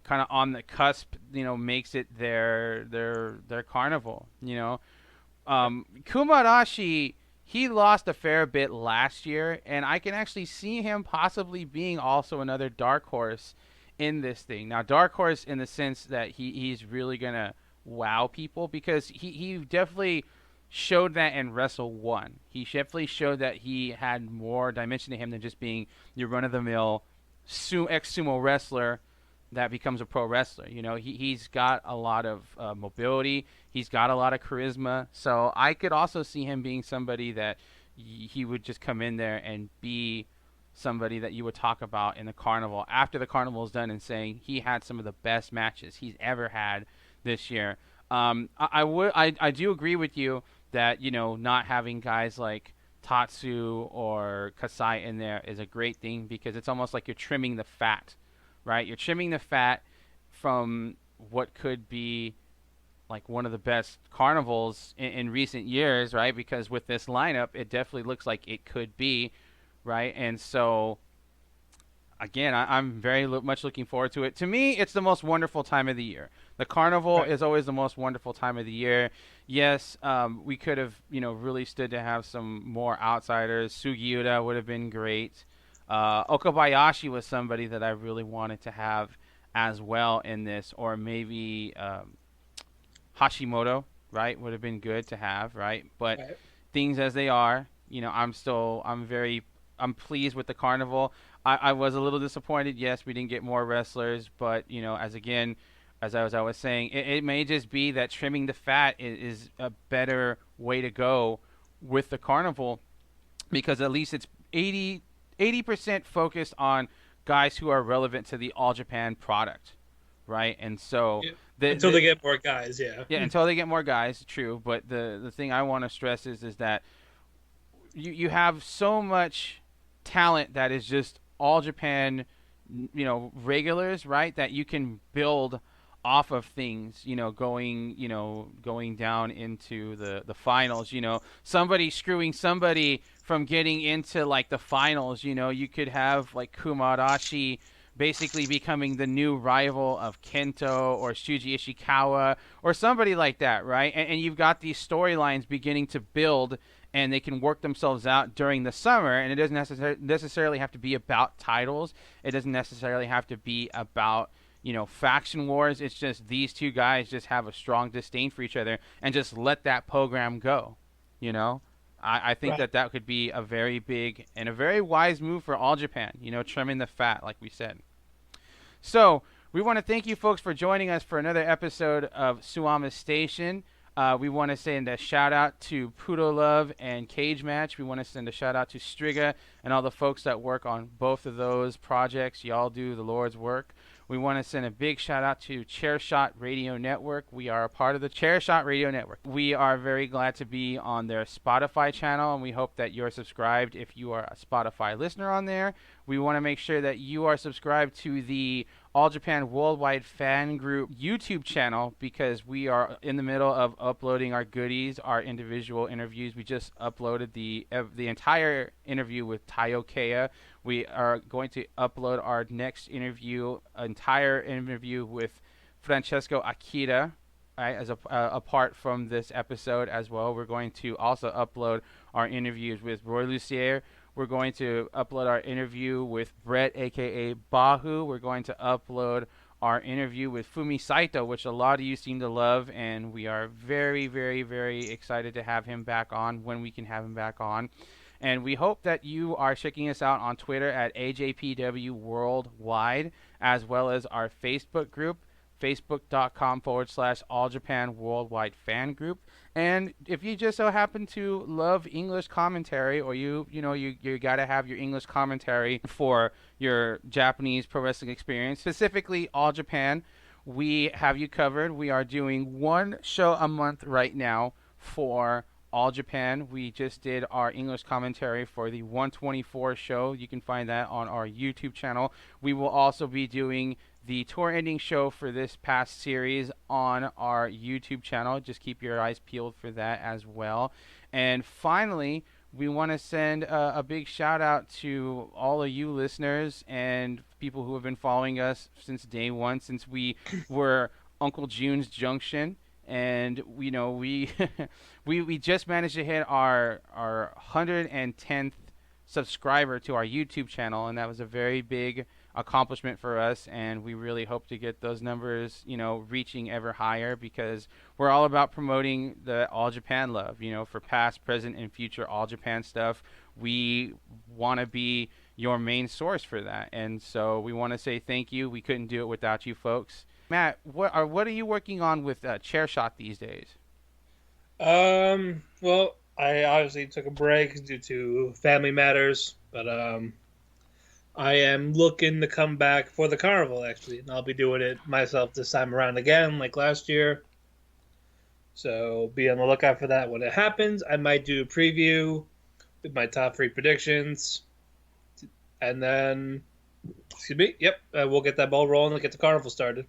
kind of on the cusp, makes it their carnival, Kumarashi, he lost a fair bit last year, and I can actually see him possibly being also another dark horse in this thing. Now, dark horse in the sense that he's really going to wow people, because he definitely showed that in Wrestle 1. He definitely showed that he had more dimension to him than just being your run-of-the-mill ex-sumo wrestler that becomes a pro wrestler. He's got a lot of mobility. He's got a lot of charisma. So I could also see him being somebody that he would just come in there and be somebody that you would talk about in the carnival after the carnival is done and saying he had some of the best matches he's ever had this year. I do agree with you that, not having guys like Tatsu or Kasai in there is a great thing, because it's almost like you're trimming the fat, right? You're trimming the fat from what could be like one of the best carnivals in recent years, right? Because with this lineup, it definitely looks like it could be, right? And so, again, I'm very much looking forward to it. To me, it's the most wonderful time of the year. The carnival is always the most wonderful time of the year. Yes, we could have, really stood to have some more outsiders. Sugiura would have been great. Okabayashi was somebody that I really wanted to have as well in this, or maybe Hashimoto, right, would have been good to have, right? But things as they are, I'm pleased with the carnival. I was a little disappointed. Yes, we didn't get more wrestlers, but as I was saying, it may just be that trimming the fat is a better way to go with the carnival, because at least it's 80% focused on guys who are relevant to the All Japan product, right? And so until they get more guys, until they get more guys, true. But the thing I want to stress is that you have so much talent that is just All Japan, regulars, right? That you can build off of things, going down into the finals, somebody screwing somebody from getting into like the finals, you could have like Kumarashi basically becoming the new rival of Kento or Shuji Ishikawa or somebody like that, right? And you've got these storylines beginning to build, and they can work themselves out during the summer, and it doesn't necessarily have to be about titles. It doesn't necessarily have to be about faction wars. It's just these two guys just have a strong disdain for each other and just let that program go. I think that could be a very big and a very wise move for All Japan, trimming the fat, like we said. So we want to thank you folks for joining us for another episode of SUWAMA'S Station. We want to send a shout out to Pudo Love and Cage Match. We want to send a shout out to Striga and all the folks that work on both of those projects. Y'all do the Lord's work. We want to send a big shout out to Chairshot Radio Network. We are a part of the Chairshot Radio Network. We are very glad to be on their Spotify channel, and we hope that you're subscribed if you are a Spotify listener on there. We want to make sure that you are subscribed to the All Japan Worldwide Fan Group YouTube channel, because we are in the middle of uploading our goodies, our individual interviews. We just uploaded the entire interview with Taiyo Kea. We are going to upload our next entire interview with Francesco Akira, apart from this episode as well. We're going to also upload our interviews with Roy Lucier. We're going to upload our interview with Brett, aka Bahu. We're going to upload our interview with Fumi Saito, which a lot of you seem to love, and we are very, very, very excited to have him back on when we can have him back on. And we hope that you are checking us out on Twitter at AJPW Worldwide, as well as our Facebook group, facebook.com/All Japan Worldwide Fan Group. And if you just so happen to love English commentary, or you gotta have your English commentary for your Japanese pro wrestling experience, specifically All Japan, we have you covered. We are doing one show a month right now for All Japan. We just did our English commentary for the 124 show. You can find that on our YouTube channel. We will also be doing the tour ending show for this past series on our YouTube channel. Just keep your eyes peeled for that as well. And finally, we want to send a big shout out to all of you listeners and people who have been following us since day one, since we were Uncle June's Junction. And we we just managed to hit our 110th subscriber to our YouTube channel, and that was a very big accomplishment for us, and we really hope to get those numbers, reaching ever higher, because we're all about promoting the All Japan love, for past, present, and future All Japan stuff. We want to be your main source for that, and so we want to say thank you. We couldn't do it without you folks. Matt, what are you working on with Chairshot these days? Well, I obviously took a break due to family matters, but I am looking to come back for the carnival, actually, and I'll be doing it myself this time around again, like last year. So be on the lookout for that when it happens. I might do a preview with my top 3 predictions, and then, we'll get that ball rolling and get the carnival started.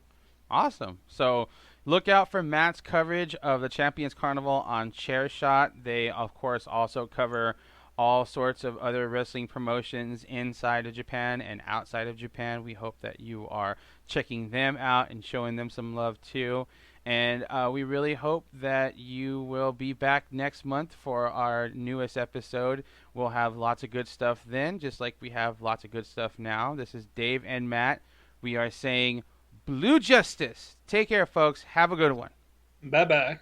Awesome. So look out for Matt's coverage of the Champions Carnival on Chairshot. They, of course, also cover all sorts of other wrestling promotions inside of Japan and outside of Japan. We hope that you are checking them out and showing them some love too. And we really hope that you will be back next month for our newest episode. We'll have lots of good stuff then, just like we have lots of good stuff now. This is Dave and Matt. We are saying Blue Justice. Take care, folks. Have a good one. Bye-bye.